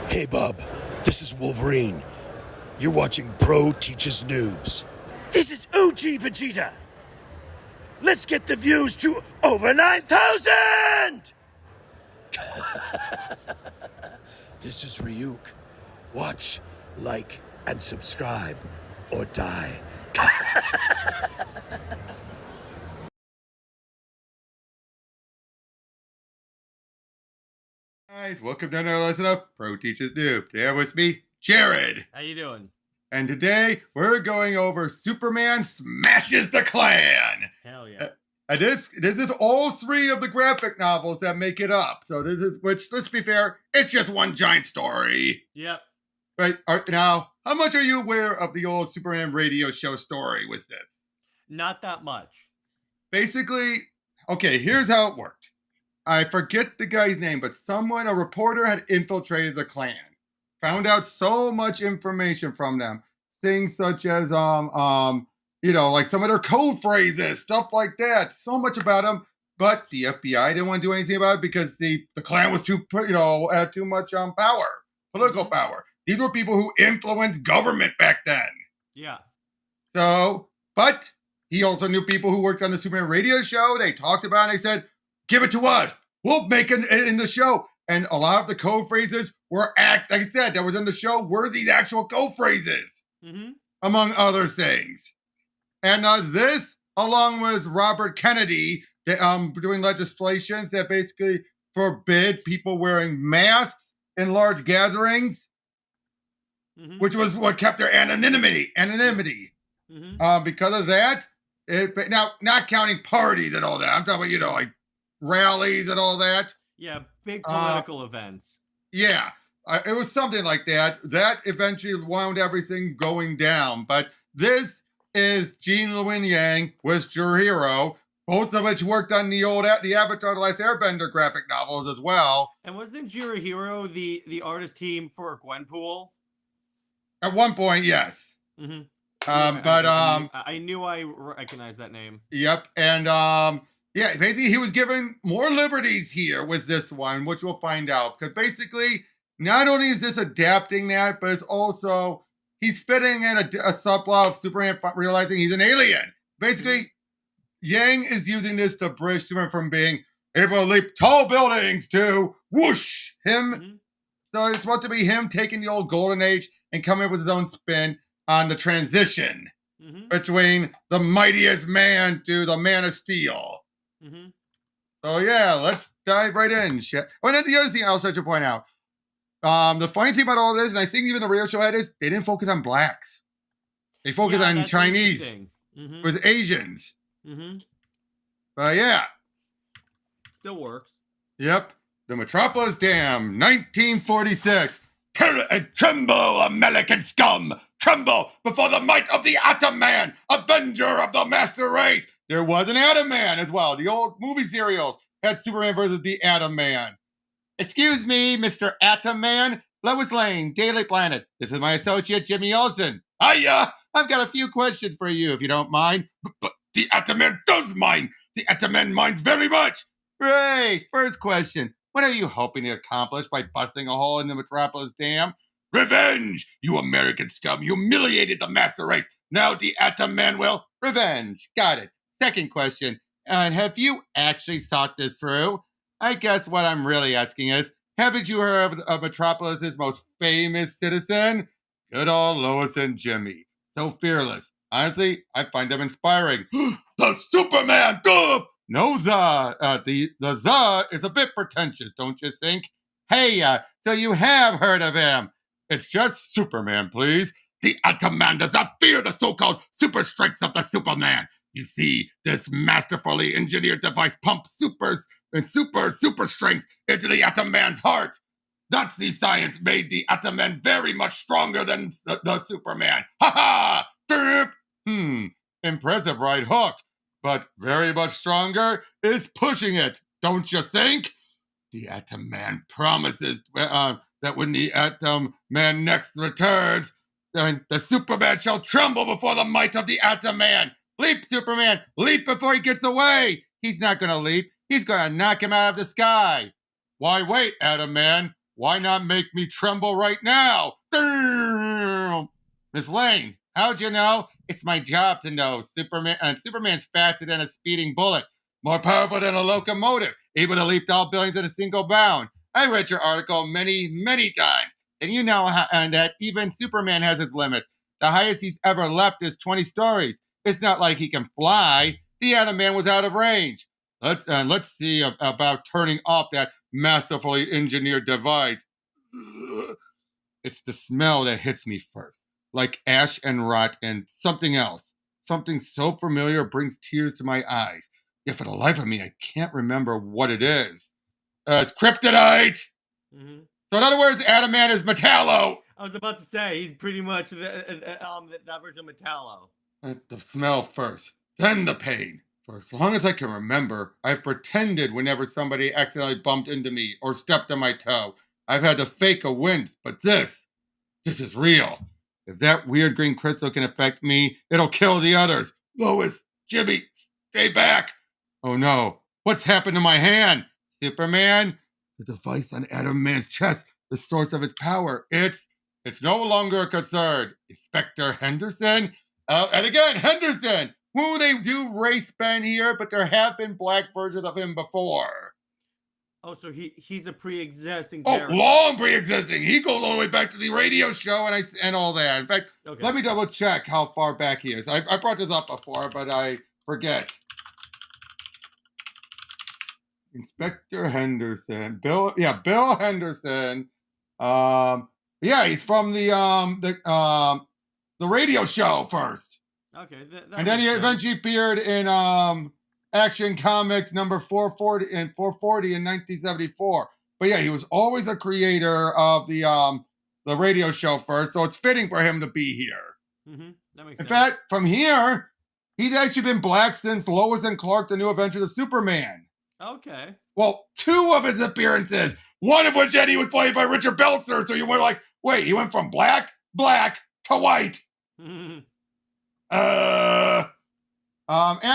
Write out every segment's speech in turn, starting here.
Hey, bub. This is Wolverine. You're watching Pro Teaches Noobs. This is OG Vegeta. Let's get the views to over 9,000! This is Ryuk. Watch, like, and subscribe, or die. Guys, welcome to another lesson of Pro Teaches Noob. Today with me, Jared. How you doing? And today we're going over Superman Smashes the Klan. Hell yeah. And this is all three of the graphic novels that make it up. So this is, which, let's be fair, it's just one giant story. Yep. Right, now, how much are you aware of the old Superman radio show story with this? Not that much. Basically, okay, here's how it worked. I forget the guy's name, but a reporter had infiltrated the Klan, found out so much information from them, things such as, like some of their code phrases, stuff like that, so much about them. But the FBI didn't want to do anything about it because the Klan was had too much power, political power. These were people who influenced government back then. Yeah. So, but he also knew people who worked on the Superman radio show. They talked about it and they said, give it to us. We'll make it in the show. And a lot of the code phrases were like I said, that was in the show were these actual code phrases, among other things. And this, along with Robert Kennedy, doing legislations that basically forbid people wearing masks in large gatherings, which was what kept their anonymity. Because of that, now not counting parties and all that. I'm talking about, like rallies and all that. Yeah, big political events. Yeah, it was something like that. That eventually wound everything going down. But this is Gene Luen Yang with Gurihiru, both of which worked on the Avatar: The Last Airbender graphic novels as well. And wasn't Gurihiru the artist team for Gwenpool? At one point, yes. I knew I recognized that name. Yep, and yeah, basically he was given more liberties here with this one, which we'll find out. Because basically, not only is this adapting that, but it's also he's fitting in a subplot of Superman realizing he's an alien. Basically, Yang is using this to bridge Superman from being able to leap tall buildings to whoosh him. So it's supposed to be him taking the old golden age and coming up with his own spin on the transition between the mightiest man to the Man of Steel. So yeah, let's dive right in. Oh, and then the other thing I also should point out, the funny thing about all this, and I think even the radio show had is, they didn't focus on blacks. They focused on Chinese with Asians. But yeah. Still works. Yep. The Metropolis Dam, 1946. And tremble, American scum! Tremble before the might of the Atom Man, avenger of the master race! There was an Atom Man as well. The old movie serials had Superman versus the Atom Man. Excuse me, Mr. Atom Man. Lois Lane, Daily Planet. This is my associate, Jimmy Olsen. Hiya! I've got a few questions for you, if you don't mind. But the Atom Man does mind. The Atom Man minds very much. Great. First question. What are you hoping to accomplish by busting a hole in the Metropolis Dam? Revenge! You American scum humiliated the master race. Now the Atom Man will revenge. Got it. Second question. And have you actually thought this through? I guess what I'm really asking is, haven't you heard of Metropolis's most famous citizen? Good old Lois and Jimmy. So fearless. Honestly, I find them inspiring. The Superman! Duh! No, the is a bit pretentious, don't you think? Hey, so you have heard of him. It's just Superman, please. The Atom Man does not fear the so-called super strengths of the Superman. You see, this masterfully engineered device pumps super strength into the Atom Man's heart. Nazi science made the Atom Man very much stronger than the Superman. Ha ha! Impressive right hook. But very much stronger is pushing it, don't you think? The Atom Man promises that when the Atom Man next returns, then the Superman shall tremble before the might of the Atom Man. Leap, Superman! Leap before he gets away! He's not going to leap. He's going to knock him out of the sky. Why wait, Atom Man? Why not make me tremble right now? Miss Lane, how'd you know? It's my job to know. Superman's faster than a speeding bullet, more powerful than a locomotive, able to leap tall buildings in a single bound. I read your article many, many times, and you know and that even Superman has his limits. The highest he's ever leapt is 20 stories. It's not like he can fly. The Atom Man was out of range. Let's see about turning off that masterfully engineered device. It's the smell that hits me first, like ash and rot and something else. Something so familiar brings tears to my eyes. Yet for the life of me, I can't remember what it is. It's kryptonite! Mm-hmm. So in other words, Atom Man is Metallo! I was about to say, he's pretty much that version of Metallo. The smell first, then the pain. For as long as I can remember, I've pretended whenever somebody accidentally bumped into me or stepped on my toe. I've had to fake a wince, but this is real. If that weird green crystal can affect me, it'll kill the others. Lois, Jimmy, stay back. Oh no, what's happened to my hand? Superman? The device on Atom Man's chest, the source of its power. It's no longer a concern. Inspector Henderson? And again, Henderson, who they do race Ben here, but there have been black versions of him before. Oh, so he's a pre-existing character. character. Long pre-existing. He goes all the way back to the radio show and all that. In fact, Let me double check how far back he is. I brought this up before, but I forget. Inspector Henderson. Bill Henderson. He's from the radio show first. Okay. And then he eventually appeared in Action Comics number 440 in 1974. But yeah, he was always a creator of the radio show first, so it's fitting for him to be here. Mm-hmm. That makes sense. In fact, from here, he's actually been black since Lois and Clark, the New Adventures of Superman. Okay. Well, 2 of his appearances, one of which Eddie was played by Richard Belzer, so you were like, wait, he went from black to white. And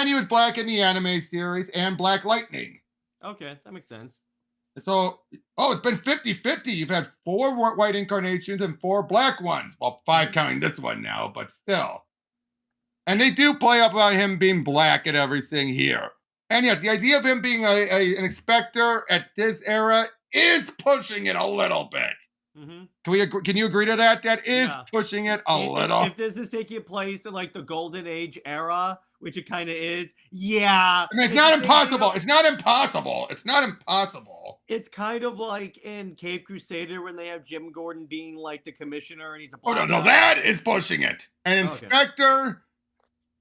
he was black in the anime series and Black Lightning. Okay, that makes sense. So, it's been 50-50. You've had 4 white incarnations and 4 black ones. Well, 5 counting this one now, but still. And they do play up about him being black and everything here. And yes, the idea of him being an inspector at this era is pushing it a little bit. Mm-hmm. Can you agree to that? That is pushing it a little. If this is taking place in like the Golden Age era, which it kind of is, yeah. I mean, it's not impossible. It's not impossible. It's not impossible. It's kind of like in Cape Crusader when they have Jim Gordon being like the commissioner and he's a no, that is pushing it. An inspector,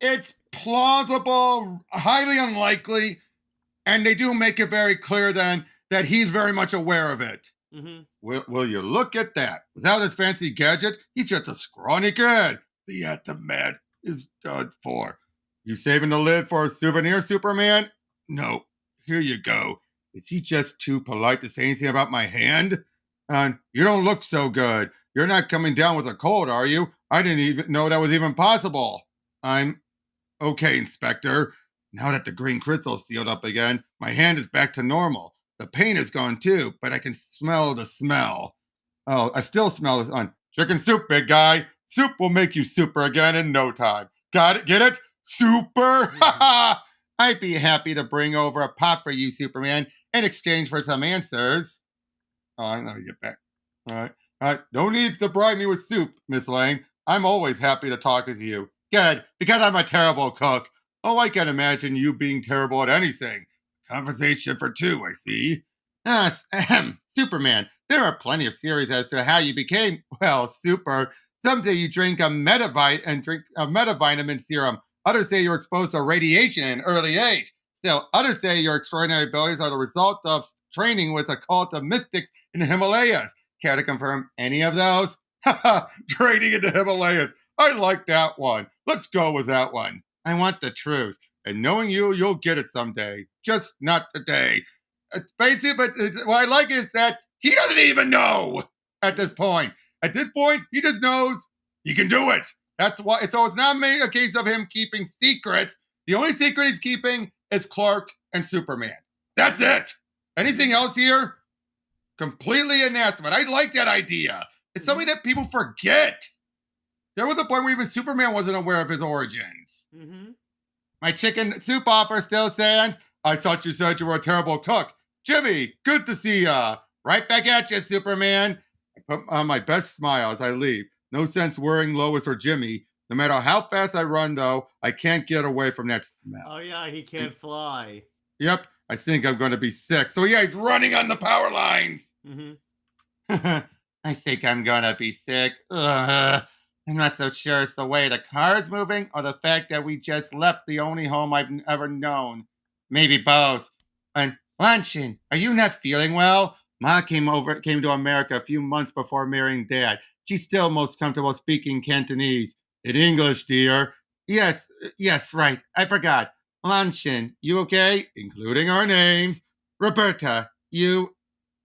it's plausible, highly unlikely, and they do make it very clear then that he's very much aware of it. Mm-hmm. Will you look at that? Without his fancy gadget, he's just a scrawny kid. The Atom Man is done for. You saving the lid for a souvenir, Superman? No. Here you go. Is he just too polite to say anything about my hand? And you don't look so good. You're not coming down with a cold, are you? I didn't even know that was even possible. I'm okay, Inspector. Now that the green crystal's sealed up again, my hand is back to normal. The pain is gone too, but I can smell the smell. Oh, I still smell this chicken soup, big guy. Soup will make you super again in no time. Got it? Get it? Super? I'd be happy to bring over a pot for you, Superman, in exchange for some answers. Oh, I'm gonna get back. All right. No need to bribe me with soup, Miss Lane. I'm always happy to talk with you. Good, because I'm a terrible cook. Oh, I can imagine you being terrible at anything. Conversation for 2, I see. Superman, there are plenty of theories as to how you became, super. Some say you drink a metavitamin serum. Others say you're exposed to radiation in early age. Still, others say your extraordinary abilities are the result of training with a cult of mystics in the Himalayas. Care to confirm any of those? Training in the Himalayas. I like that one. Let's go with that one. I want the truth. And knowing you'll get it someday. Just not today. Basically, but what I like is that he doesn't even know at this point. At this point, he just knows he can do it. That's why. So it's not a case of him keeping secrets. The only secret he's keeping is Clark and Superman. That's it. Anything else here? Completely anathema. I like that idea. It's something that people forget. There was a point where even Superman wasn't aware of his origins. Mm-hmm. My chicken soup offer still stands. I thought you said you were a terrible cook. Jimmy, good to see ya. Right back at you, Superman. I put on my best smile as I leave. No sense worrying Lois or Jimmy. No matter how fast I run, though, I can't get away from that smell. Oh, yeah, he can't fly. Yep, I think I'm going to be sick. So, yeah, he's running on the power lines. Mm-hmm. I think I'm going to be sick. Ugh. I'm not so sure it's the way the car's moving or the fact that we just left the only home I've ever known. Maybe both. And Lanshin, are you not feeling well? Ma came to America a few months before marrying Dad. She's still most comfortable speaking Cantonese. In English, dear. Yes, right. I forgot. Lanshin, you okay? Including our names. Roberta, you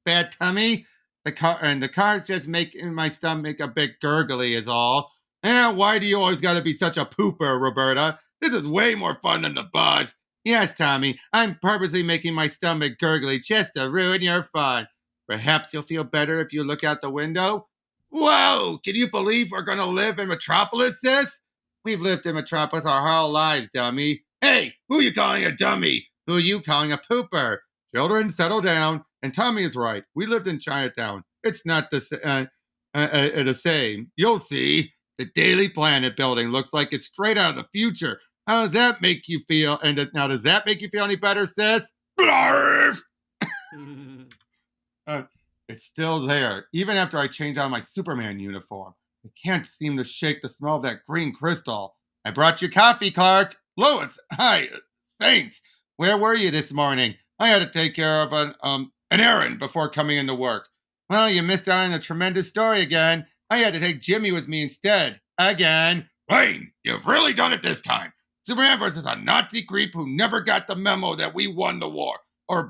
bad tummy? The car's just making my stomach a bit gurgly is all. Why do you always gotta be such a pooper, Roberta? This is way more fun than the bus. Yes, Tommy, I'm purposely making my stomach gurgly just to ruin your fun. Perhaps you'll feel better if you look out the window. Whoa! Can you believe we're gonna live in Metropolis, sis? We've lived in Metropolis our whole lives, dummy. Hey, who you calling a dummy? Who are you calling a pooper? Children, settle down. And Tommy is right. We lived in Chinatown. It's not the same. You'll see. The Daily Planet building looks like it's straight out of the future. How does that make you feel? And now, does that make you feel any better, sis? Blarf! It's still there, even after I changed out my Superman uniform. I can't seem to shake the smell of that green crystal. I brought you coffee, Clark. Lois, hi. Thanks. Where were you this morning? I had to take care of an errand before coming into work. Well, you missed out on a tremendous story again. I had to take Jimmy with me instead. Again. Wayne, you've really done it this time. Superman versus a Nazi creep who never got the memo that we won the war.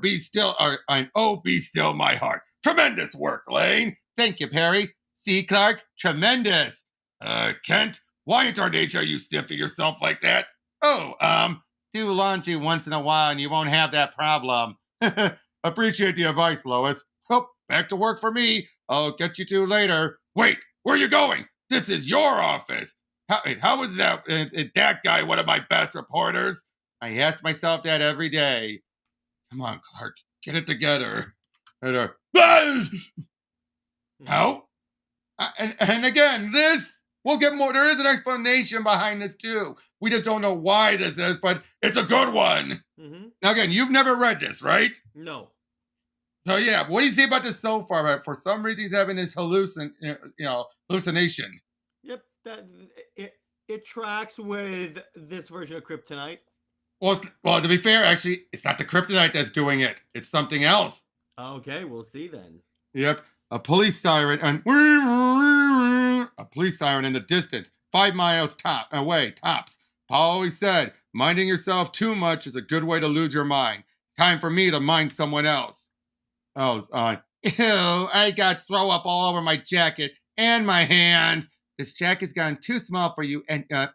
Be still my heart. Tremendous work, Lane. Thank you, Perry. See, Clark? Tremendous. Kent, why in tarnation are you sniffing yourself like that? Do laundry once in a while and you won't have that problem. Appreciate the advice, Lois. Well, back to work for me. I'll get you two later. Wait, where are you going? This is your office. How is that guy one of my best reporters? I ask myself that every day. Come on, Clark, get it together. How? And again, we'll get more. There is an explanation behind this too. We just don't know why this is, but it's a good one. Mm-hmm. Now again, you've never read this, right? No. So yeah, what do you say about this so far? For some reason, he's having this hallucination. Yep, it tracks with this version of Kryptonite. Well, to be fair, actually, it's not the kryptonite that's doing it. It's something else. Okay, we'll see then. Yep, a police siren in the distance, 5 miles away, tops. Paul always said, minding yourself too much is a good way to lose your mind. Time for me to mind someone else. Ew, I got throw up all over my jacket and my hands. This jacket's gotten too small for you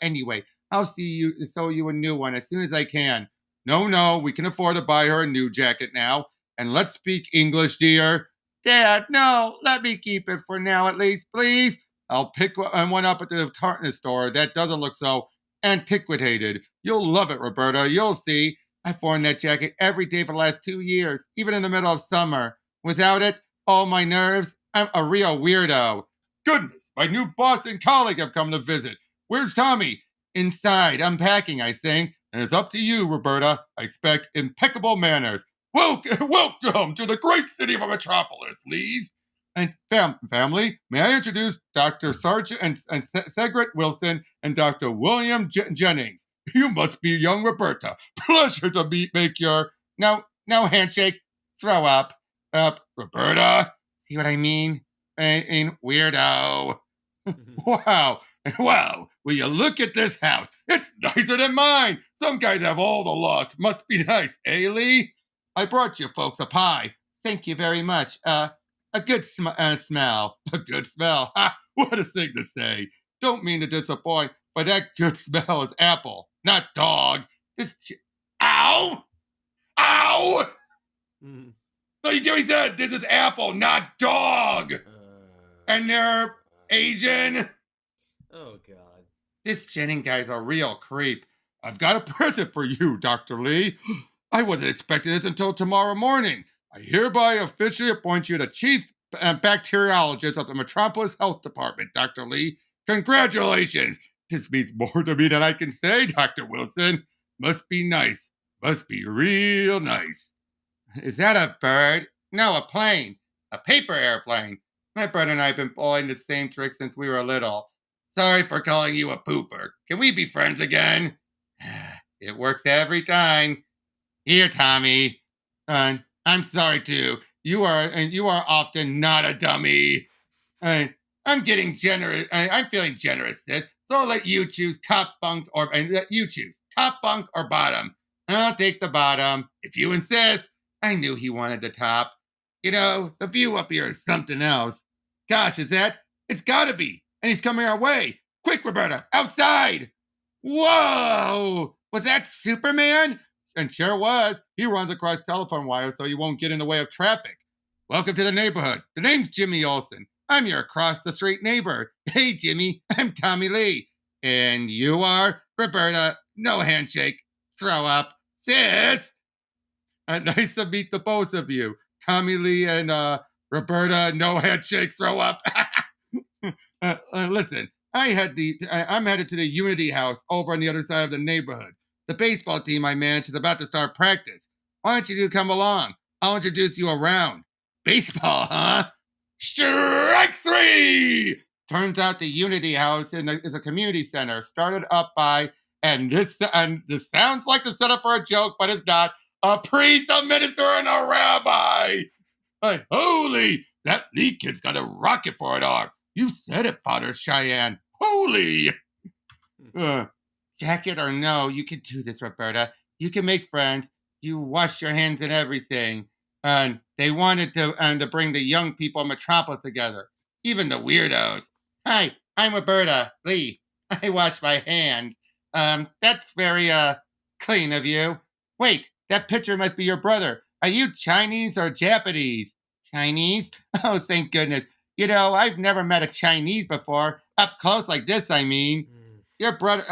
anyway. I'll sew you a new one as soon as I can. No, we can afford to buy her a new jacket now. And let's speak English, dear. Dad, no, let me keep it for now at least, please. I'll pick one up at the tartness store that doesn't look so antiquated. You'll love it, Roberta. You'll see. I've worn that jacket every day for the last 2 years, even in the middle of summer. Without it, all my nerves, I'm a real weirdo. Goodness, my new boss and colleague have come to visit. Where's Tommy? Inside, unpacking, I think. And it's up to you, Roberta. I expect impeccable manners. Welcome to the great city of Metropolis, Lees. And family, may I introduce Dr. Sargent and Segret Wilson and Dr. William Jennings. You must be young Roberta. Pleasure to make your... No handshake. Throw up. Roberta. See what I mean? Weirdo. Wow. Will you look at this house? It's nicer than mine. Some guys have all the luck. Must be nice, eh, Lee? I brought you folks a pie. Thank you very much. A good smell. A good smell. Ha! What a thing to say. Don't mean to disappoint, but that good smell is apple, not dog. Ow! Ow! Mm. He said, this is apple, not dog. And they're Asian. Oh, God. This Jennings guy's a real creep. I've got a present for you, Dr. Lee. I wasn't expecting this until tomorrow morning. I hereby officially appoint you the chief bacteriologist of the Metropolis Health Department, Dr. Lee. Congratulations. This means more to me than I can say, Dr. Wilson. Must be nice. Must be real nice. Is that a bird? No, a plane. A paper airplane. My brother and I have been pulling the same trick since we were little. Sorry for calling you a pooper. Can we be friends again? It works every time. Here, Tommy. I'm sorry too. You are often not a dummy. I'm getting generous. I'm feeling generous, sis. So I'll let you choose top bunk or bottom. I'll take the bottom if you insist. I knew he wanted the top. You know, the view up here is something else. Gosh, is that? It's gotta be. And he's coming our way. Quick, Roberta, outside. Whoa! Was that Superman? And sure was. He runs across telephone wires so you won't get in the way of traffic. Welcome to the neighborhood. The name's Jimmy Olsen. I'm your across-the-street neighbor. Hey, Jimmy, I'm Tommy Lee. And you are? Roberta, no handshake. Throw up. Sis! Nice to meet the both of you. Tommy Lee and Roberta, no handshake, throw up. Listen, I'm headed to the Unity House over on the other side of the neighborhood. The baseball team I manage is about to start practice. Why don't you come along? I'll introduce you around. Baseball, huh? Strike three! Turns out the Unity House is a community center started up by, and this sounds like the setup for a joke, but it's not, a priest, a minister, and a rabbi. Holy, that Lee kid's got a rocket for an arm. You said it, Father Cheyenne. Holy! Jacket or no, you can do this, Roberta. You can make friends. You wash your hands and everything. And they wanted to bring the young people of Metropolis together. Even the weirdos. Hi, I'm Roberta Lee. I wash my hands. That's very, clean of you. Wait, that picture must be your brother. Are you Chinese or Japanese? Chinese? Oh, thank goodness. You know, I've never met a Chinese before. Up close like this, I mean. Your brother...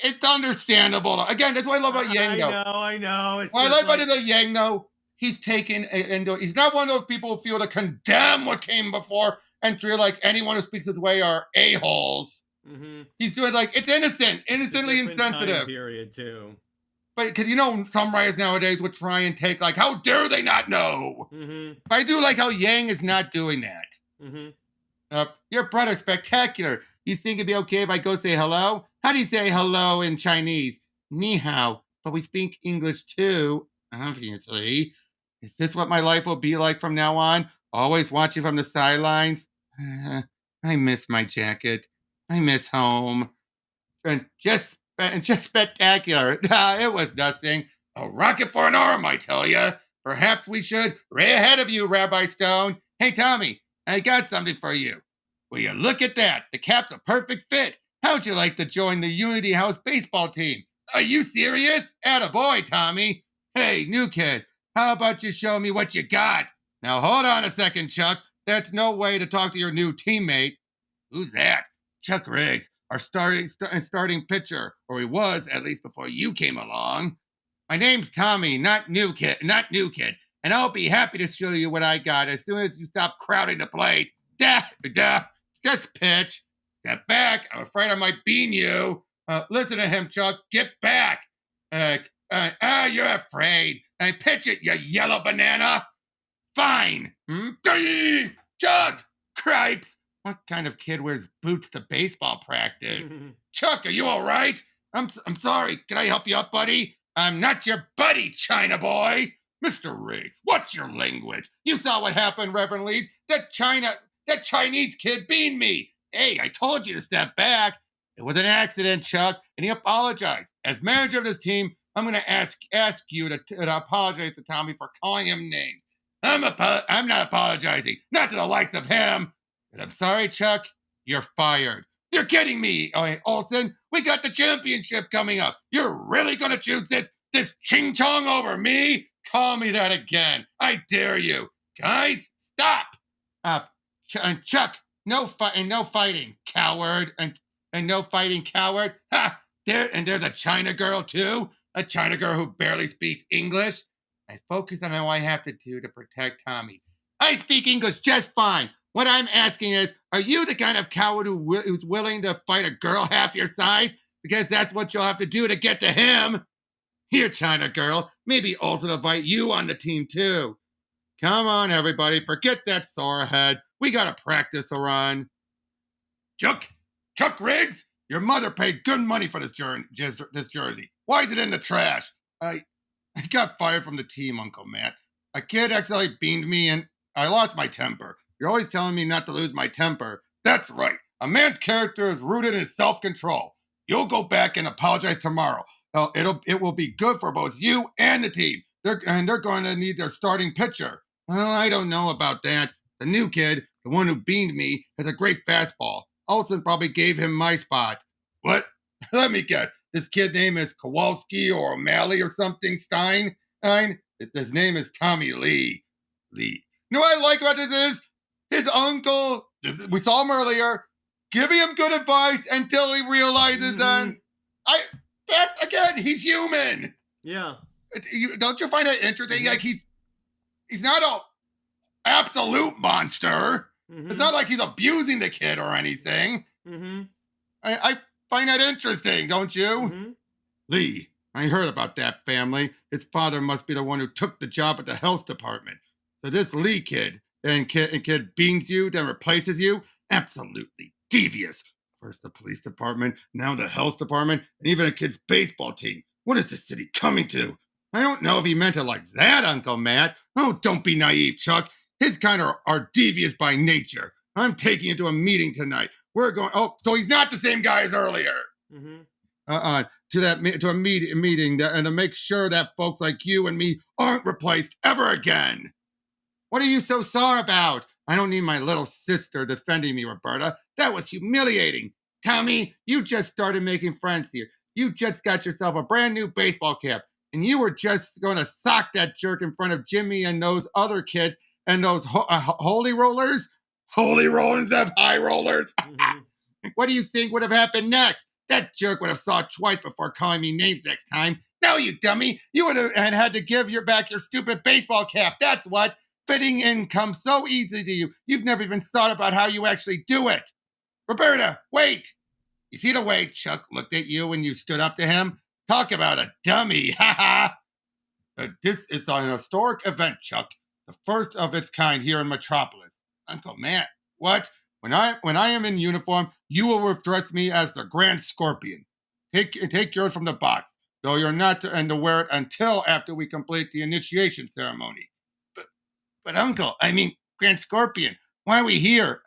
it's understandable. Again, that's what I love about Yang, though. I know. What I love about the Yang, though, he's taken... he's not one of those people who feel to condemn what came before and feel like anyone who speaks this way are a-holes. Mm-hmm. He's doing like, it's innocent. Innocently insensitive. Time period, too. But because you know, some writers nowadays would try and take like, how dare they not know? Mm-hmm. But I do like how Yang is not doing that. Mm-hmm. Your brother's spectacular. You think it'd be okay if I go say hello? How do you say hello in Chinese? Ni hao. But we speak English too, obviously. Is this what my life will be like from now on? Always watching from the sidelines? I miss my jacket. I miss home. And just spectacular. It was nothing. A rocket for an arm, I tell you. Perhaps we should way ahead of you, Rabbi Stone. Hey, Tommy, I got something for you. Will you look at that? The cap's a perfect fit. How'd you like to join the Unity House baseball team? Are you serious? Attaboy, Tommy. Hey, new kid, how about you show me what you got? Now, hold on a second, Chuck. That's no way to talk to your new teammate. Who's that? Chuck Riggs, our starting pitcher, or he was, at least before you came along. My name's Tommy, not new kid, and I'll be happy to show you what I got as soon as you stop crowding the plate. Just pitch. Step back. I'm afraid I might bean you. Listen to him, Chuck. Get back. You're afraid. Pitch it, you yellow banana. Fine. Chuck! Cripes! What kind of kid wears boots to baseball practice? Chuck, are you all right? I'm sorry. Can I help you up, buddy? I'm not your buddy, China boy. Mr. Riggs, what's your language? You saw what happened, Reverend Leeds. That Chinese kid beaned me. Hey, I told you to step back. It was an accident, Chuck, and he apologized. As manager of this team, I'm going to ask you to apologize to Tommy for calling him names. I'm not apologizing. Not to the likes of him. But I'm sorry, Chuck. You're fired. You're kidding me, Olsen. We got the championship coming up. You're really going to choose this ching chong over me? call me that again. I dare you. Guys, stop. Chuck, no fighting, coward. And no fighting, coward. Ha! There's a China girl, too. A China girl who barely speaks English. I focus on what I have to do to protect Tommy. I speak English just fine. What I'm asking is, are you the kind of coward who's willing to fight a girl half your size? Because that's what you'll have to do to get to him. Here, China girl, maybe also invite you on the team too. Come on, everybody, forget that sore head. We gotta practice a run. Chuck Riggs, your mother paid good money for this jersey. Why is it in the trash? I got fired from the team, Uncle Matt. A kid accidentally beamed me and I lost my temper. You're always telling me not to lose my temper. That's right. A man's character is rooted in self-control. You'll go back and apologize tomorrow. It will be good for both you and the team. They're going to need their starting pitcher. Well, I don't know about that. The new kid, the one who beamed me, has a great fastball. Olsen probably gave him my spot. What? Let me guess. This kid's name is Kowalski or O'Malley or something, Stein? His name is Tommy Lee. You know what I like about this is? His uncle, we saw him earlier, giving him good advice until he realizes that's, again, he's human. Yeah. Don't you find that interesting? Like, he's not an absolute monster. It's not like he's abusing the kid or anything. I find that interesting, don't you? Lee, I heard about that family. His father must be the one who took the job at the health department. So this Lee kid beans you, then replaces you? Absolutely devious. First the police department, now the health department, and even a kid's baseball team. What is the city coming to? I don't know if he meant it like that, Uncle Matt. Oh, don't be naive, Chuck. His kind are devious by nature. I'm taking you to a meeting tonight. We're going, so he's not the same guy as earlier. To a meeting and to make sure that folks like you and me aren't replaced ever again. What are you so sore about? I don't need my little sister defending me, Roberta. That was humiliating. Tommy, you just started making friends here. You just got yourself a brand new baseball cap, and you were just going to sock that jerk in front of Jimmy and those other kids and those holy rollers. Holy rollers have high rollers. What do you think would have happened next? That jerk would have saw twice before calling me names next time. No, you dummy. You would have had to give back your stupid baseball cap. That's what. Fitting in comes so easy to you. You've never even thought about how you actually do it. Roberta, wait. You see the way Chuck looked at you when you stood up to him? Talk about a dummy. Ha ha. This is an historic event, Chuck. The first of its kind here in Metropolis. Uncle Matt, what? When I am in uniform, you will address me as the Grand Scorpion. Take yours from the box, though you're not to wear it until after we complete the initiation ceremony. But Uncle, Grand Scorpion, why are we here?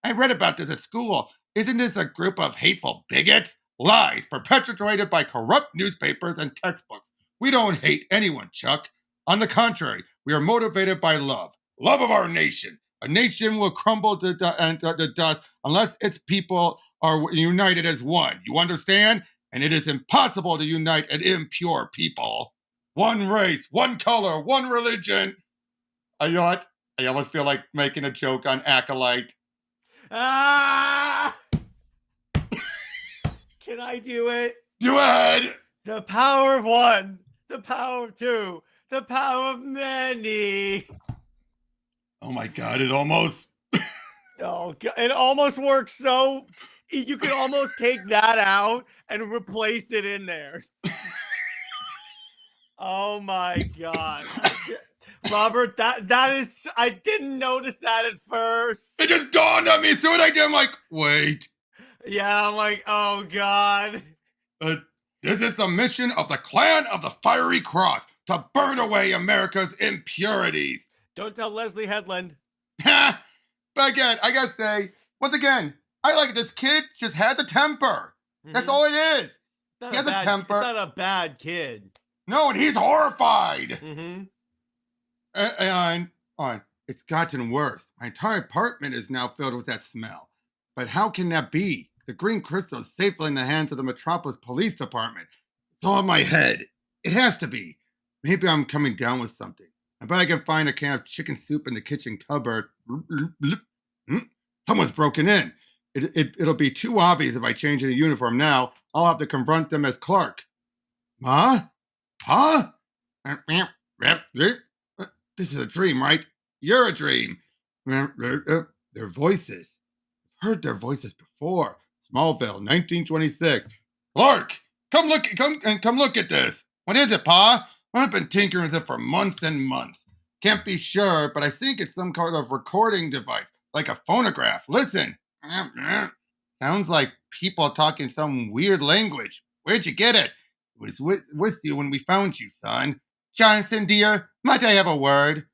I read about this at school. Isn't this a group of hateful bigots? Lies perpetuated by corrupt newspapers and textbooks. We don't hate anyone, Chuck. On the contrary, we are motivated by love. Love of our nation. A nation will crumble to dust unless its people are united as one. You understand? And it is impossible to unite an impure people. One race, one color, one religion. You know what? I almost feel like making a joke on Acolyte. Can I do it? Do it! The power of one, the power of two, the power of many. Oh my God, it almost... Oh, God, it almost works so... You could almost take that out and replace it in there. Oh my God. Robert, that is... I didn't notice that at first. It just dawned on me. As soon as I did, I'm like, wait. Yeah, I'm like, oh God. This is the mission of the Clan of the Fiery Cross, to burn away America's impurities. Don't tell Leslie Headland. Ha! But again, I gotta say, once again, I like this kid just had the temper. That's all it is. He has a temper. It's not a bad kid. No, and he's horrified. Mm-hmm. And it's gotten worse. My entire apartment is now filled with that smell. But how can that be? The green crystal is safely in the hands of the Metropolis Police Department. It's all in my head. It has to be. Maybe I'm coming down with something. I bet I can find a can of chicken soup in the kitchen cupboard. Hmm? Someone's broken in. It'll be too obvious if I change into uniform now. I'll have to confront them as Clark. Huh? Huh? This is a dream, right? You're a dream. Their voices. I've heard their voices before. Smallville, 1926. Clark, come look at this. What is it, Pa? I've been tinkering with it for months and months. Can't be sure, but I think it's some kind of recording device, like a phonograph. Listen. Sounds like people talking some weird language. Where'd you get it? It was with you when we found you, son. Jonathan, dear, might I have a word?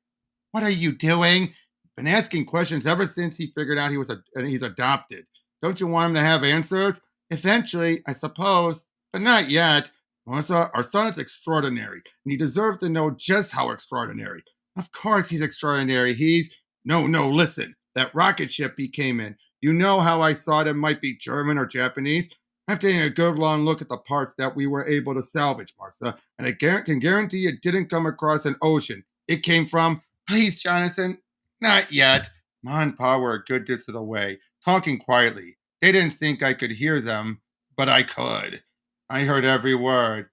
What are you doing? He's been asking questions ever since he figured out he's adopted. Don't you want him to have answers? Eventually, I suppose, but not yet. Melissa, our son is extraordinary, and he deserves to know just how extraordinary. Of course he's extraordinary. No, listen. That rocket ship he came in, you know how I thought it might be German or Japanese? I'm taking a good long look at the parts that we were able to salvage, Martha, and I can guarantee it didn't come across an ocean. It came from, please, Jonathan, not yet. Ma and Pa were a good distance away, talking quietly. They didn't think I could hear them, but I could. I heard every word.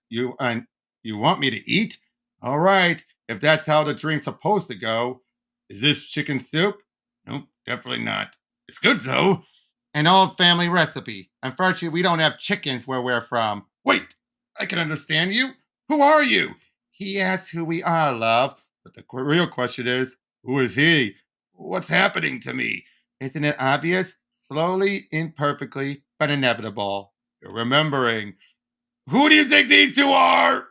You want me to eat? All right, if that's how the drink's supposed to go. Is this chicken soup? Nope, definitely not. It's good though. An old family recipe. Unfortunately, we don't have chickens where we're from. Wait, I can understand you. Who are you? He asks who we are, love. But the real question is, who is he? What's happening to me? Isn't it obvious? Slowly, imperfectly, but inevitable. You're remembering. Who do you think these two are?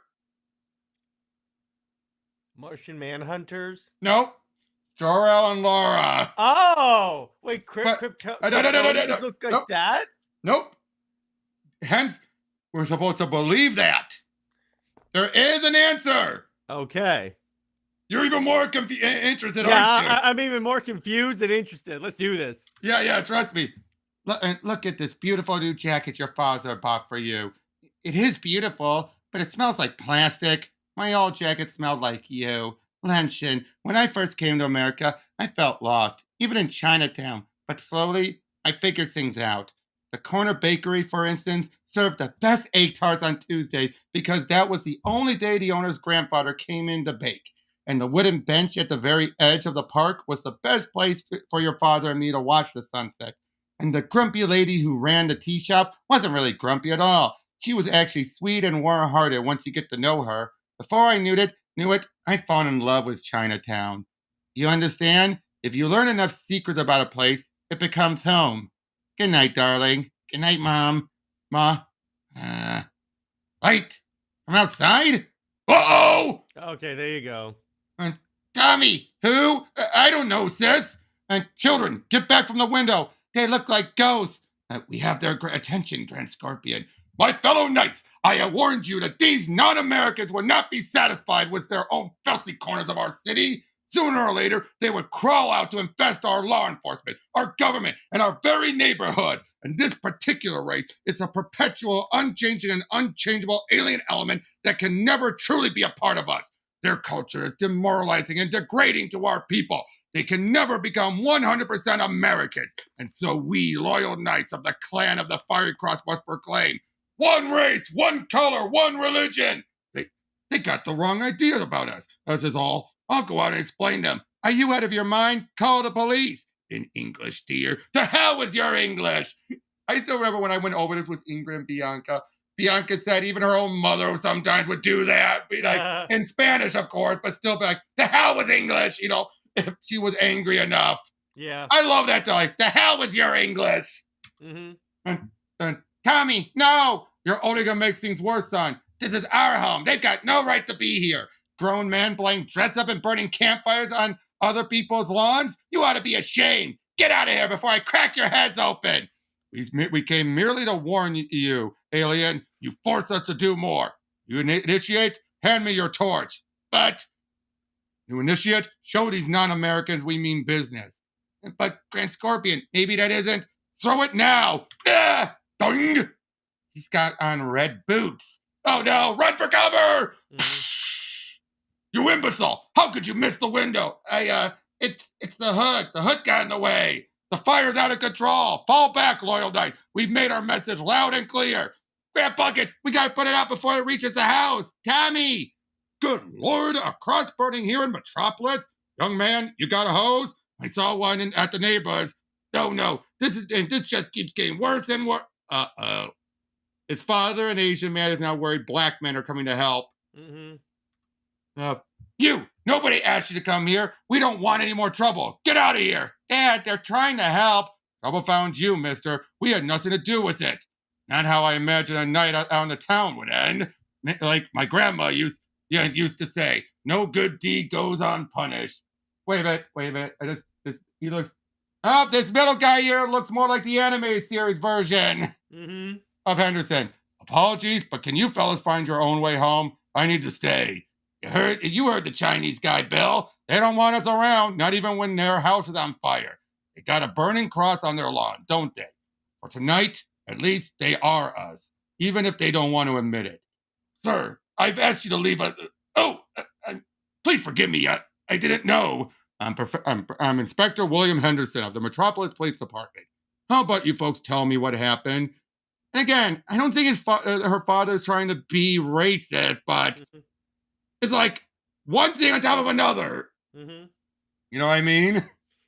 Martian Manhunters? Nope. Jor-El and Laura. Oh, wait, No, look like nope. that? Nope. Hence, we're supposed to believe that. There is an answer. Okay. You're even more interested, Yeah, aren't you? I'm even more confused than interested. Let's do this. Yeah, trust me. Look at this beautiful new jacket your father bought for you. It is beautiful, but it smells like plastic. My old jacket smelled like you. Lenshin, when I first came to America, I felt lost, even in Chinatown. But slowly, I figured things out. The corner bakery, for instance, served the best egg tarts on Tuesdays because that was the only day the owner's grandfather came in to bake. And the wooden bench at the very edge of the park was the best place for your father and me to watch the sunset. And the grumpy lady who ran the tea shop wasn't really grumpy at all. She was actually sweet and warm-hearted once you get to know her. Before I knew it, I'd fallen in love with Chinatown. You understand? If you learn enough secrets about a place, it becomes home. Good night, darling. Good night, Mom. Ma. Light? From outside? Uh-oh! Okay, there you go. Tommy! Who? I don't know, sis. And children, get back from the window. They look like ghosts. We have their attention, Grand Scorpion. My fellow knights, I have warned you that these non-Americans would not be satisfied with their own filthy corners of our city. Sooner or later, they would crawl out to infest our law enforcement, our government, and our very neighborhood. And this particular race is a perpetual, unchanging, and unchangeable alien element that can never truly be a part of us. Their culture is demoralizing and degrading to our people. They can never become 100% Americans. And so we, loyal knights of the clan of the Fiery Cross, must proclaim, one race, one color, one religion. They got the wrong idea about us. This is all. I'll go out and explain them. Are you out of your mind? Call the police. In English, dear. To hell with your English. I still remember when I went over this with Ingrid and Bianca. Bianca said even her own mother sometimes would do that. Be like, in Spanish, of course, but still be like, to hell with English, if she was angry enough. Yeah. I love that, though. Like, to hell with your English. Mm-hmm. And Tommy, no! You're only going to make things worse, son. This is our home. They've got no right to be here. Grown men playing dress up and burning campfires on other people's lawns? You ought to be ashamed. Get out of here before I crack your heads open. We came merely to warn you, alien. You force us to do more. You initiate, hand me your torch. But you initiate, show these non-Americans we mean business. But Grand Scorpion, maybe that isn't. Throw it now. Dong! He's got on red boots. Oh no, run for cover! Mhm. You imbecile! How could you miss the window? It's the hood. The hood got in the way. The fire's out of control. Fall back, Loyal Knight. We've made our message loud and clear. Grab buckets. We gotta put it out before it reaches the house. Tommy! Good Lord, a cross burning here in Metropolis? Young man, you got a hose? I saw one at the neighbor's. No, this just keeps getting worse and worse. Uh-oh. His father, an Asian man, is now worried black men are coming to help. Mhm. Nobody asked you to come here. We don't want any more trouble. Get out of here. Dad, they're trying to help. Trouble found you, mister. We had nothing to do with it. Not how I imagine a night out in the town would end. Like my grandma used to say, no good deed goes unpunished. Wait a minute. He looks. Oh, this middle guy here looks more like the anime series version Mhm. of Henderson. Apologies, but can you fellas find your own way home? I need to stay. You heard the Chinese guy, Bill. They don't want us around, not even when their house is on fire. They got a burning cross on their lawn, don't they? For tonight, at least they are us, even if they don't want to admit it. Sir, I've asked you to leave us. Please forgive me. I didn't know. I'm Inspector William Henderson of the Metropolis Police Department. How about you folks tell me what happened? And again, I don't think her father's trying to be racist, but Mhm. it's like one thing on top of another. Mhm. You know what I mean?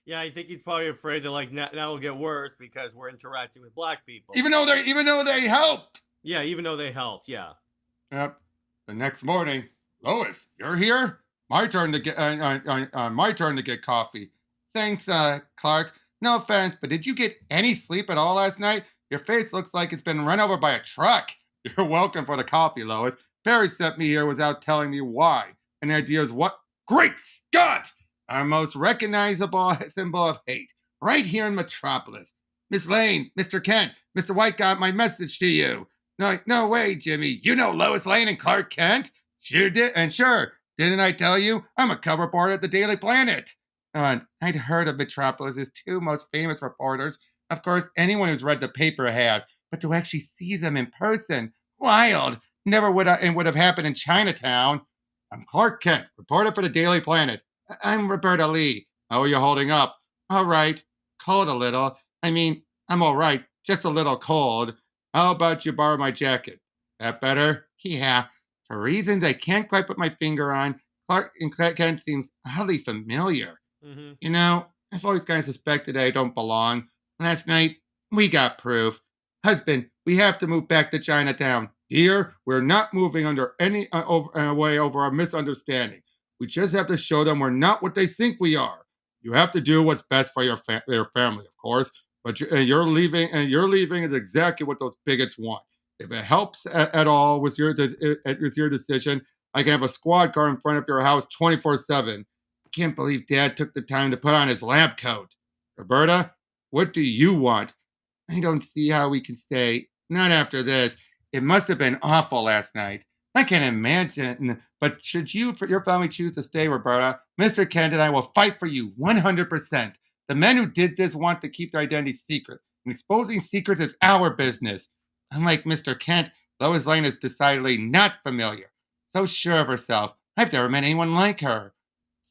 Yeah, I think he's probably afraid that like now it'll get worse because we're interacting with black people. Even though they helped. Yeah, even though they helped. Yeah. Yep. The next morning, Lois, you're here. My turn to get coffee. Thanks, Clark. No offense, but did you get any sleep at all last night? Your face looks like it's been run over by a truck. You're welcome for the coffee, Lois. Perry sent me here without telling me why. And the idea is what? Great Scott! Our most recognizable symbol of hate, right here in Metropolis. Miss Lane, Mr. Kent, Mr. White got my message to you. No way, Jimmy. You know Lois Lane and Clark Kent? Sure did, and sure, didn't I tell you? I'm a cover reporter at the Daily Planet. I'd heard of Metropolis' two most famous reporters. Of course, anyone who's read the paper has, but to actually see them in person, wild. Never would have happened in Chinatown. I'm Clark Kent, reporter for the Daily Planet. I'm Roberta Lee. How are you holding up? All right. Cold a little. I mean, I'm all right. Just a little cold. How about you borrow my jacket? That better? Yeah. For reasons I can't quite put my finger on, Clark Kent seems oddly familiar. Mm-hmm. You know, I've always kind of suspected that I don't belong. Last night, we got proof. Husband, we have to move back to Chinatown. Dear, we're not moving under any way over a misunderstanding. We just have to show them we're not what they think we are. You have to do what's best for your family, of course. But you're leaving, and you're leaving is exactly what those bigots want. If it helps at all with your decision, I can have a squad car in front of your house 24/7. I can't believe Dad took the time to put on his lab coat. Roberta, what do you want? I don't see how we can stay. Not after this. It must have been awful last night. I can imagine. But should you, for your family, choose to stay, Roberta, Mr. Kent and I will fight for you 100%. The men who did this want to keep their identity secret, and exposing secrets is our business. Unlike Mr. Kent, Lois Lane is decidedly not familiar. So sure of herself. I've never met anyone like her.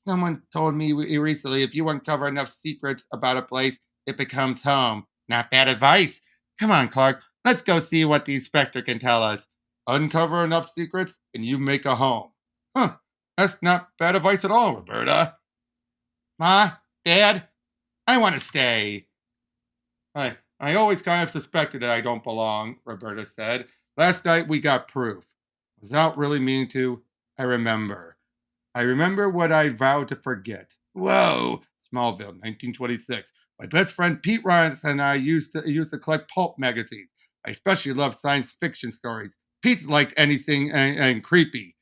Someone told me recently if you uncover enough secrets about a place, it becomes home. Not bad advice. Come on, Clark. Let's go see what the inspector can tell us. Uncover enough secrets and you make a home. Huh. That's not bad advice at all, Roberta. Ma, Dad, I want to stay. I always kind of suspected that I don't belong, Roberta said. Last night we got proof. Without really meaning to, I remember. I remember what I vowed to forget. Whoa, Smallville, 1926. My best friend Pete Ryan and I used to collect pulp magazines. I especially love science fiction stories. Pete liked anything and creepy.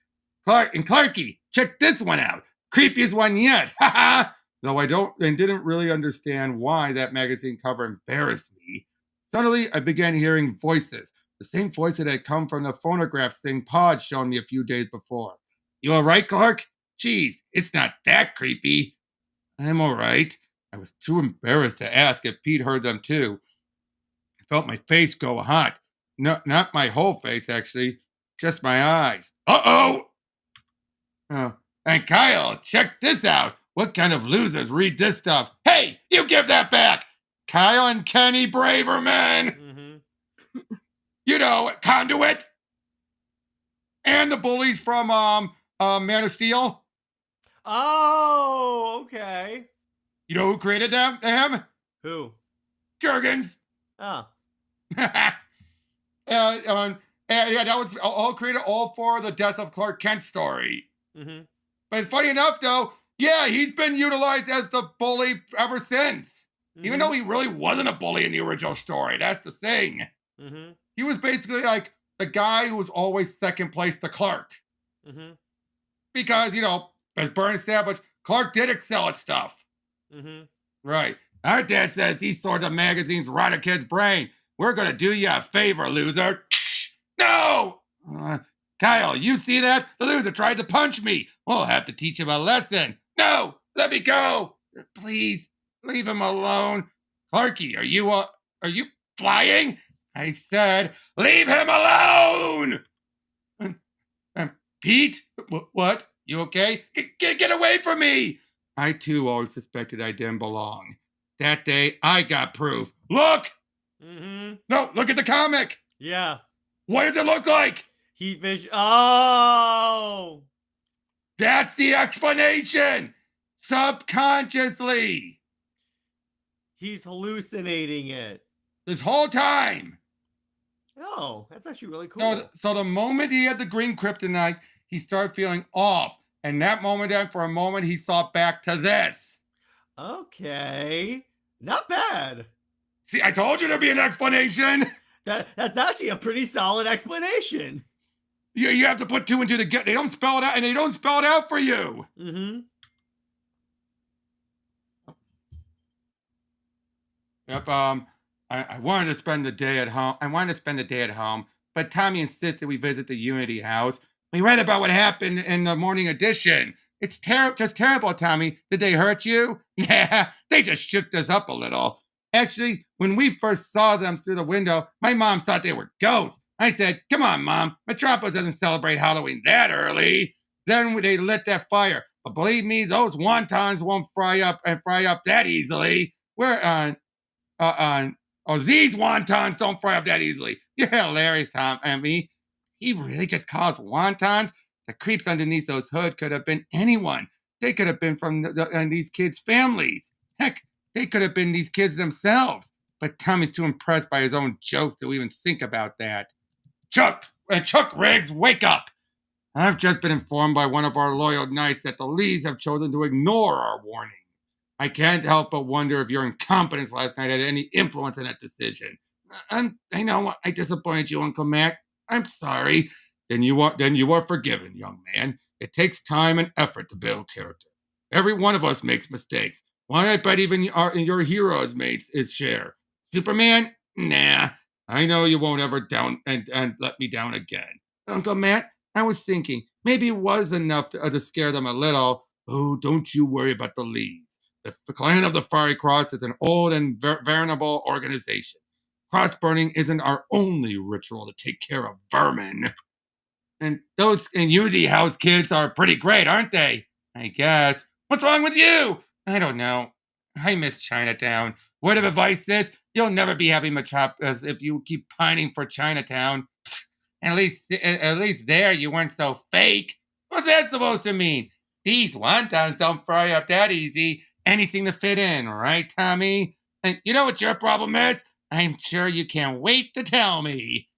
Clarky, check this one out. Creepiest one yet. Ha ha! Though I didn't really understand why that magazine cover embarrassed me. Suddenly, I began hearing voices. The same voice that had come from the phonograph thing Pod showed me a few days before. You all right, Clark? Geez, it's not that creepy. I'm all right. I was too embarrassed to ask if Pete heard them too. I felt my face go hot. No, not my whole face, actually. Just my eyes. Uh-oh! And Kyle, check this out. What kind of losers read this stuff? Hey, you give that back! Kyle and Kenny Braverman! You know, Conduit! And the bullies from Man of Steel. Oh, okay. You know who created them? Who? Jurgens. Oh. Yeah, that was all created all for the death of Clark Kent story. But funny enough, though, yeah, he's been utilized as the bully ever since. Even though he really wasn't a bully in the original story. That's the thing. He was basically like the guy who was always second place to Clark. Because, you know, as Byrne established, Clark did excel at stuff. Right. Our dad says these sorts of magazines rot a kid's brain. We're going to do you a favor, loser. No! Kyle, you see that? The loser tried to punch me. We'll have to teach him a lesson. No! Let me go! Please, leave him alone. Clarky, are you flying? I said, leave him alone! Pete? What? You okay? Get away from me! I, too, always suspected I didn't belong. That day, I got proof. Look! No, look at the comic! Yeah. What does it look like? Heat vision. Oh! That's the explanation! Subconsciously! He's hallucinating it. This whole time! Oh, that's actually really cool. So the moment he had the green kryptonite, he started feeling off. And that moment, then, for a moment, he saw back to this. Okay. Not bad. See, I told you there'd be an explanation. That's actually a pretty solid explanation. You have to put two and two together. They don't spell it out, and they don't spell it out for you. Yep. I wanted to spend the day at home. But Tommy insisted we visit the Unity House. We read about what happened in the morning edition. It's just terrible, Tommy. Did they hurt you? Yeah, they just shook us up a little. Actually, when we first saw them through the window, my mom thought they were ghosts. I said, come on, Mom. Metropolis doesn't celebrate Halloween that early. Then they lit that fire. But believe me, those wontons won't fry up that easily. These wontons don't fry up that easily. You're hilarious, Tom. I mean, he really just calls wontons? The creeps underneath those hoods could have been anyone. They could have been from these kids' families. Heck, they could have been these kids themselves. But Tommy's too impressed by his own jokes to even think about that. Chuck Riggs, wake up! I've just been informed by one of our loyal knights that the Lees have chosen to ignore our warning. I can't help but wonder if your incompetence last night had any influence in that decision. I know I disappointed you, Uncle Mac. I'm sorry. Then you are forgiven, young man. It takes time and effort to build character. Every one of us makes mistakes. Why, I bet even your heroes made its share. Superman? Nah. I know you won't ever down and let me down again. Uncle Matt, I was thinking, maybe it was enough to scare them a little. Oh, don't you worry about the Lees. The Clan of the Fiery Cross is an old and venerable organization. Cross burning isn't our only ritual to take care of vermin. And those Unity House kids are pretty great, aren't they? I guess. What's wrong with you? I don't know. I miss Chinatown. Word of advice is, you'll never be happy, Metropolis, if you keep pining for Chinatown. At least there you weren't so fake. What's that supposed to mean? These wontons don't fry up that easy. Anything to fit in, right, Tommy? And you know what your problem is? I'm sure you can't wait to tell me.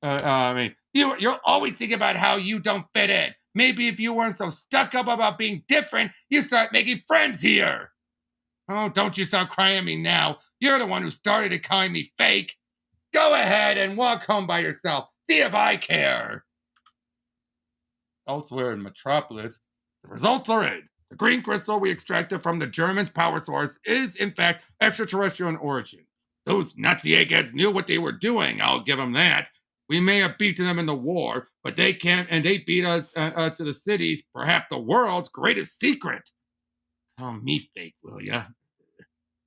You're always thinking about how you don't fit in. Maybe if you weren't so stuck up about being different, you start making friends here. Oh, don't you start crying at me now. You're the one who started it calling me fake. Go ahead and walk home by yourself. See if I care. Elsewhere in Metropolis, the results are in. The green crystal we extracted from the Germans' power source is, in fact, extraterrestrial in origin. Those Nazi eggheads knew what they were doing, I'll give them that. We may have beaten them in the war, but they beat us to the city's, perhaps the world's greatest secret. Call me fake, will ya?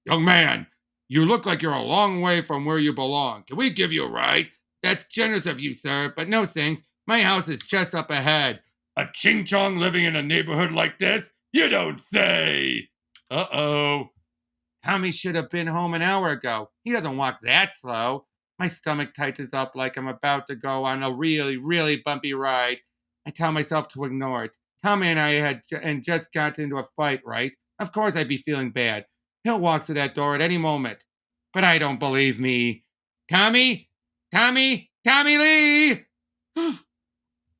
Young man, you look like you're a long way from where you belong. Can we give you a ride? That's generous of you, sir, but no thanks. My house is just up ahead. A ching-chong living in a neighborhood like this? You don't say. Uh-oh. Tommy should have been home an hour ago. He doesn't walk that slow. My stomach tightens up like I'm about to go on a really, really bumpy ride. I tell myself to ignore it. Tommy and I had just got into a fight, right? Of course I'd be feeling bad. He'll walk to that door at any moment. But I don't believe me. Tommy? Tommy? Tommy Lee!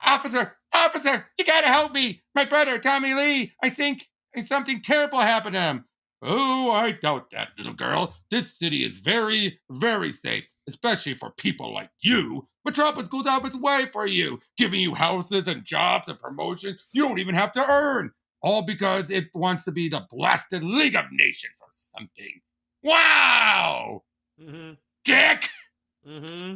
Officer, you gotta help me. My brother, Tommy Lee, I think something terrible happened to him. Oh, I doubt that, little girl. This city is very, very safe, especially for people like you. Metropolis goes out of its way for you, giving you houses and jobs and promotions you don't even have to earn. All because it wants to be the blasted League of Nations or something. Wow! Mm-hmm. Dick! Mm-hmm.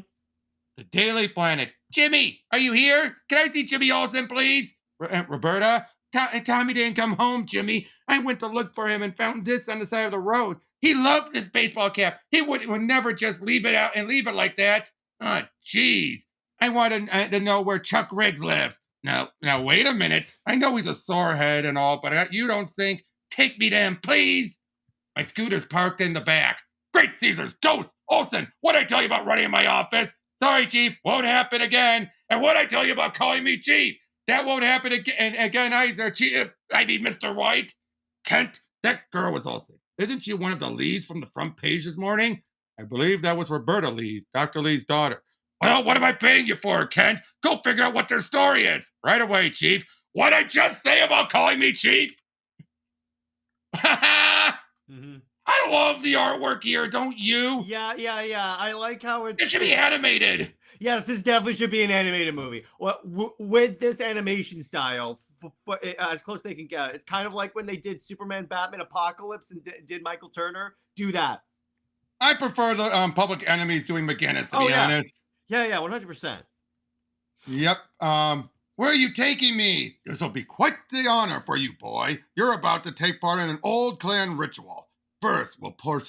The Daily Planet. Jimmy, are you here? Can I see Jimmy Olsen, please? Roberta? Tommy didn't come home, Jimmy. I went to look for him and found this on the side of the road. He loves this baseball cap. He would never just leave it out and leave it like that. Oh, jeez. I want to know where Chuck Riggs lives. Now, wait a minute. I know he's a sorehead and all, but you don't think. Take me to him, please. My scooter's parked in the back. Great Caesar's Ghost! Olsen, what'd I tell you about running in my office? Sorry, Chief, won't happen again. And what'd I tell you about calling me Chief? That won't happen again either, Chief. I mean, Mr. White. Kent, that girl was Olsen. Isn't she one of the leads from the front page this morning? I believe that was Roberta Lee, Dr. Lee's daughter. Well, what am I paying you for, Kent? Go figure out what their story is. Right away, Chief. What'd I just say about calling me Chief? Mm-hmm. I love the artwork here, don't you? Yeah. I like how It should be animated. Yes, this definitely should be an animated movie. Well, with this animation style, as close as they can get, it's kind of like when they did Superman, Batman, Apocalypse, and did Michael Turner. Do that. I prefer the Public Enemies doing McGinnis, to be honest. Yeah, 100%. Yep. Where are you taking me? This will be quite the honor for you, boy. You're about to take part in an old clan ritual. First, we'll pour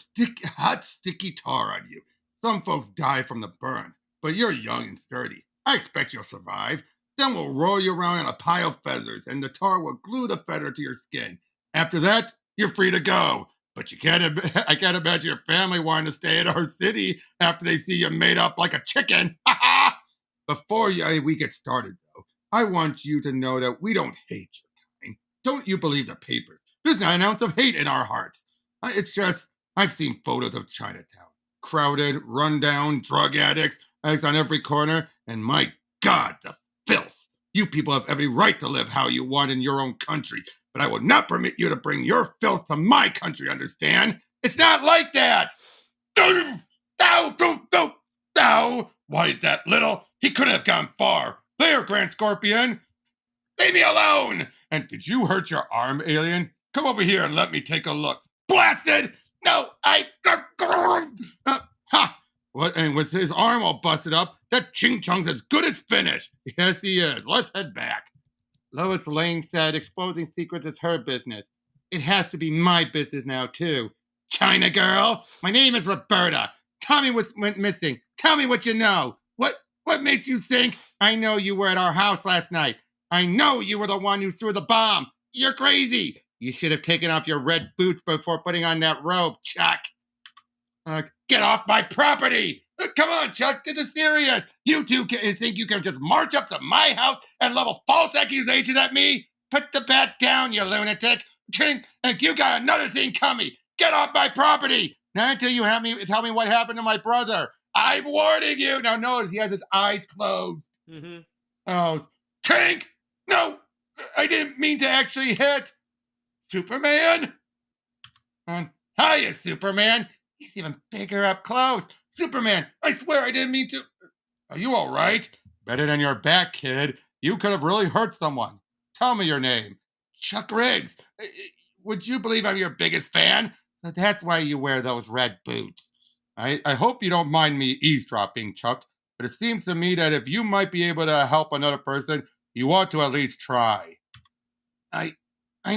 hot, sticky tar on you. Some folks die from the burns, but you're young and sturdy. I expect you'll survive. Then we'll roll you around in a pile of feathers, and the tar will glue the feather to your skin. After that, you're free to go. But I can't imagine your family wanting to stay in our city after they see you made up like a chicken. Before we get started, though, I want you to know that we don't hate your kind. Don't you believe the papers? There's not an ounce of hate in our hearts. It's just, I've seen photos of Chinatown. Crowded, run-down, drug addicts on every corner, and my God, the filth. You people have every right to live how you want in your own country, but I will not permit you to bring your filth to my country, understand? It's not like that! Ow! Why, that little? He couldn't have gone far. There, Grand Scorpion! Leave me alone! And did you hurt your arm, alien? Come over here and let me take a look. Blasted! No, What? And with his arm all busted up, that Ching Chong's as good as finished. Yes, he is. Let's head back. Lois Lane said exposing secrets is her business. It has to be my business now, too. China girl, my name is Roberta. Tell me what went missing. Tell me what you know. What makes you think I know you were at our house last night? I know you were the one who threw the bomb. You're crazy. You should have taken off your red boots before putting on that robe, Chuck. Get off my property! Come on, Chuck, this is serious. You two think you can just march up to my house and level false accusations at me? Put the bat down, you lunatic. Chink, and you got another thing coming. Get off my property. Not until you tell me what happened to my brother. I'm warning you. Now notice he has his eyes closed. Mm-hmm. Oh, Chink! No, I didn't mean to actually hit. Superman? Hiya, Superman. He's even bigger up close. Superman, I swear I didn't mean to. Are you all right? Better than your back, kid. You could have really hurt someone. Tell me your name. Chuck Riggs. Would you believe I'm your biggest fan? That's why you wear those red boots. I hope you don't mind me eavesdropping, Chuck, but it seems to me that if you might be able to help another person, you ought to at least try. I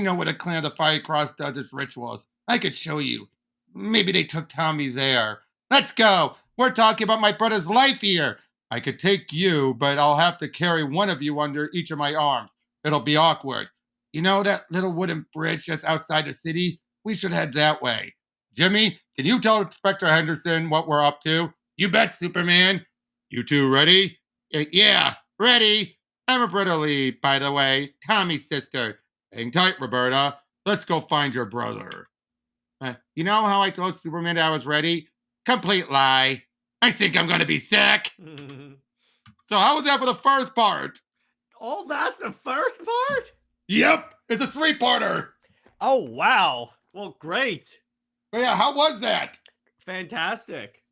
know what a Clan of the Fire Cross does its rituals. I could show you. Maybe they took Tommy there. Let's go. We're talking about my brother's life here. I could take you, but I'll have to carry one of you under each of my arms. It'll be awkward. You know that little wooden bridge that's outside the city? We should head that way. Jimmy, can you tell Inspector Henderson what we're up to? You bet, Superman. You two ready? Yeah, ready. I'm Roberta Lee, by the way, Tommy's sister. Hang tight, Roberta. Let's go find your brother. You know how I told Superman I was ready? Complete lie. I think I'm going to be sick. So how was that for the first part? Oh, that's the first part? Yep, it's a three-parter. Oh, wow. Well, great. But yeah, how was that? Fantastic.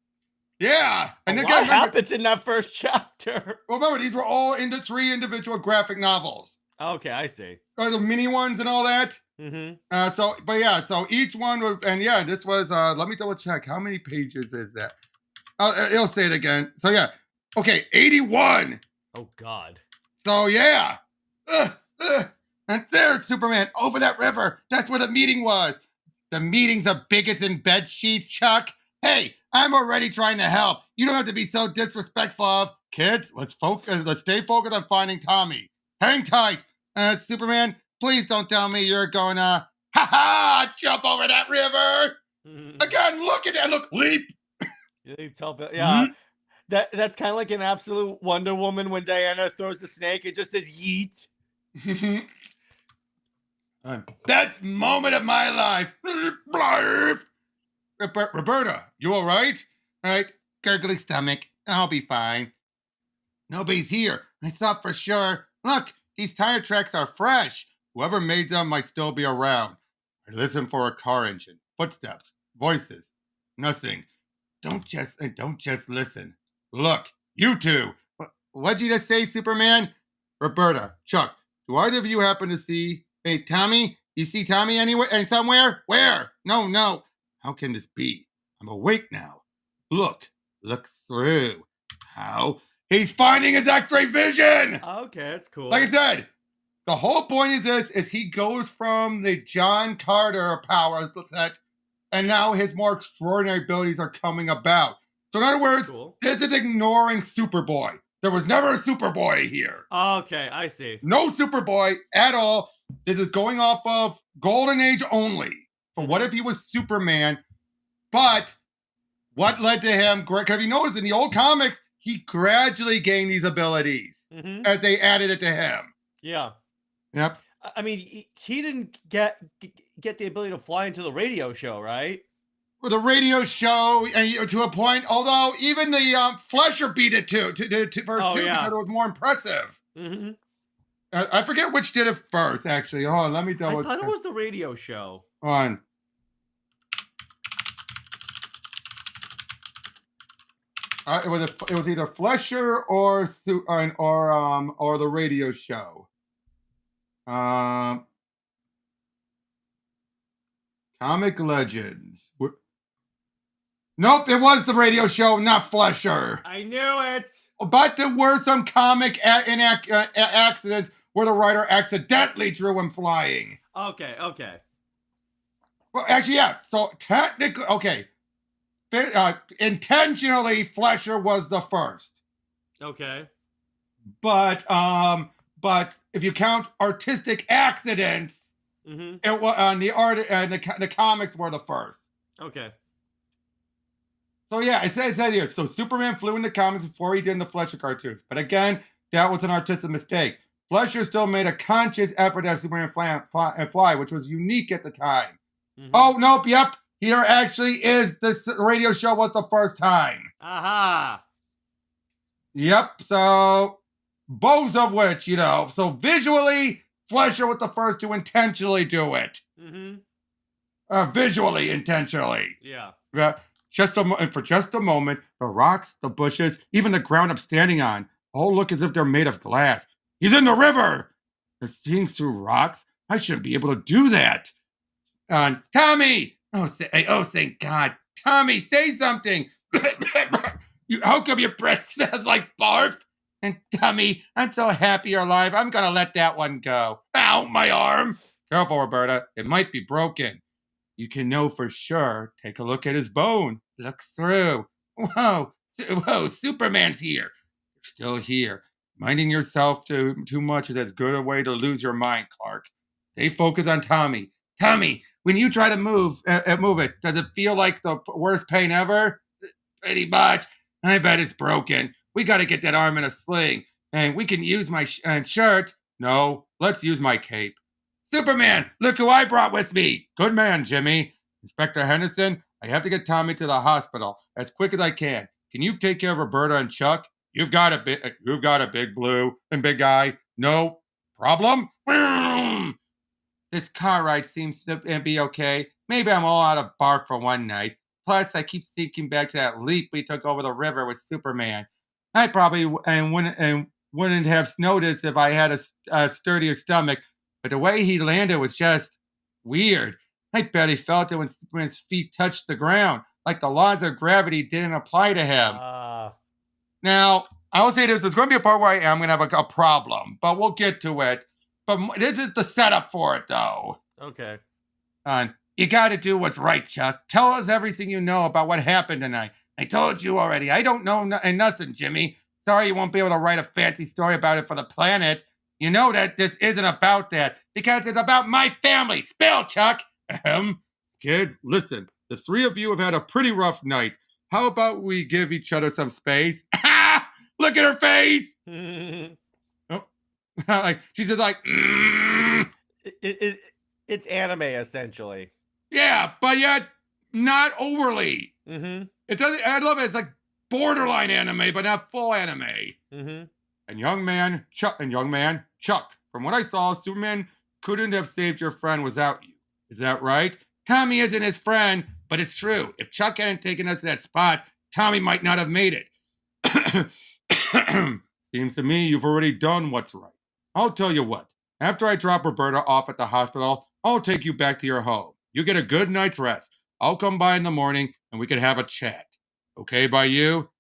Yeah. And And then what happens in that first chapter? Well, remember, these were all into 3 individual graphic novels. Okay, I see. The mini ones and all that. Mm-hmm. So each one would, and yeah, this was, let me double check. How many pages is that? It'll say it again. So yeah. Okay, 81. Oh, God. So yeah. And there's Superman over that river. That's where the meeting was. The meeting's the biggest in bed sheets, Chuck. Hey, I'm already trying to help. You don't have to be so disrespectful of kids. Let's stay focused on finding Tommy. Hang tight. Superman, please don't tell me you're gonna jump over that river. Again, look at that. Look, leap. Yeah. Mm-hmm. That's kind of like an absolute Wonder Woman when Diana throws the snake. It just says yeet. Best moment of my life. Roberta, you all right? All right, gurgly stomach. I'll be fine. Nobody's here. I thought for sure. Look, these tire tracks are fresh. Whoever made them might still be around. I listen for a car engine, footsteps, voices. Nothing. Don't just listen. Look, you two. What'd you just say, Superman? Roberta, Chuck, do either of you happen to see? Hey, Tommy, you see Tommy anywhere? Somewhere? Where? No. How can this be? I'm awake now. Look through. How? He's finding his X-ray vision. Okay, that's cool. Like I said, the whole point of this is he goes from the John Carter power set, and now his more extraordinary abilities are coming about. So in other words, This is ignoring Superboy. There was never a Superboy here. Okay, I see. No Superboy at all. This is going off of Golden Age only. So what if he was Superman? But what led to him? Because you notice in the old comics, he gradually gained these abilities as they added it to him. Yeah. Yep. I mean, he didn't get the ability to fly into the radio show, right? Well, the radio show, and to a point, although even the Flesher beat it too, because it was more impressive. Mm-hmm. I forget which did it first, actually. Hold on, let me double check. I thought it was the radio show. On. It was either Flesher or the radio show. Comic Legends. Nope, it was the radio show, not Flesher. I knew it. But there were some comic accidents where the writer accidentally drew him flying. Okay. Well, actually, yeah. So technically, okay. Intentionally, Flesher was the first. Okay. But if you count artistic accidents, it was on the art and the comics were the first. Okay. So yeah, it says here. So Superman flew in the comics before he did in the Fletcher cartoons. But again, that was an artistic mistake. Fletcher still made a conscious effort to have Superman fly, which was unique at the time. Oh, nope, yep. Here actually is the radio show was the first time. Aha. Yep, so both of which, so visually, Fletcher was the first to intentionally do it. Visually, intentionally. Yeah. For just a moment, the rocks, the bushes, even the ground I'm standing on, all look as if they're made of glass. He's in the river! They're seeing through rocks? I shouldn't be able to do that. Tommy! Oh, thank God. Tommy, say something! How come your breath smells like barf? And Tommy, I'm so happy you're alive, I'm gonna let that one go. Ow, my arm! Careful, Roberta, it might be broken. You can know for sure. Take a look at his bone. Look through. Whoa, Superman's here. still here. Minding yourself too much is as good a way to lose your mind, Clark. Stay focused on Tommy. Tommy, when you try to move it, does it feel like the worst pain ever? Pretty much. I bet it's broken. We got to get that arm in a sling, and we can use my shirt. No, let's use my cape. Superman, look who I brought with me. Good man, Jimmy. Inspector Henderson, I have to get Tommy to the hospital as quick as I can. Can you take care of Roberta and Chuck? You've got a big blue and big guy. No problem. This car ride seems to be okay. Maybe I'm all out of barf for one night. Plus, I keep thinking back to that leap we took over the river with Superman. I probably wouldn't have noticed if I had a sturdier stomach, but the way he landed was just weird. I barely felt it when Superman's feet touched the ground, like the laws of gravity didn't apply to him. Now, I will say this, there's going to be a part where I am going to have a problem, but we'll get to it. But this is the setup for it, though. Okay. You got to do what's right, Chuck. Tell us everything you know about what happened tonight. I told you already. I don't know nothing, Jimmy. Sorry you won't be able to write a fancy story about it for the planet. You know that this isn't about that, because it's about my family. Spill, Chuck. Kids, listen. The three of you have had a pretty rough night. How about we give each other some space? Look at her face. Oh. Like she's just like. It's anime essentially. Yeah, but yet not overly. Mm-hmm. It doesn't. I love it. It's like borderline anime, but not full anime. Mm-hmm. And young man Chuck. From what I saw, Superman couldn't have saved your friend without you. Is that right? Tommy isn't his friend, but it's true. If Chuck hadn't taken us to that spot, Tommy might not have made it. Seems to me you've already done what's right. I'll tell you what. After I drop Roberta off at the hospital, I'll take you back to your home. You get a good night's rest. I'll come by in the morning and we can have a chat. Okay by you?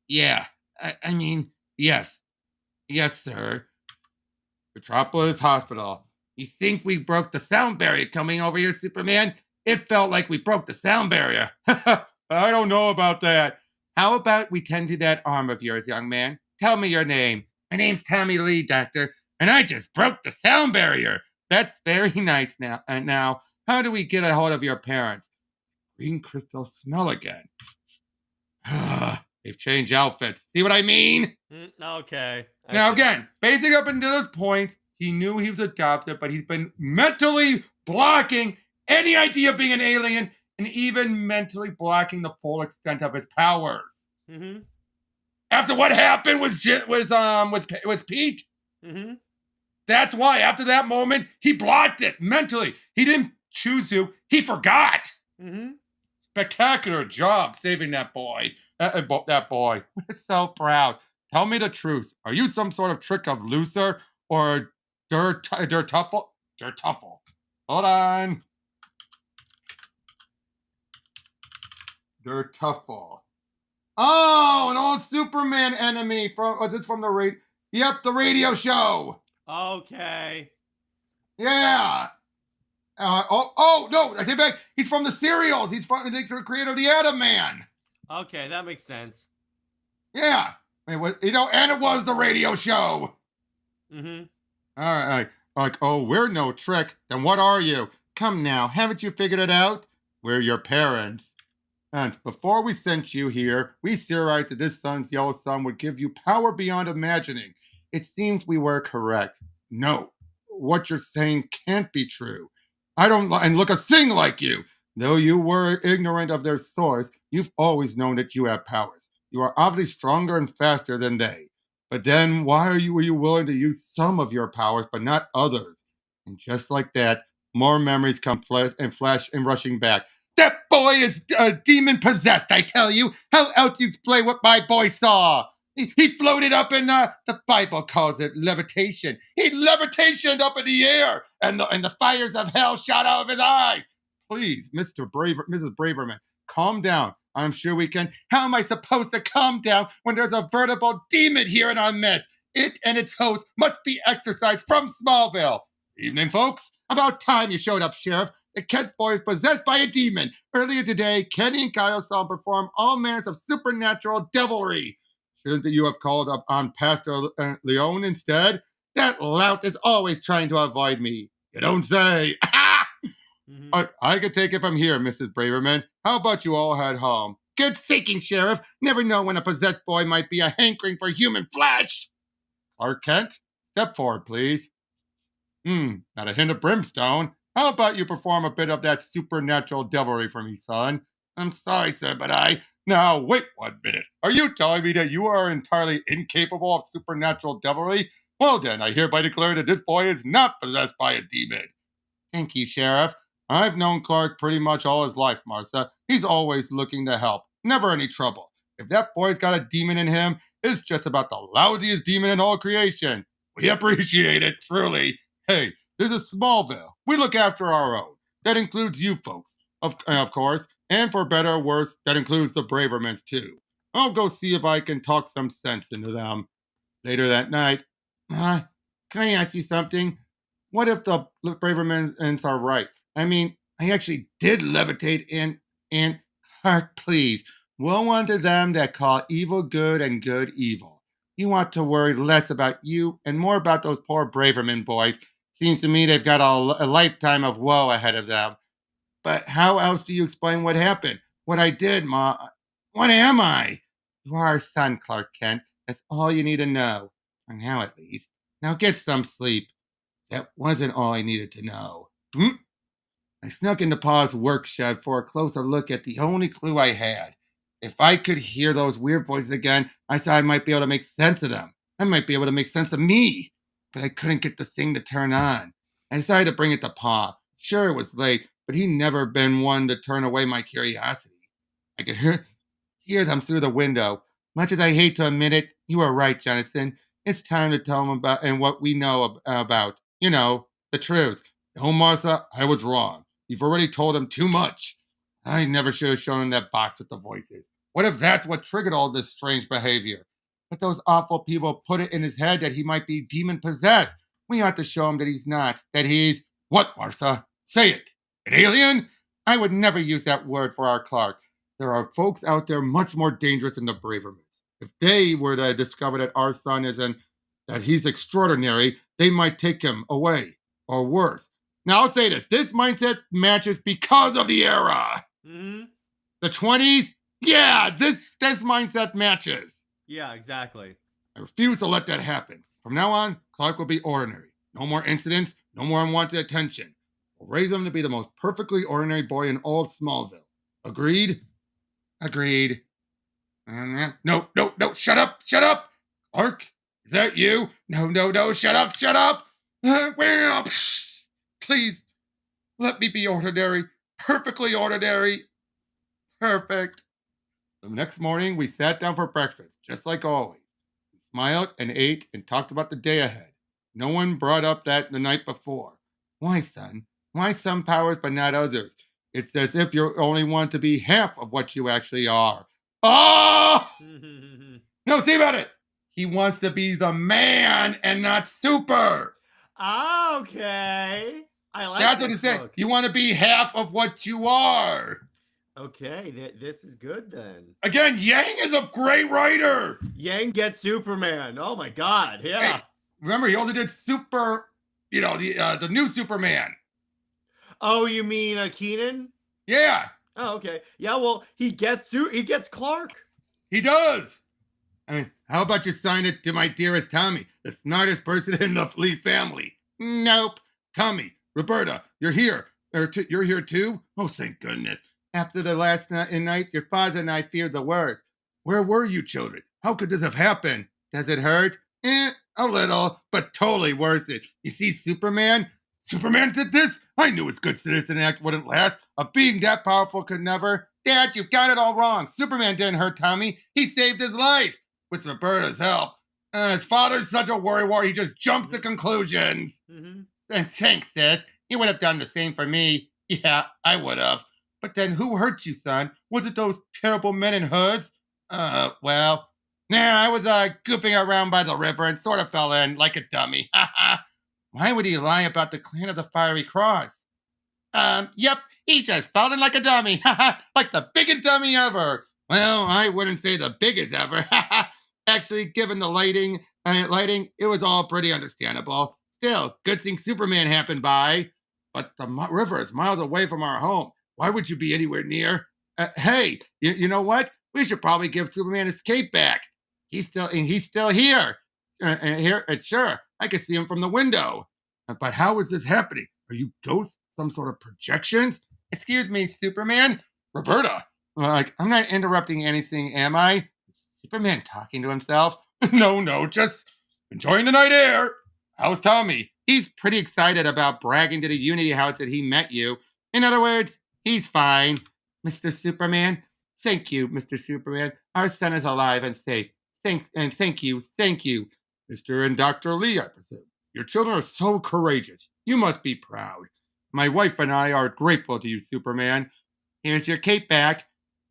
Yeah. I mean, yes. Yes, sir. Metropolis Hospital. You think we broke the sound barrier coming over here, Superman? It felt like we broke the sound barrier. I don't know about that. How about we tend to that arm of yours, young man? Tell me your name. My name's Tommy Lee, Doctor, and I just broke the sound barrier. That's very nice now. And now, how do we get a hold of your parents? Green crystal smell again. They've changed outfits. See what I mean? Okay. Now, again, basically up until this point, he knew he was adopted, but he's been mentally blocking any idea of being an alien and even mentally blocking the full extent of his powers. Mm-hmm. After what happened with Pete, mm-hmm. That's why after that moment he blocked it mentally. He didn't choose to. He forgot. Mm-hmm. Spectacular job saving that boy. That boy. We're so proud. Tell me the truth. Are you some sort of trick of Lucer or Tuffle? Hold on. Tuffle. Oh, an old Superman enemy from the the radio show. Okay. Yeah. No, I take back. He's from the serials. He's from the creator of the Atom Man. Okay, that makes sense. Yeah. And it was the radio show. Mm-hmm. All right. Like, oh, we're no trick. Then what are you? Come now, haven't you figured it out? We're your parents. And before we sent you here, we theorized that this sun's yellow sun would give you power beyond imagining. It seems we were correct. No, what you're saying can't be true. I don't look a thing like you. Though you were ignorant of their source, you've always known that you have powers. You are obviously stronger and faster than they. But then why were you willing to use some of your powers but not others? And just like that, more memories come flash and rushing back. That boy is demon possessed, I tell you. How else you explain what my boy saw? He floated up in the Bible calls it levitation. He levitationed up in the air, and the fires of hell shot out of his eyes. Please, Mrs. Braverman, calm down. I'm sure we can. How am I supposed to calm down when there's a veritable demon here in our midst? It and its host must be exorcised from Smallville. Evening, folks. About time you showed up, Sheriff. The Kent's boy is possessed by a demon. Earlier today, Kenny and Kyle saw him perform all manners of supernatural devilry. Shouldn't you have called up on Pastor Leon instead? That lout is always trying to avoid me. You don't say. I could take it from here, Mrs. Braverman. How about you all head home? Good thinking, Sheriff. Never know when a possessed boy might be a hankering for human flesh. Clark Kent, step forward, please. Not a hint of brimstone. How about you perform a bit of that supernatural devilry for me, son? I'm sorry, sir, but Now, wait 1 minute. Are you telling me that you are entirely incapable of supernatural devilry? Well then, I hereby declare that this boy is not possessed by a demon. Thank you, Sheriff. I've known Clark pretty much all his life, Martha. He's always looking to help. Never any trouble. If that boy's got a demon in him, it's just about the lousiest demon in all creation. We appreciate it, truly. Hey, this is Smallville. We look after our own. That includes you folks, of course. And for better or worse, that includes the Bravermans, too. I'll go see if I can talk some sense into them. Later that night, can I ask you something? What if the Bravermans are right? I mean, I actually did levitate and Clark, please. Woe unto them that call evil good and good evil. You want to worry less about you and more about those poor Braverman boys. Seems to me they've got a lifetime of woe ahead of them. But how else do you explain what happened? What I did, Ma? What am I? You are our son, Clark Kent. That's all you need to know. For now, at least. Now get some sleep. That wasn't all I needed to know. I snuck into Pa's work shed for a closer look at the only clue I had. If I could hear those weird voices again, I thought I might be able to make sense of them. I might be able to make sense of me. But I couldn't get the thing to turn on. I decided to bring it to Pa. Sure, it was late, but he'd never been one to turn away my curiosity. I could hear them through the window. Much as I hate to admit it, you are right, Jonathan. It's time to tell them about and what we know about. You know, the truth. No, Martha, I was wrong. You've already told him too much. I never should have shown him that box with the voices. What if that's what triggered all this strange behavior? But those awful people put it in his head that he might be demon-possessed. We ought to show him that he's not. That he's... What, Martha? Say it. An alien? I would never use that word for our Clark. There are folks out there much more dangerous than the Bravermans. If they were to discover that our son that he's extraordinary, they might take him away. Or worse. Now, I'll say this. This mindset matches because of the era. The 20s? Yeah, this mindset matches. Yeah, exactly. I refuse to let that happen. From now on, Clark will be ordinary. No more incidents, no more unwanted attention. We'll raise him to be the most perfectly ordinary boy in all of Smallville. Agreed? Agreed. No, shut up. Clark, is that you? No, shut up. Please, let me be ordinary. Perfectly ordinary. Perfect. The next morning, we sat down for breakfast, just like always. We smiled and ate and talked about the day ahead. No one brought up that the night before. Why, son? Why some powers but not others? It's as if you only want to be half of what you actually are. Oh! No, see about it. He wants to be the man and not super. Okay. I like That's what it says. You want to be half of what you are. Okay, this is good then. Again, Yang is a great writer. Yang gets Superman. Oh my God, yeah. Hey, remember, he also did the new Superman. Oh, you mean Keenan? Yeah. Oh, okay. Yeah, well, he gets Clark. He does. I mean, how about you sign it to my dearest Tommy, the smartest person in the Fleet family? Nope. Tommy, Roberta, you're here. You're here too? Oh, thank goodness. After the last night, your father and I feared the worst. Where were you, children? How could this have happened? Does it hurt? A little, but totally worth it. You see, Superman did this? I knew his good citizen act wouldn't last. A being that powerful could never. Dad, you've got it all wrong. Superman didn't hurt Tommy. He saved his life. With Roberta's help. His father's such a worrywart, he just jumps to conclusions. And thanks, sis. You would have done the same for me. Yeah, I would have. But then who hurt you, son? Was it those terrible men in hoods? I was goofing around by the river and sort of fell in like a dummy. Why would he lie about the Clan of the Fiery Cross? Yep, he just fell in like a dummy. Like the biggest dummy ever. Well, I wouldn't say the biggest ever. Actually, given the lighting, it was all pretty understandable. Still, good thing Superman happened by. But the river is miles away from our home. Why would you be anywhere near? Hey, you know what? We should probably give Superman his cape back. He's still here. Sure, I can see him from the window. But how is this happening? Are you ghosts? Some sort of projections? Excuse me, Superman? Roberta. I'm not interrupting anything, am I? Is Superman talking to himself? No, just enjoying the night air. How's Tommy? He's pretty excited about bragging to the Unity House that he met you. In other words, he's fine. Mr. Superman? Thank you, Mr. Superman. Our son is alive and safe. Thank you. Mr. and Dr. Lee, I presume. Your children are so courageous. You must be proud. My wife and I are grateful to you, Superman. Here's your cape back.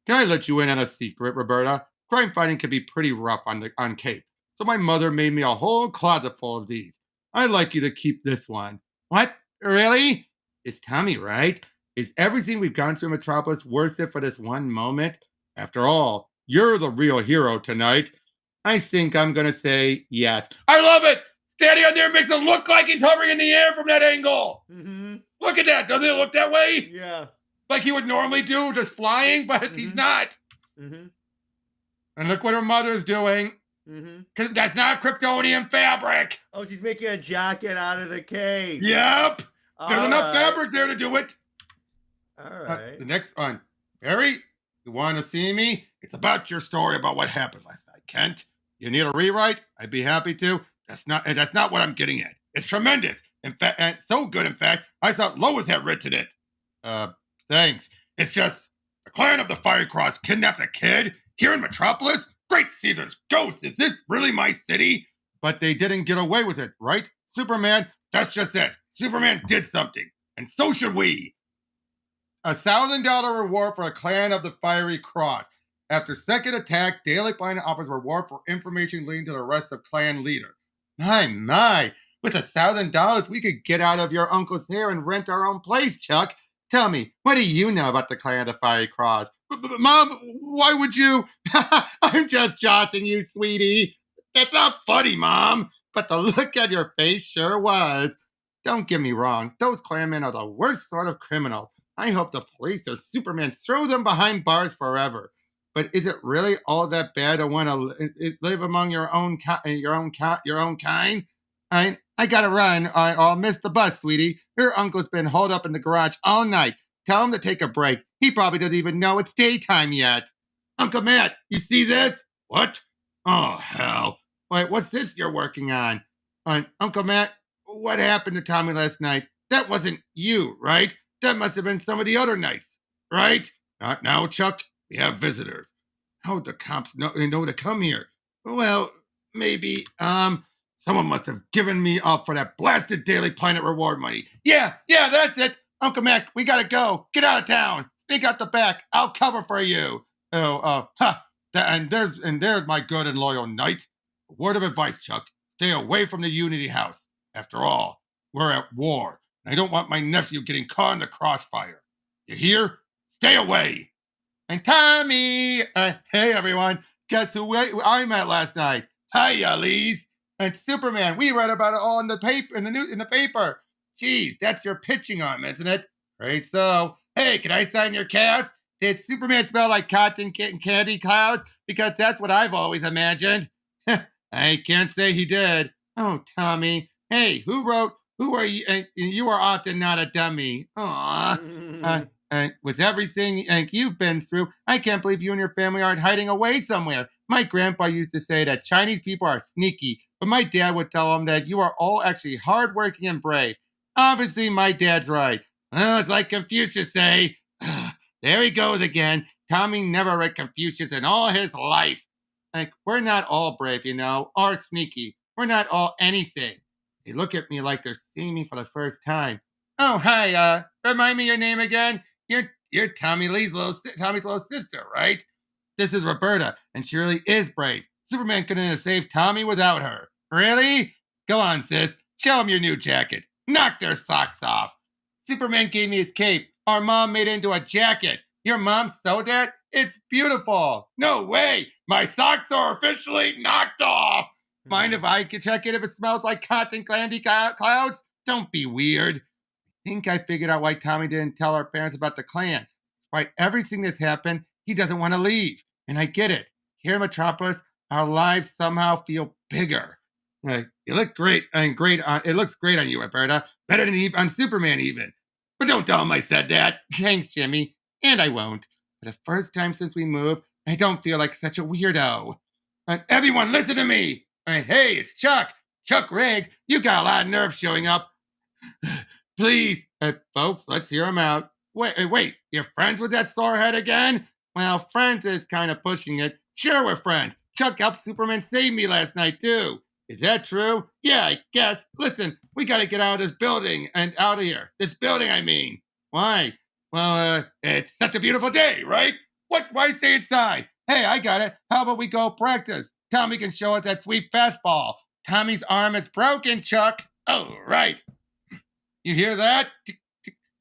Can I let you in on a secret, Roberta? Crime fighting can be pretty rough on capes, so my mother made me a whole closet full of these. I'd like you to keep this one. What? Really? It's Tommy, right? Is everything we've gone through in Metropolis worth it for this one moment? After all, you're the real hero tonight. I think I'm going to say yes. I love it! Standing on there makes it look like he's hovering in the air from that angle. Mm-hmm. Look at that. Doesn't it look that way? Yeah. Like he would normally do, just flying, but he's not. Mm-hmm. And look what her mother's doing. Because that's not Kryptonian fabric. Oh, she's making a jacket out of the cake. Yep. There's enough fabric there to do it. All right. The next one. Barry, you want to see me? It's about your story about what happened last night. Kent, you need a rewrite? I'd be happy to. That's not what I'm getting at. It's tremendous. In fact, and so good, in fact, I thought Lois had written it. Thanks. It's just the clan of the Fiery Cross kidnapped a kid here in Metropolis? Great Caesar's ghost! Is this really my city? But they didn't get away with it, right? Superman, that's just it. Superman did something, and so should we. $1,000 reward for a clan of the Fiery Cross. After second attack, Daily Planet offers reward for information leading to the arrest of clan leader. My. With $1,000, we could get out of your uncle's hair and rent our own place, Chuck. Tell me, what do you know about the clan of the Fiery Cross? But Mom, why would you? I'm just joshing you, sweetie. That's not funny, Mom. But the look on your face sure was. Don't get me wrong. Those clanmen are the worst sort of criminals. I hope the police or Superman throw them behind bars forever. But is it really all that bad to want to live among your own kind? I gotta run. I'll miss the bus, sweetie. Your uncle's been holed up in the garage all night. Tell him to take a break. He probably doesn't even know it's daytime yet. Uncle Matt, you see this? What? Oh, hell. Wait, what's this you're working on? Uncle Matt, what happened to Tommy last night? That wasn't you, right? That must have been some of the other nights, right? Not now, Chuck. We have visitors. How'd the cops know to come here? Well, maybe, someone must have given me up for that blasted Daily Planet reward money. Yeah, that's it. Uncle Mac, we gotta go. Get out of town. Sneak out the back. I'll cover for you. And there's my good and loyal knight. A word of advice, Chuck. Stay away from the Unity House. After all, we're at war. And I don't want my nephew getting caught in the crossfire. You hear? Stay away. And Tommy! Hey, everyone. Guess who I met last night? Hiya, Lees. And Superman. We read about it all in the paper, in the paper. Geez, that's your pitching arm, isn't it? Right, so. Hey, can I sign your cast? Did Superman smell like cotton candy clouds? Because that's what I've always imagined. I can't say he did. Oh, Tommy. Hey, who are you? You are often not a dummy. Aw. With everything you've been through, I can't believe you and your family aren't hiding away somewhere. My grandpa used to say that Chinese people are sneaky, but my dad would tell him that you are all actually hardworking and brave. Obviously, my dad's right. Well, it's like Confucius say. There he goes again. Tommy never read Confucius in all his life. We're not all brave, or sneaky. We're not all anything. They look at me like they're seeing me for the first time. Oh, hi. Remind me your name again. You're Tommy's little sister, right? This is Roberta, and she really is brave. Superman couldn't have saved Tommy without her. Really? Go on, sis. Show him your new jacket. Knock their socks off. Superman gave me his cape. Our mom made it into a jacket. Your mom sewed that? It's beautiful. No way. My socks are officially knocked off. Mind if I can check it if it smells like cotton candy clouds? Don't be weird. I think I figured out why Tommy didn't tell our parents about the Klan. Despite everything that's happened, he doesn't want to leave. And I get it. Here in Metropolis, our lives somehow feel bigger. You look great and it looks great on you, Roberta. Better than on Superman even. But don't tell him I said that. Thanks, Jimmy. And I won't. For the first time since we moved, I don't feel like such a weirdo. Everyone, listen to me. Hey, it's Chuck. Chuck Rigg. You got a lot of nerve showing up. Please, folks, let's hear him out. Wait, you're friends with that sorehead again? Well, friends is kind of pushing it. Sure, we're friends. Chuck helped Superman save me last night, too. Is that true? Yeah, I guess. Listen, we got to get out of this building and out of here. This building, I mean. Why? Well, it's such a beautiful day, right? Why stay inside? Hey, I got it. How about we go practice? Tommy can show us that sweet fastball. Tommy's arm is broken, Chuck. Oh, right. You hear that?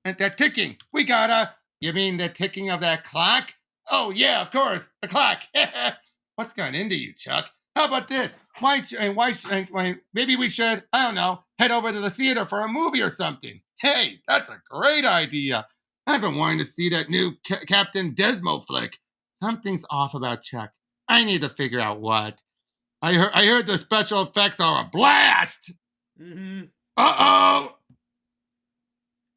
That ticking. We gotta. You mean the ticking of that clock? Oh, yeah, of course. The clock. What's gone into you, Chuck? How about this? Maybe we should, I don't know, head over to the theater for a movie or something. Hey, that's a great idea. I've been wanting to see that new Captain Desmo flick. Something's off about Chuck. I need to figure out what. I heard the special effects are a blast. Mm-hmm. Uh-oh.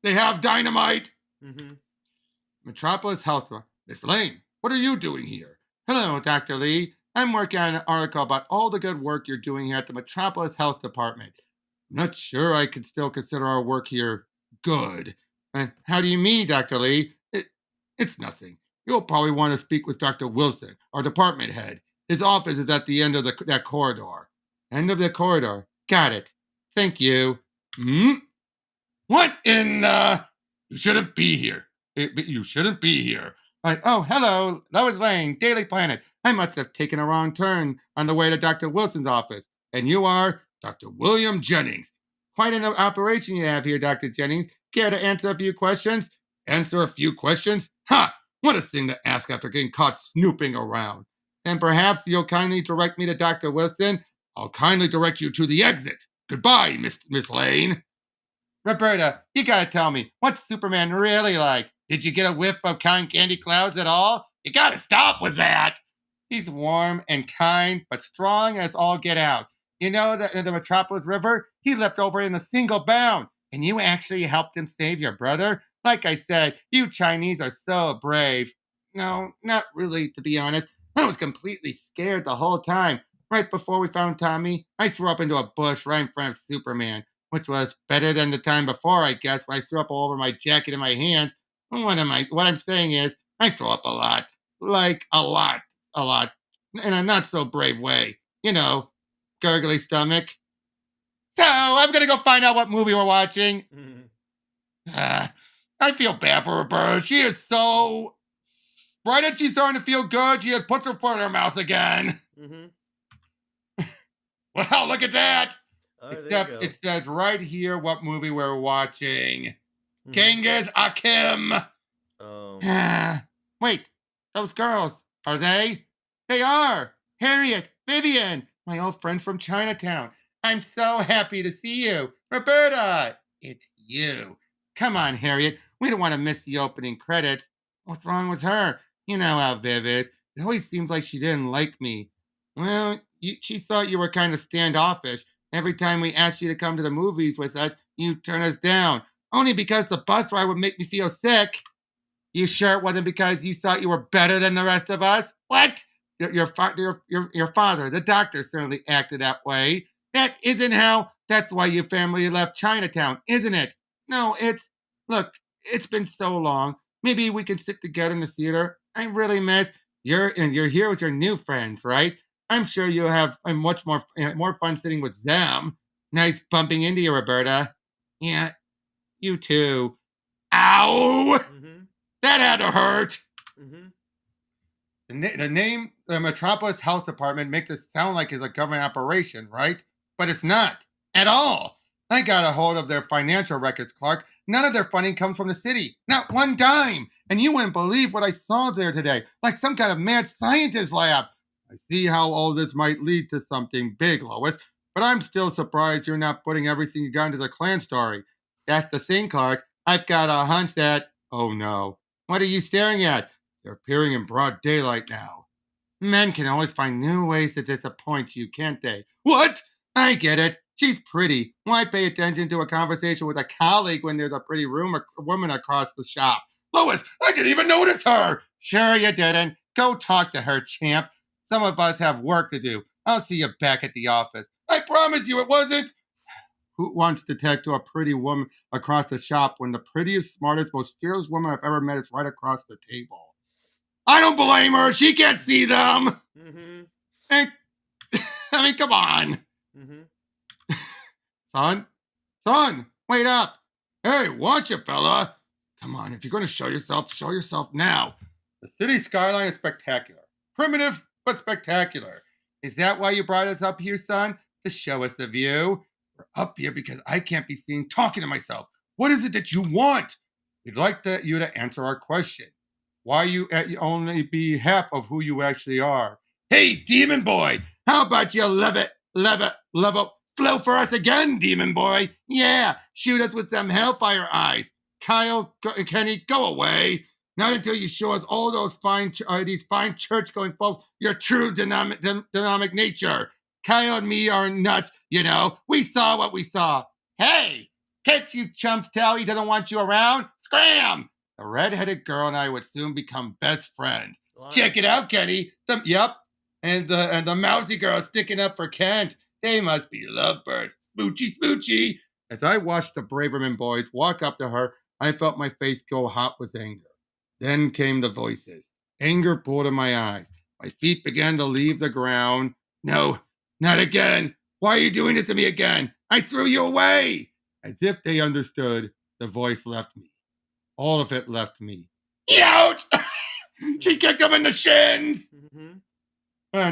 They have dynamite. Mm-hmm. Metropolis Health Department. Miss Lane, what are you doing here? Hello, Dr. Lee. I'm working on an article about all the good work you're doing here at the Metropolis Health Department. I'm not sure I can still consider our work here good. How do you mean, Dr. Lee? It's nothing. You'll probably want to speak with Dr. Wilson, our department head. His office is at the end of that corridor. End of the corridor. Got it. Thank you. What in You shouldn't be here. You shouldn't be here. Oh, hello. That was Lane, Daily Planet. I must have taken a wrong turn on the way to Dr. Wilson's office. And you are Dr. William Jennings. Quite an operation you have here, Dr. Jennings. Care to answer a few questions? Answer a few questions? Ha! What a thing to ask after getting caught snooping around. And perhaps you'll kindly direct me to Dr. Wilson. I'll kindly direct you to the exit. Goodbye, Miss Lane. Roberta, you gotta tell me, what's Superman really like? Did you get a whiff of cotton candy clouds at all? You gotta stop with that. He's warm and kind, but strong as all get out. You know that in the Metropolis River, he leapt over in a single bound, and you actually helped him save your brother. Like I said, you Chinese are so brave. No, not really, to be honest. I was completely scared the whole time. Right before we found Tommy, I threw up into a bush right in front of Superman, which was better than the time before, I guess, when I threw up all over my jacket and my hands. What I'm saying is, I throw up a lot. Like, a lot. In a not so brave way. You know, gurgly stomach. So, I'm gonna go find out what movie we're watching. I feel bad for Roberta. She is so... Right as she's starting to feel good, she has put her foot in her mouth again. Well, look at that. Except it says right here what movie we're watching. Genghis Akim. Oh. Wait, those girls, are they? They are. Harriet, Vivian, my old friends from Chinatown. I'm so happy to see you. Roberta, it's you. Come on, Harriet. We don't want to miss the opening credits. What's wrong with her? You know how Viv is. It always seems like she didn't like me. Well, she thought you were kind of standoffish. Every time we asked you to come to the movies with us, you turn us down. Only because the bus ride would make me feel sick. You sure it wasn't because you thought you were better than the rest of us? What? Your father, the doctor, certainly acted that way. That isn't how. That's why your family left Chinatown, isn't it? No, look, it's been so long. Maybe we can sit together in the theater. I really miss you're here with your new friends, right? I'm sure you'll have much more fun sitting with them. Nice bumping into you, Roberta. Yeah, you too. Ow! That had to hurt. The name, the Metropolis Health Department, makes it sound like it's a government operation, right? But it's not at all. I got a hold of their financial records, Clark. None of their funding comes from the city. Not one dime. And you wouldn't believe what I saw there today. Like some kind of mad scientist lab. I see how all this might lead to something big, Lois. But I'm still surprised you're not putting everything you got into the Klan story. That's the thing, Clark. I've got a hunch that... Oh no. What are you staring at? They're appearing in broad daylight now. Men can always find new ways to disappoint you, can't they? What? I get it. She's pretty. Why pay attention to a conversation with a colleague when there's a pretty woman across the shop? Lois, I didn't even notice her. Sure you didn't. Go talk to her, champ. Some of us have work to do. I'll see you back at the office. I promise you it wasn't. Who wants to talk to a pretty woman across the shop when the prettiest, smartest, most fearless woman I've ever met is right across the table? I don't blame her. She can't see them. Mm-hmm. And, I mean, come on. Mm-hmm. Son, wait up. Hey, watch it, fella. Come on, if you're going to show yourself now. The city skyline is spectacular. Primitive, but spectacular. Is that why you brought us up here, son? To show us the view? We're up here because I can't be seen talking to myself. What is it that you want? We'd like you to answer our question. Why you only be half of who you actually are? Hey, demon boy, how about you level, flow for us again, demon boy? Yeah, shoot us with them hellfire eyes. Kyle, Kenny, go away. Not until you show us all those these fine church-going folks your true dynamic nature. Kyle and me are nuts, you know. We saw what we saw. Hey, can't you chumps tell he doesn't want you around? Scram! The red-headed girl and I would soon become best friends. Wow. Check it out, Kenny. Yep. And the mousy girl sticking up for Kent. They must be lovebirds. Smoochy, smoochy. As I watched the Braverman boys walk up to her, I felt my face go hot with anger. Then came the voices. Anger poured in my eyes. My feet began to leave the ground. No, not again. Why are you doing this to me again? I threw you away. As if they understood, the voice left me. All of it left me. Ouch! She kicked him in the shins! Mm-hmm.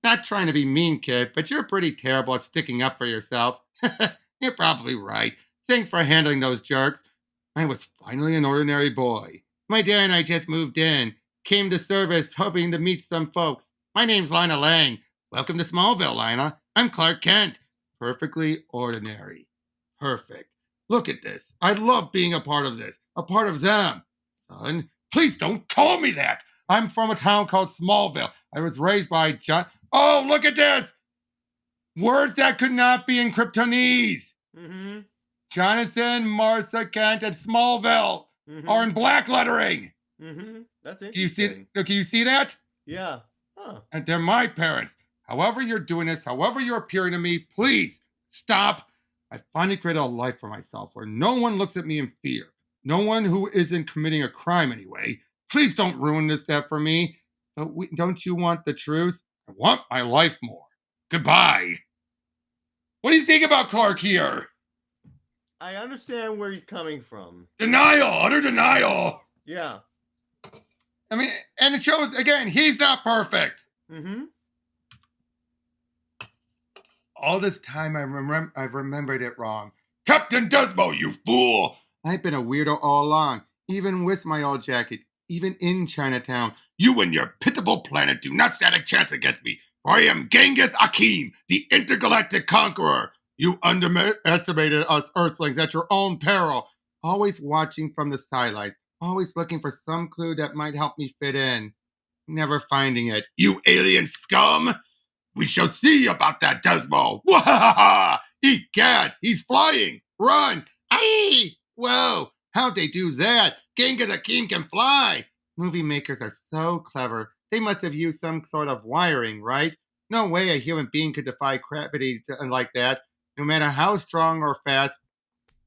Not trying to be mean, kid, but you're pretty terrible at sticking up for yourself. You're probably right. Thanks for handling those jerks. I was finally an ordinary boy. My dad and I just moved in. Came to service, hoping to meet some folks. My name's Lina Lang. Welcome to Smallville, Lina. I'm Clark Kent. Perfectly ordinary. Perfect. Look at this. I love being a part of this. A part of them. Son, please don't call me that. I'm from a town called Smallville. I was raised by John. Oh, look at this. Words that could not be in Kryptonese. Mm-hmm. Jonathan, Martha, Kent, and Smallville are in black lettering. Mm-hmm. That's interesting. Can you see that? Yeah. Huh. And they're my parents. However you're doing this, however you're appearing to me, please stop. I finally created a life for myself where no one looks at me in fear. No one who isn't committing a crime anyway. Please don't ruin that for me. But don't you want the truth? I want my life more. Goodbye. What do you think about Clark here? I understand where he's coming from. Denial, utter denial. Yeah. I mean, and it shows, again, he's not perfect. Mm-hmm. All this time, I've remembered it wrong. Captain Desmo, you fool! I've been a weirdo all along, even with my old jacket, even in Chinatown. You and your pitiable planet do not stand a chance against me, for I am Genghis Akim, the intergalactic conqueror. You underestimated us Earthlings at your own peril, always watching from the sidelines, always looking for some clue that might help me fit in. Never finding it. You alien scum! We shall see about that, Desmo. Wahaha! Egad, he's flying. Run! Aye! Whoa! How'd they do that? Genghis Akim can fly. Movie makers are so clever. They must have used some sort of wiring, right? No way a human being could defy gravity like that, no matter how strong or fast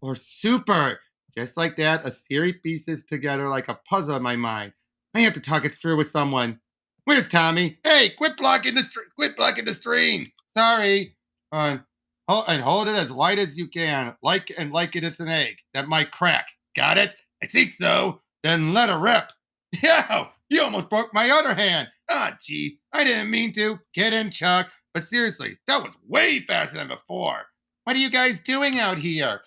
or super. Just like that, a series pieces together like a puzzle in my mind. I have to talk it through with someone. Where's Tommy? Hey, quit blocking the stream. Sorry. And hold it as light as you can, like it is an egg that might crack. Got it? I think so. Then let her rip. Yo, you almost broke my other hand. Ah, geez, I didn't mean to. Get in, Chuck. But seriously, that was way faster than before. What are you guys doing out here?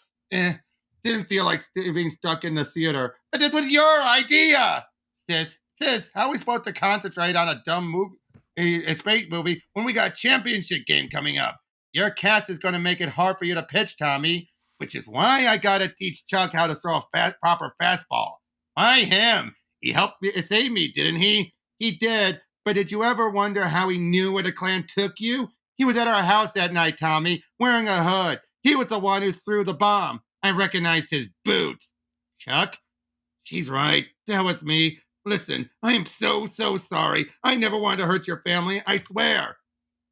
Didn't feel like being stuck in the theater. But this was your idea. Sis, how are we supposed to concentrate on a dumb movie, a space movie, when we got a championship game coming up? Your cast is going to make it hard for you to pitch, Tommy, which is why I got to teach Chuck how to throw a proper fastball. Why him? He helped me save me, didn't he? He did. But did you ever wonder how he knew where the Klan took you? He was at our house that night, Tommy, wearing a hood. He was the one who threw the bomb. I recognized his boots. Chuck? She's right. That was me. Listen, I am so sorry. I never wanted to hurt your family, I swear.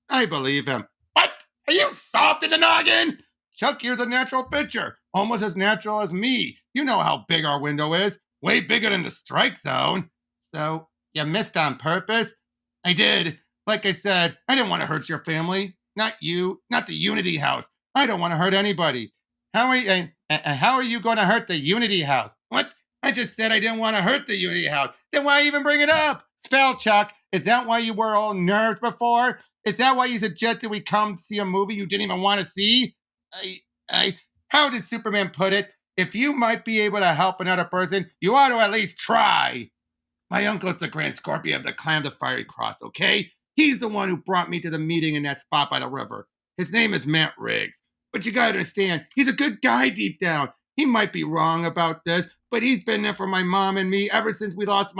I believe him. What? Are you soft in the noggin? Chuck here's a natural pitcher, almost as natural as me. You know how big our window is. Way bigger than the strike zone. So, you missed on purpose? I did. Like I said, I didn't want to hurt your family. Not you, not the Unity House. I don't want to hurt anybody. How are you going to hurt the Unity House? What? I just said I didn't want to hurt the Unity House. Then why even bring it up? Spell, Chuck. Is that why you were all nerves before? Is that why you suggested we come see a movie you didn't even want to see? How did Superman put it? If you might be able to help another person, you ought to at least try. My uncle's the Grand Scorpion of the Clan of the Fiery Cross, okay? He's the one who brought me to the meeting in that spot by the river. His name is Matt Riggs. But you gotta understand, he's a good guy deep down. He might be wrong about this, but he's been there for my mom and me ever since we lost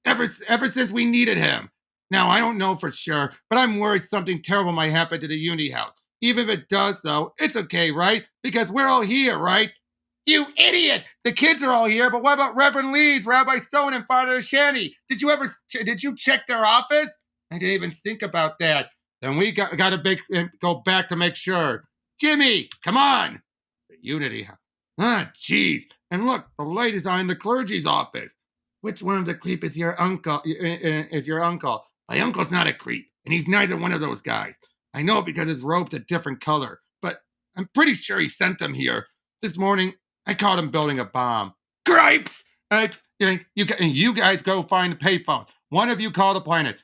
ever since we needed him. Now, I don't know for sure, but I'm worried something terrible might happen to the Unity House. Even if it does, though, it's okay, right? Because we're all here, right? You idiot! The kids are all here, but what about Reverend Leeds, Rabbi Stone, and Father Shanny? Did you check their office? I didn't even think about that. Then we got to go back to make sure. Jimmy, come on! The Unity House. Ah, jeez. And look, the light is on in the clergy's office. Which one of the creep is your uncle? My uncle's not a creep, and he's neither one of those guys. I know because his robe's a different color, but I'm pretty sure he sent them here. This morning, I caught him building a bomb. Gripes! You guys go find the payphone. One of you call the planet.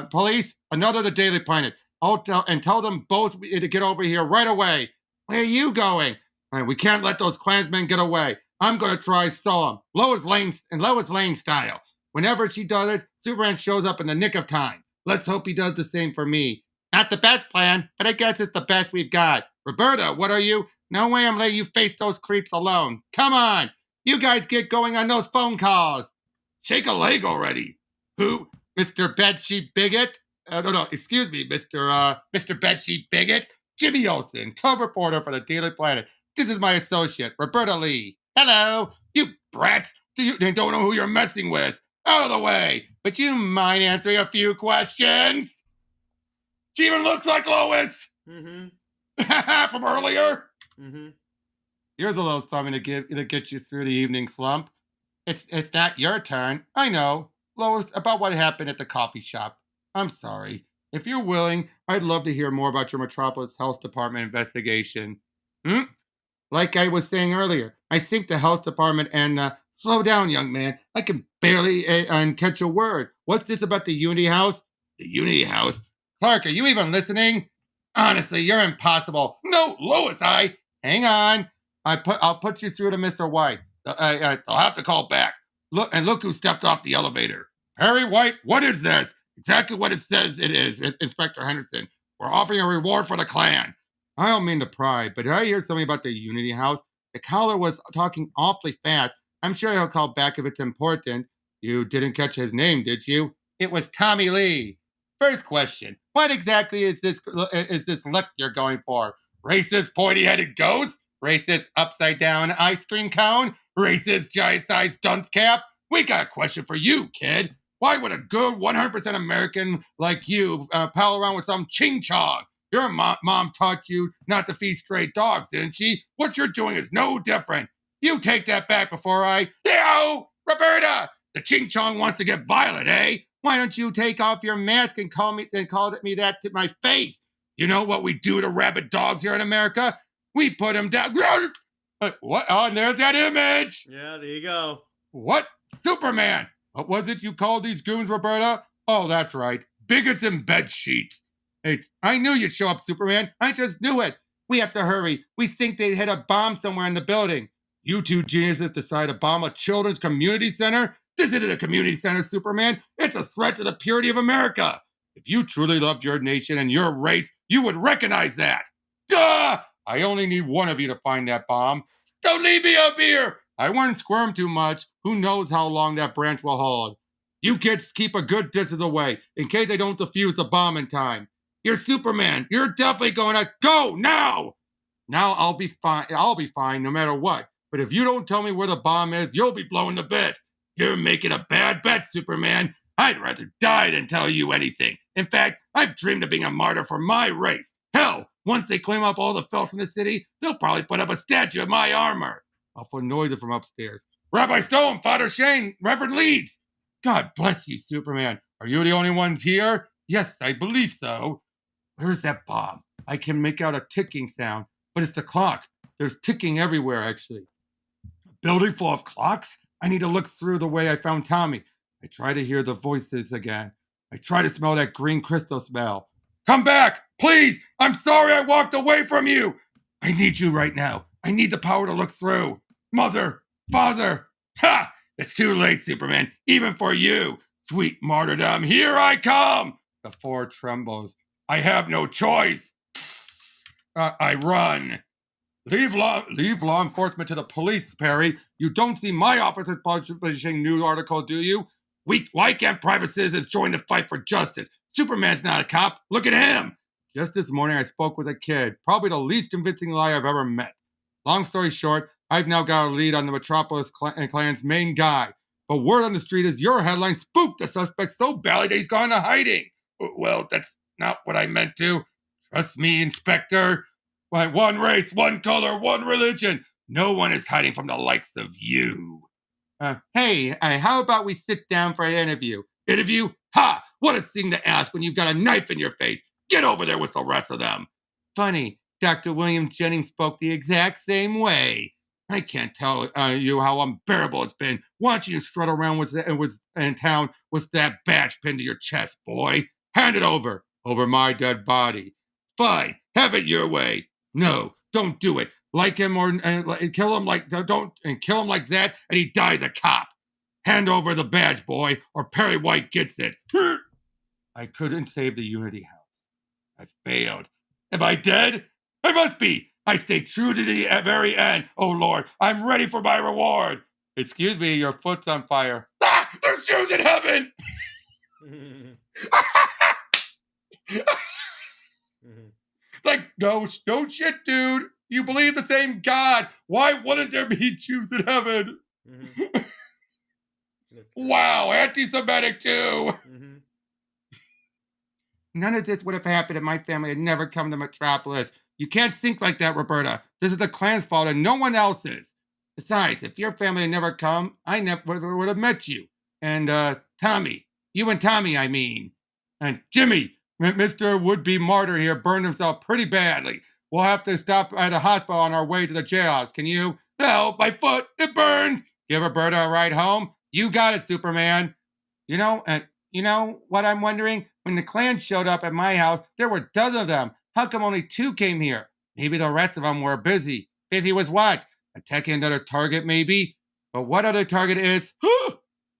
Police, another the Daily Planet. Tell them both to get over here right away. Where are you going? We can't let those Klansmen get away. I'm going to try stall them. Lois Lane style. Whenever she does it, Superman shows up in the nick of time. Let's hope he does the same for me. Not the best plan, but I guess it's the best we've got. Roberta, what are you? No way I'm letting you face those creeps alone. Come on. You guys get going on those phone calls. Shake a leg already. Who? Mr. Bedsheet Bigot? No, excuse me, Mr. Bedsheet Bigot. Jimmy Olsen, co-reporter for the Daily Planet. This is my associate, Roberta Lee. Hello. You brats. They don't know who you're messing with. Out of the way. But you mind answering a few questions? She even looks like Lois. Mm-hmm. From earlier. Mm-hmm. Here's a little something to get you through the evening slump. It's not your turn. I know. Lois, about what happened at the coffee shop. I'm sorry. If you're willing, I'd love to hear more about your Metropolis Health Department investigation. Like I was saying earlier, I think the Health Department and... slow down, young man. I can barely catch a word. What's this about the Unity House? The Unity House? Clark, are you even listening? Honestly, you're impossible. No, Lois, hang on. I'll put you through to Mr. White. I'll have to call back. Look who stepped off the elevator. Harry White, what is this? Exactly what it says it is, Inspector Henderson. We're offering a reward for the Klan. I don't mean to pry, but did I hear something about the Unity House? The caller was talking awfully fast. I'm sure he'll call back if it's important. You didn't catch his name, did you? It was Tommy Lee. First question, what exactly is this look you're going for? Racist pointy-headed ghost? Racist upside-down ice cream cone? Racist giant-sized dunce cap? We got a question for you, kid. Why would a good 100% American like you pal around with some ching-chong? Your mom taught you not to feed stray dogs, didn't she? What you're doing is no different. You take that back before Yo, Roberta! The ching-chong wants to get violent, eh? Why don't you take off your mask and call me that to my face? You know what we do to rabid dogs here in America? We put them down. What? Oh, and there's that image. Yeah, there you go. What? Superman. What was it you called these goons, Roberta? Oh, that's right. Bigots and bed sheets. Hey, I knew you'd show up, Superman. I just knew it. We have to hurry. We think they hid a bomb somewhere in the building. You two geniuses decide to bomb a children's community center? This isn't a community center, Superman. It's a threat to the purity of America. If you truly loved your nation and your race, you would recognize that. Duh! I only need one of you to find that bomb. Don't leave me up here! I wouldn't squirm too much. Who knows how long that branch will hold? You kids keep a good distance away in case they don't defuse the bomb in time. You're Superman. You're definitely going to go now. Now I'll be fine. I'll be fine no matter what. But if you don't tell me where the bomb is, you'll be blown to bits. You're making a bad bet, Superman. I'd rather die than tell you anything. In fact, I've dreamed of being a martyr for my race. Hell, once they clean up all the filth in the city, they'll probably put up a statue of my armor. Awful noises from upstairs. Rabbi Stone, Father Shane, Reverend Leeds. God bless you, Superman. Are you the only ones here? Yes, I believe so. Where's that bomb? I can make out a ticking sound, but it's the clock. There's ticking everywhere, actually. A building full of clocks? I need to look through the way I found Tommy. I try to hear the voices again. I try to smell that green crystal smell. Come back, please. I'm sorry I walked away from you. I need you right now. I need the power to look through. Mother, father. Ha! It's too late, Superman, even for you. Sweet martyrdom, here I come. The floor trembles. I have no choice. I run. Leave law enforcement to the police, Perry. You don't see my officers publishing news articles, do you? Why can't private citizens join the fight for justice? Superman's not a cop. Look at him. Just this morning, I spoke with a kid, probably the least convincing lie I've ever met. Long story short, I've now got a lead on the Metropolis Clan's main guy. But word on the street is your headline spooked the suspect so badly that he's gone to hiding. Well, that's not what I meant to. Trust me, Inspector. One race, one color, one religion. No one is hiding from the likes of you. Hey, how about we sit down for an interview? Interview? Ha! What a thing to ask when you've got a knife in your face. Get over there with the rest of them. Funny, Dr. William Jennings spoke the exact same way. I can't tell you how unbearable it's been watching you strut around in town with that badge pinned to your chest, boy. Hand it over my dead body. Fine, have it your way. No, don't do it. Like him or kill him like kill him like that, and he dies a cop. Hand over the badge, boy, or Perry White gets it. I couldn't save the Unity House. I failed. Am I dead? I must be. I stayed true to the very end. Oh, Lord, I'm ready for my reward. Excuse me, your foot's on fire. Ah, there's shoes in heaven. Like, no shit, dude. You believe the same God. Why wouldn't there be Jews in heaven? Wow, anti-Semitic too. None of this would have happened if my family had never come to Metropolis. You can't think like that, Roberta. This is the Klan's fault and no one else's. Besides, if your family had never come, I never would have met you. And Tommy. You and Tommy, I mean. And Jimmy, Mr. Would-be martyr here, burned himself pretty badly. We'll have to stop at a hospital on our way to the jailhouse. Can you? No, my foot, it burns. Give Roberta a ride home? You got it, Superman. You know what I'm wondering? When the Klan showed up at my house, there were dozens of them. How come only 2 came here? Maybe the rest of them were busy. Busy with what? Attacking another target, maybe? But what other target is?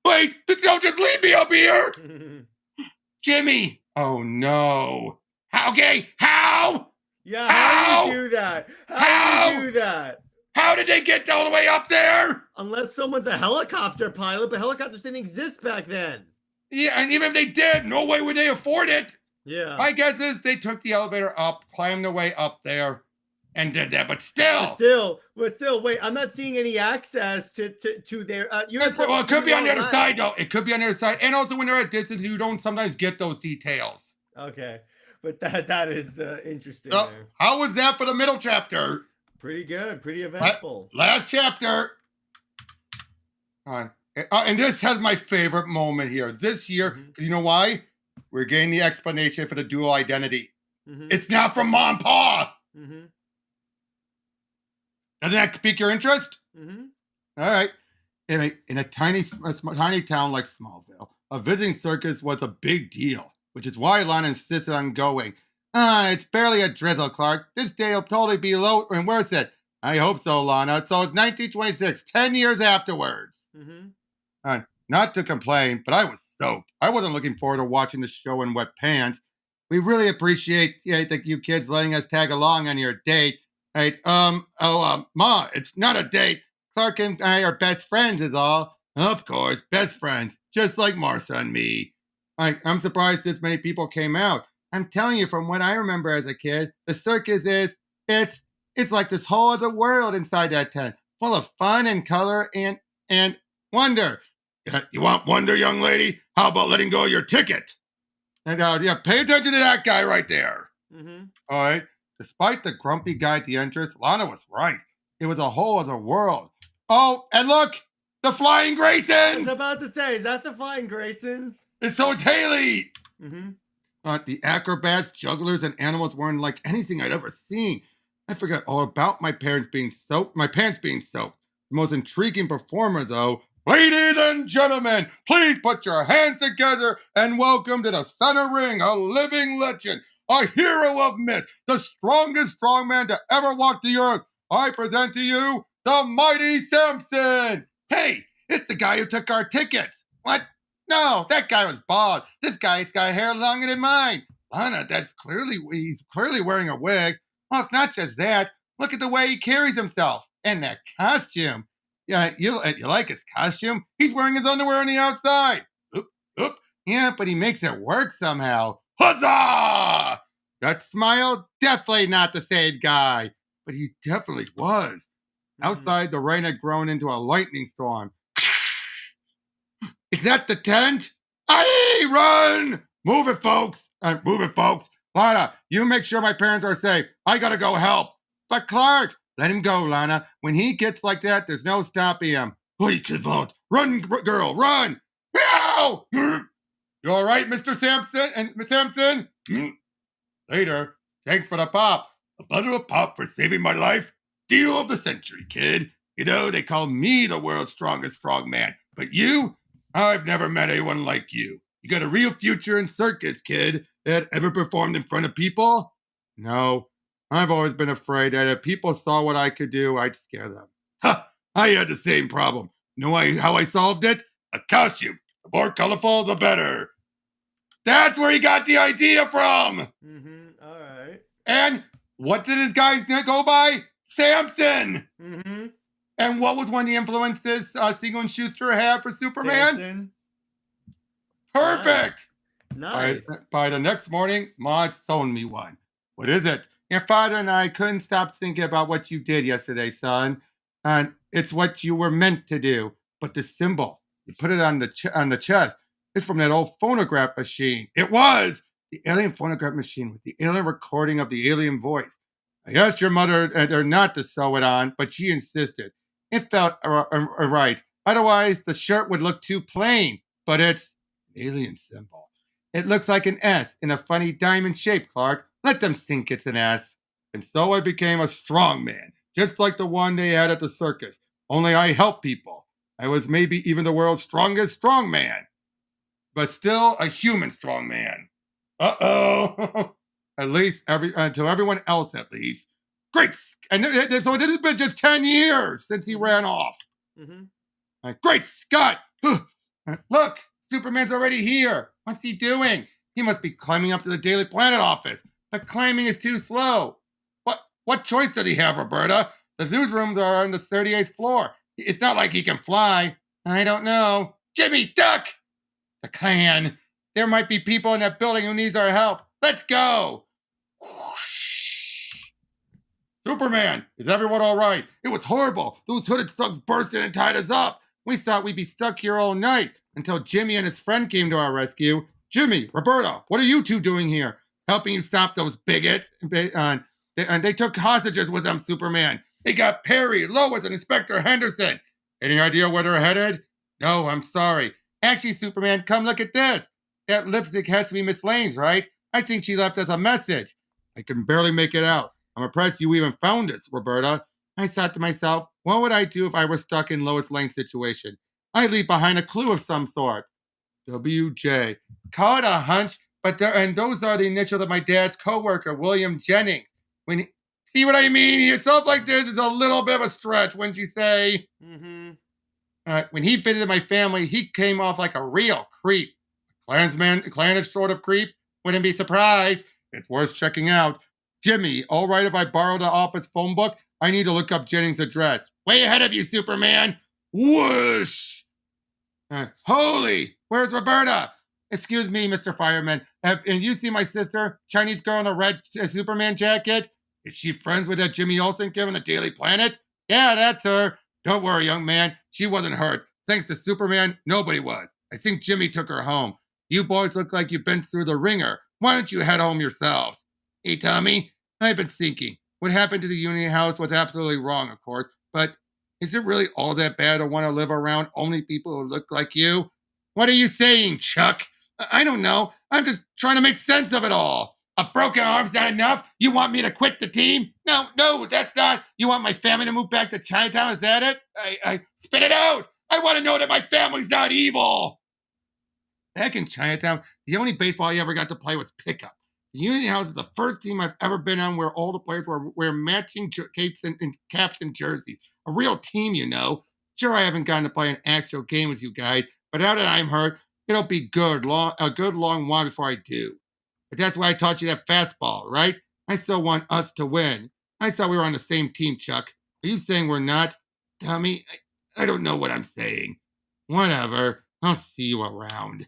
Wait, don't just leave me up here! Jimmy! Oh no. Okay, how? Yeah, how do you do that? How do you do that? How did they get all the way up there? Unless someone's a helicopter pilot, but helicopters didn't exist back then. Yeah, and even if they did, no way would they afford it. Yeah. My guess is they took the elevator up, climbed their way up there, and did that. But still, wait, I'm not seeing any access to their. Well, it could be on the other side, though. It could be on the other side. And also, when they're at distance, you don't sometimes get those details. Okay. But that is interesting. How was that for the middle chapter? Pretty good. Pretty eventful. Last chapter. And this has my favorite moment here. This year, because you know why? We're getting the explanation for the dual identity. It's not from Mom and Pa. Doesn't that pique your interest? All right. In a tiny town like Smallville, a visiting circus was a big deal, which is why Lana insisted on going. It's barely a drizzle, Clark. This day will totally be low and worth it. I hope so, Lana. So it's 1926, 10 years afterwards. Not to complain, but I was soaked. I wasn't looking forward to watching the show in wet pants. We really appreciate you kids letting us tag along on your date. Right? Ma, it's not a date. Clark and I are best friends is all. Of course, best friends. Just like Marcia and me. I'm surprised this many people came out. I'm telling you, from what I remember as a kid, the circus it's like this whole other world inside that tent, full of fun and color and wonder. You want wonder, young lady? How about letting go of your ticket? And pay attention to that guy right there. All right. Despite the grumpy guy at the entrance, Lana was right. It was a whole other world. Oh, and look, the Flying Graysons. I was about to say, is that the Flying Graysons? And so it's Haley. The acrobats, jugglers, and animals weren't like anything I'd ever seen. I forgot all about my pants being soaked. The most intriguing performer, though. Ladies and gentlemen, please put your hands together and welcome to the center ring, a living legend, a hero of myth, the strongest strongman to ever walk the earth. I present to you the mighty Samson. Hey, it's the guy who took our tickets. What? No, that guy was bald. This guy's got hair longer than mine. Lana, he's clearly wearing a wig. Well, it's not just that. Look at the way he carries himself. And that costume. Yeah, you like his costume? He's wearing his underwear on the outside. Oop. Yeah, but he makes it work somehow. Huzzah! That smile, definitely not the same guy. But he definitely was. Outside, the rain had grown into a lightning storm. Is that the tent? Aye, run! Move it, folks. Lana, you make sure my parents are safe. I gotta go help. But Clark, let him go, Lana. When he gets like that, there's no stopping him. Oi, kid vault. Run, girl, run! Meow! You all right, Mr. Samson? Later. Thanks for the pop. A bottle of pop for saving my life. Deal of the century, kid. You know, they call me the world's strongest strongman. But you? I've never met anyone like you. You got a real future in circus, kid. That ever performed in front of people? No. I've always been afraid that if people saw what I could do, I'd scare them. Ha! I had the same problem. Know how I solved it? A costume. The more colorful, the better. That's where he got the idea from. All right. And what did his guys go by? Samson. And what was one of the influences Siegel and Schuster had for Superman? Samson. Perfect. Nice. By the next morning, Ma sewn me one. What is it? Your father and I couldn't stop thinking about what you did yesterday, son. And it's what you were meant to do. But the symbol, you put it on the chest, it's from that old phonograph machine. It was the alien phonograph machine with the alien recording of the alien voice. I asked your mother not to sew it on, but she insisted. It felt right. Otherwise, the shirt would look too plain. But it's an alien symbol. It looks like an S in a funny diamond shape, Clark. Let them think it's an S. And so I became a strong man, just like the one they had at the circus. Only I help people. I was maybe even the world's strongest strong man. But still a human strong man. Uh-oh. At least to everyone else, at least. Great. And so this has been just 10 years since he ran off. Great Scott. Look, Superman's already here. What's he doing? He must be climbing up to the Daily Planet office. The climbing is too slow. What choice does he have, Roberta? The newsrooms are on the 38th floor. It's not like he can fly. I don't know. Jimmy, duck! The Klan. There might be people in that building who needs our help. Let's go! Whoosh. Superman, is everyone all right? It was horrible. Those hooded thugs burst in and tied us up. We thought we'd be stuck here all night until Jimmy and his friend came to our rescue. Jimmy, Roberta, what are you two doing here? Helping you stop those bigots? And they took hostages with them, Superman. They got Perry, Lois, and Inspector Henderson. Any idea where they're headed? No, I'm sorry. Actually, Superman, come look at this. That lipstick has to be Miss Lane's, right? I think she left us a message. I can barely make it out. I'm impressed you even found us, Roberta. I thought to myself, what would I do if I were stuck in Lois Lane's situation? I'd leave behind a clue of some sort. WJ. Call it a hunch, And those are the initials of my dad's coworker, William Jennings. See what I mean? Stuff like this is a little bit of a stretch, wouldn't you say? Mm-hmm. When he visited my family, he came off like a real creep. Clannish sort of creep. Wouldn't be surprised. It's worth checking out. Jimmy, all right if I borrow the office phone book? I need to look up Jennings' address. Way ahead of you, Superman. Whoosh! Holy, where's Roberta? Excuse me, Mr. Fireman. And you see my sister, Chinese girl in a red Superman jacket? Is she friends with that Jimmy Olsen kid on the Daily Planet? Yeah, that's her. Don't worry, young man. She wasn't hurt. Thanks to Superman, nobody was. I think Jimmy took her home. You boys look like you've been through the ringer. Why don't you head home yourselves? Hey, Tommy, I've been thinking. What happened to the Union House was absolutely wrong, of course, but is it really all that bad to want to live around only people who look like you? What are you saying, Chuck? I don't know. I'm just trying to make sense of it all. A broken arm's not enough? You want me to quit the team? No, that's not. You want my family to move back to Chinatown? Is that it? I spit it out. I want to know that my family's not evil. Back in Chinatown, the only baseball I ever got to play was pickup. The Union House is the first team I've ever been on where all the players wear matching capes and caps and jerseys. A real team, you know. Sure, I haven't gotten to play an actual game with you guys, but now that I'm hurt, it'll be a good long while before I do. But that's why I taught you that fastball, right? I still want us to win. I thought we were on the same team, Chuck. Are you saying we're not? Tommy, I don't know what I'm saying. Whatever. I'll see you around.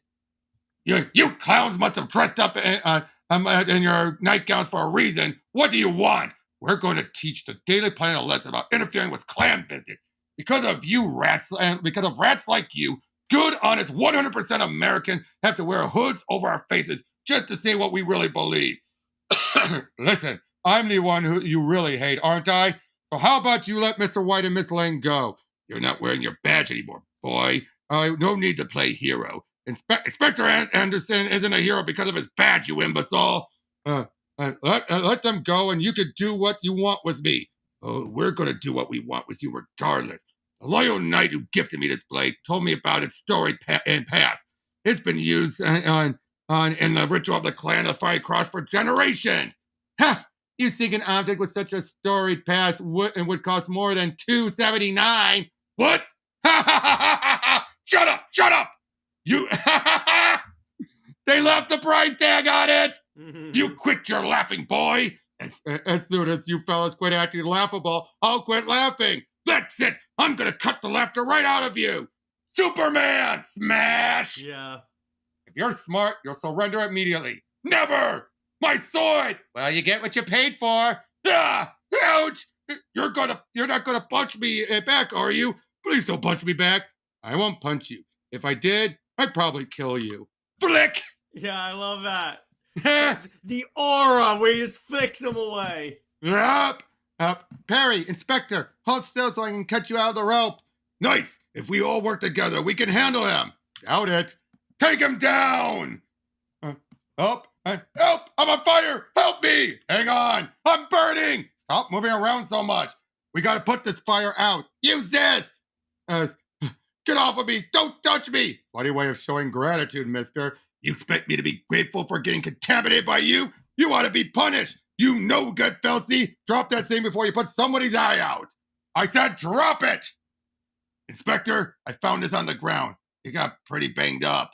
You clowns must have dressed up in your nightgowns for a reason. What do you want? We're going to teach the Daily Planet a lesson about interfering with Klan business. Because of you rats, and because of rats like you, good, honest, 100% Americans have to wear hoods over our faces just to say what we really believe. Listen, I'm the one who you really hate, aren't I? So how about you let Mr. White and Miss Lane go? You're not wearing your badge anymore, boy. No need to play hero. Inspector Anderson isn't a hero because of his badge, you imbecile. Let them go and you could do what you want with me. Oh, we're going to do what we want with you regardless. The loyal knight who gifted me this blade told me about its storied past. It's been used in the ritual of the Clan of the Fiery Cross for generations. Ha! You think an object with such a storied past would cost more than $2.79? What? Ha ha ha ha ha! Shut up! You They left the price tag on it! You quit your laughing, boy! As soon as you fellas quit acting laughable, I'll quit laughing! That's it! I'm gonna cut the laughter right out of you! Superman! Smash! Yeah. If you're smart, you'll surrender immediately. Never! My sword! Well, you get what you paid for. Ah! Ouch! You're not gonna punch me back, are you? Please don't punch me back. I won't punch you. If I did, I'd probably kill you. Flick! Yeah, I love that. The aura where he just flicks him away. Up! Perry, Inspector, hold still so I can cut you out of the rope. Nice! If we all work together, we can handle him. Doubt it. Take him down! Help! Help! I'm on fire! Help me! Hang on! I'm burning! Stop moving around so much. We gotta put this fire out. Use this! Get off of me! Don't touch me! Funny way of showing gratitude, mister. You expect me to be grateful for getting contaminated by you? You ought to be punished! You no good filthy! Drop that thing before you put somebody's eye out! I said drop it! Inspector, I found this on the ground. It got pretty banged up.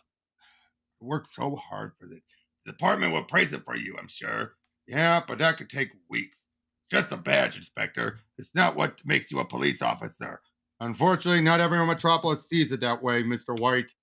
I worked so hard for this. The department will praise it for you, I'm sure. Yeah, but that could take weeks. Just a badge, Inspector. It's not what makes you a police officer. Unfortunately, not everyone in Metropolis sees it that way, Mr. White.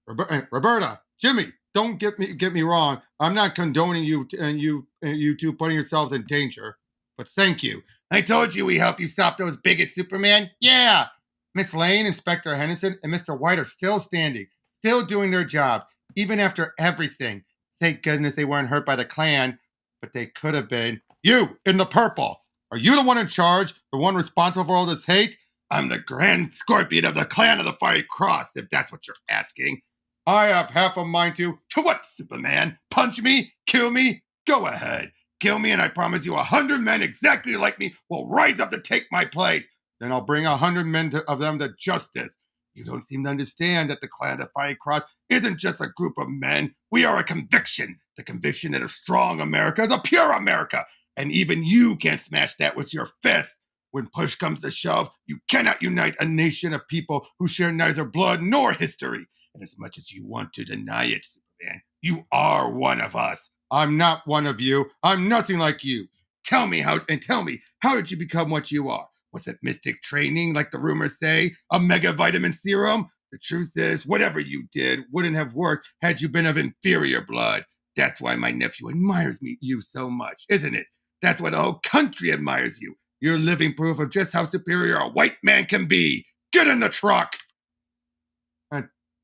Roberta, Jimmy, don't get me wrong. I'm not condoning you two putting yourselves in danger. But thank you. I told you we help you stop those bigots, Superman. Yeah. Miss Lane, Inspector Henderson, and Mr. White are still standing, still doing their job, even after everything. Thank goodness they weren't hurt by the Klan, but they could have been. You, in the purple. Are you the one in charge, the one responsible for all this hate? I'm the Grand Scorpion of the Clan of the Fiery Cross, if that's what you're asking. I have half a mind to what, Superman? Punch me? Kill me? Go ahead. Kill me and I promise you 100 men exactly like me will rise up to take my place. Then I'll bring 100 men of them to justice. You don't seem to understand that the Clan of the Fiery Cross isn't just a group of men. We are a conviction. The conviction that a strong America is a pure America, and even you can't smash that with your fist. When push comes to shove, you cannot unite a nation of people who share neither blood nor history. And as much as you want to deny it, Superman, you are one of us. I'm not one of you. I'm nothing like you. Tell me, how did you become what you are? Was it mystic training, like the rumors say? A mega vitamin serum? The truth is, whatever you did wouldn't have worked had you been of inferior blood. That's why my nephew admires you so much, isn't it? That's why the whole country admires you. You're living proof of just how superior a white man can be. Get in the truck!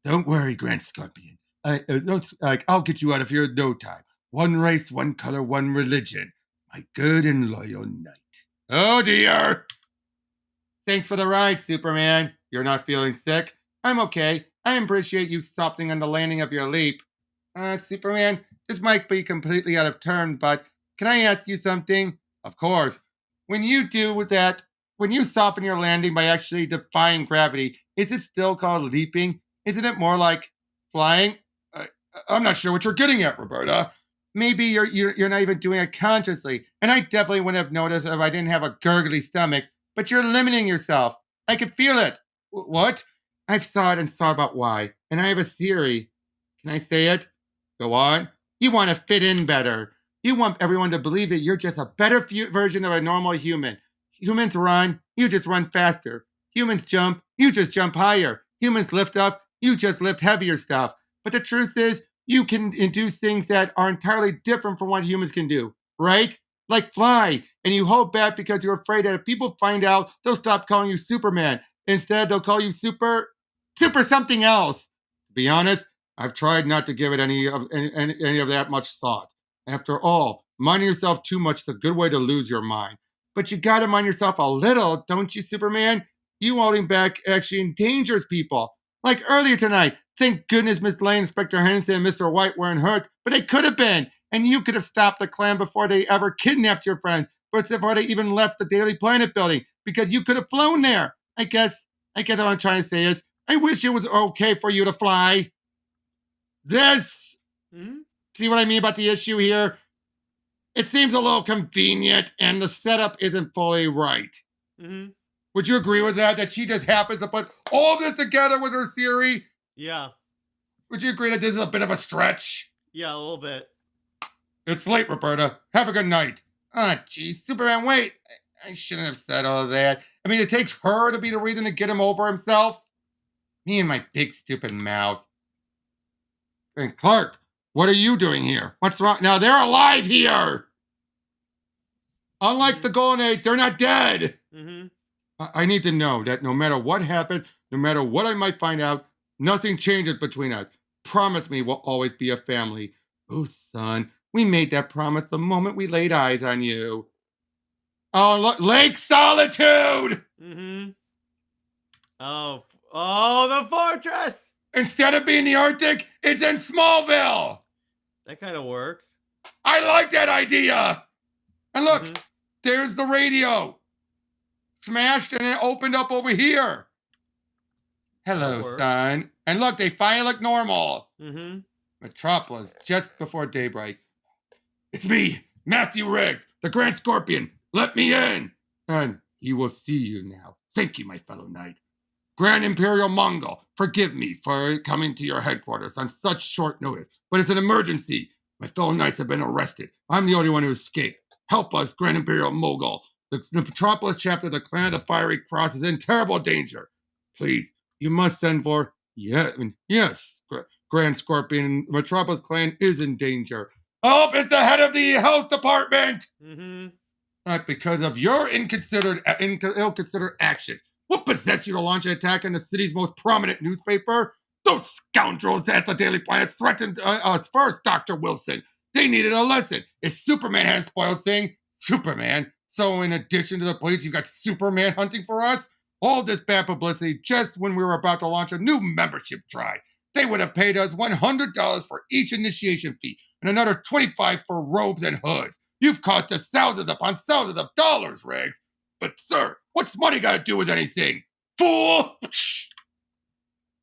Don't worry, Grand Scorpion. I'll get you out of here in no time. One race, one color, one religion. My good and loyal knight. Oh, dear! Thanks for the ride, Superman. You're not feeling sick? I'm okay. I appreciate you softening on the landing of your leap. Superman, this might be completely out of turn, but can I ask you something? Of course. When you do that, when you soften your landing by actually defying gravity, is it still called leaping? Isn't it more like flying? I'm not sure what you're getting at, Roberta. Maybe you're not even doing it consciously, and I definitely wouldn't have noticed if I didn't have a gurgly stomach. But you're limiting yourself. I can feel it. What? I've thought and thought about why, and I have a theory. Can I say it? Go on. You want to fit in better. You want everyone to believe that you're just a better version of a normal human. Humans run, you just run faster. Humans jump, you just jump higher. Humans lift up, you just lift heavier stuff. But the truth is, you can do things that are entirely different from what humans can do, right? Like fly, and you hold back because you're afraid that if people find out, they'll stop calling you Superman. Instead, they'll call you super something else. To be honest, I've tried not to give it any of that much thought. After all, minding yourself too much is a good way to lose your mind. But you gotta mind yourself a little, don't you, Superman? You holding back actually endangers people. Like earlier tonight, thank goodness Miss Lane, Inspector Henderson, and Mr. White weren't hurt, but they could have been. And you could have stopped the Klan before they ever kidnapped your friend, before they even left the Daily Planet building, because you could have flown there. I guess what I'm trying to say is, I wish it was okay for you to fly. This, see what I mean about the issue here? It seems a little convenient, and the setup isn't fully right. Would you agree with that? That she just happens to put all this together with her theory? Yeah. Would you agree that this is a bit of a stretch? Yeah, a little bit. It's late, Roberta. Have a good night. Geez, Superman, wait. I shouldn't have said all that. I mean, it takes her to be the reason to get him over himself. Me and my big stupid mouth. And Clark, what are you doing here? What's wrong? Now, they're alive here! Unlike the Golden Age, they're not dead! I need to know that no matter what happens, no matter what I might find out, nothing changes between us. Promise me we'll always be a family. Oh, son, we made that promise the moment we laid eyes on you. Oh, look, Lake Solitude! Oh, the fortress! Instead of being the Arctic, it's in Smallville! That kind of works. I like that idea! And look, there's the radio. Smashed and it opened up over here. Hello, son. And look, they finally look normal. Metropolis, just before daybreak. It's me, Matthew Riggs, the Grand Scorpion. Let me in. And he will see you now. Thank you, my fellow knight. Grand Imperial Mongol, forgive me for coming to your headquarters on such short notice, but it's an emergency. My fellow knights have been arrested. I'm the only one who escaped. Help us, Grand Imperial Mogul. The Metropolis chapter of the Clan of the Fiery Cross is in terrible danger. Please, you must send for... Yes, Grand Scorpion, Metropolis Clan is in danger. Help is the head of the Health Department! Not because of your ill-considered actions. What possessed you to launch an attack on the city's most prominent newspaper? Those scoundrels at the Daily Planet threatened us first, Dr. Wilson. They needed a lesson. If Superman hadn't spoiled things, Superman. So in addition to the police, you got Superman hunting for us? All this bad publicity just when we were about to launch a new membership drive. They would have paid us $100 for each initiation fee and another $25 for robes and hoods. You've cost us thousands upon thousands of dollars, Riggs. But sir, what's money got to do with anything? Fool!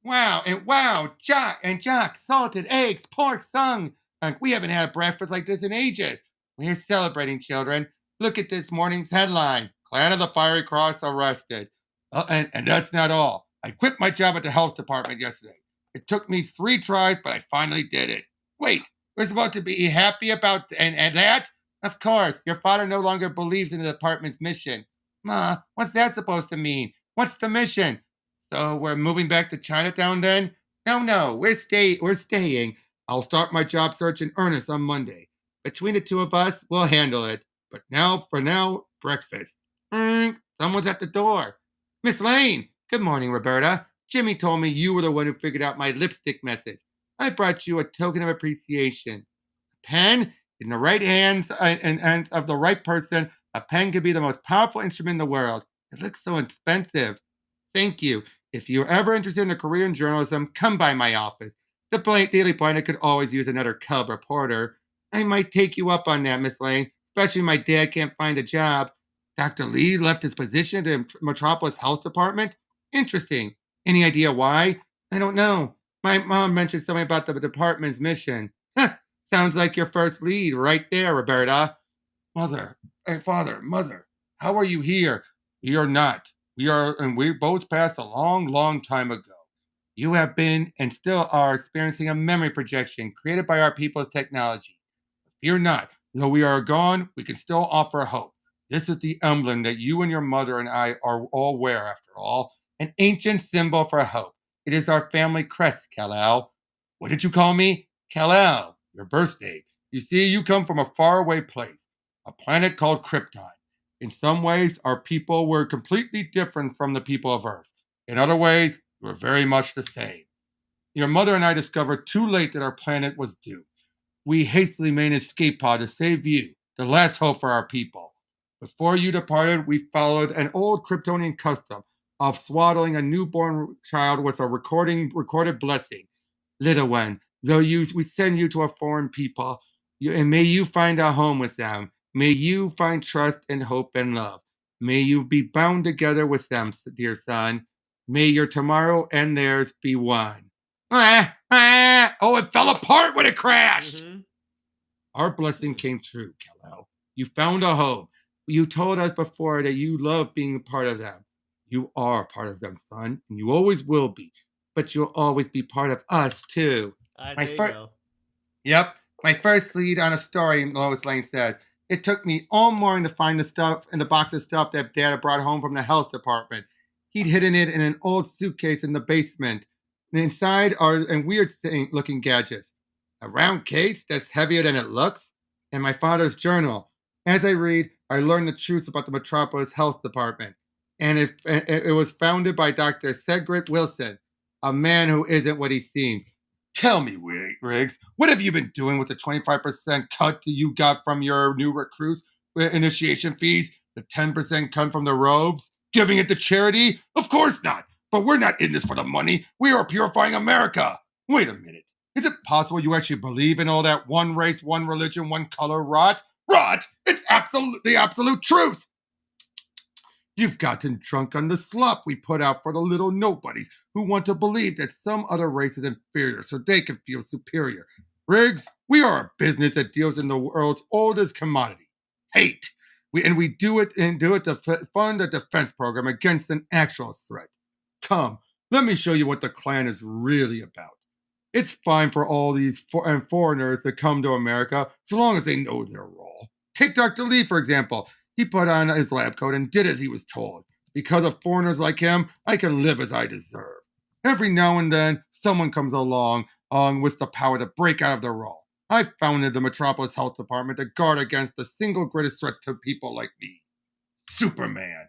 Wow, Jock, salted eggs, pork sung. We haven't had breakfast like this in ages. We're celebrating, children. Look at this morning's headline. Clan of the Fiery Cross arrested. And that's not all. I quit my job at the health department yesterday. It took me 3 tries, but I finally did it. Wait, we're supposed to be happy about and that? Of course, your father no longer believes in the department's mission. Ma, what's that supposed to mean? What's the mission? So we're moving back to Chinatown then? No, we're staying. I'll start my job search in earnest on Monday. Between the two of us, we'll handle it. But for now, breakfast. Someone's at the door. Miss Lane. Good morning, Roberta. Jimmy told me you were the one who figured out my lipstick method. I brought you a token of appreciation. A pen in the right hands and of the right person. A pen could be the most powerful instrument in the world. It looks so expensive. Thank you. If you're ever interested in a career in journalism, come by my office. The Daily Planet could always use another cub reporter. I might take you up on that, Miss Lane, especially my dad can't find a job. Dr. Lee left his position at the Metropolis Health Department? Interesting. Any idea why? I don't know. My mom mentioned something about the department's mission. Sounds like your first lead right there, Roberta. Father, mother, how are you here? We are not. We both passed a long time ago. You have been and still are experiencing a memory projection created by our people's technology. Fear not. Though we are gone, we can still offer hope. This is the emblem that you and your mother and I are all wear, after all. An ancient symbol for hope. It is our family crest, Kal-El. What did you call me? Kal-El, your birthday. You see, you come from a faraway place, a planet called Krypton. In some ways, our people were completely different from the people of Earth. In other ways, we were very much the same. Your mother and I discovered too late that our planet was doomed. We hastily made an escape pod to save you, the last hope for our people. Before you departed, we followed an old Kryptonian custom of swaddling a newborn child with a recorded blessing. Little one, though we send you to a foreign people, and may you find a home with them. May you find trust and hope and love. May you be bound together with them, dear son. May your tomorrow and theirs be one. Oh, it fell apart when it crashed. Mm-hmm. Our blessing came true, Kal-El. You found a home. You told us before that you love being a part of them. You are part of them, son, and you always will be. But you'll always be part of us, too. There you go. Yep. My first lead on a story, Lois Lane says. It took me all morning to find the stuff in the box of stuff that Dad had brought home from the health department. He'd hidden it in an old suitcase in the basement. And inside are weird-looking gadgets. A round case that's heavier than it looks, and my father's journal. As I read, I learn the truth about the Metropolis Health Department. And it was founded by Dr. Cedric Wilson, a man who isn't what he seems. Tell me, Riggs, what have you been doing with the 25% cut that you got from your new recruits initiation fees? The 10% cut from the robes? Giving it to charity? Of course not. But we're not in this for the money. We are purifying America. Wait a minute. Is it possible you actually believe in all that one race, one religion, one color rot? Rot? It's the absolute truth. You've gotten drunk on the slop we put out for the little nobodies who want to believe that some other race is inferior so they can feel superior. Riggs, we are a business that deals in the world's oldest commodity, hate. We do it to fund a defense program against an actual threat. Come, let me show you what the Klan is really about. It's fine for all these foreigners to come to America so long as they know their role. Take Dr. Lee, for example. He put on his lab coat and did as he was told. Because of foreigners like him, I can live as I deserve. Every now and then, someone comes along with the power to break out of their role. I founded the Metropolis Health Department to guard against the single greatest threat to people like me. Superman.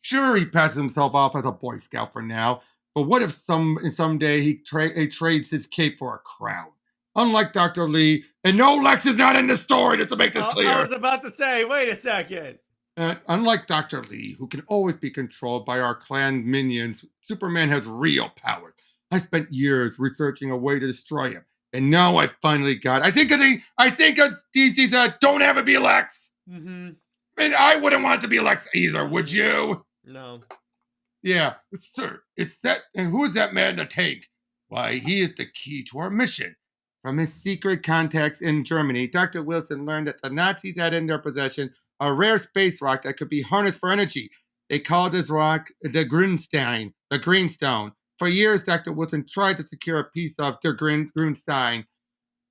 Sure, he passes himself off as a Boy Scout for now, but what if someday he trades his cape for a crown? Unlike Dr. Lee, and no, Lex is not in the story, just to make this clear. I was about to say, wait a second. Unlike Dr. Lee, who can always be controlled by our Klan minions, Superman has real powers. I spent years researching a way to destroy him, and now I finally got it. I think DC's don't have it be Lex. Mm-hmm. And I wouldn't want it to be Lex either, would you? No. Yeah, sir, it's that. And who is that man in the tank? Why, he is the key to our mission. From his secret contacts in Germany, Dr. Wilson learned that the Nazis had in their possession a rare space rock that could be harnessed for energy. They called this rock the Greenstone. For years, Dr. Wilson tried to secure a piece of the Greenstein.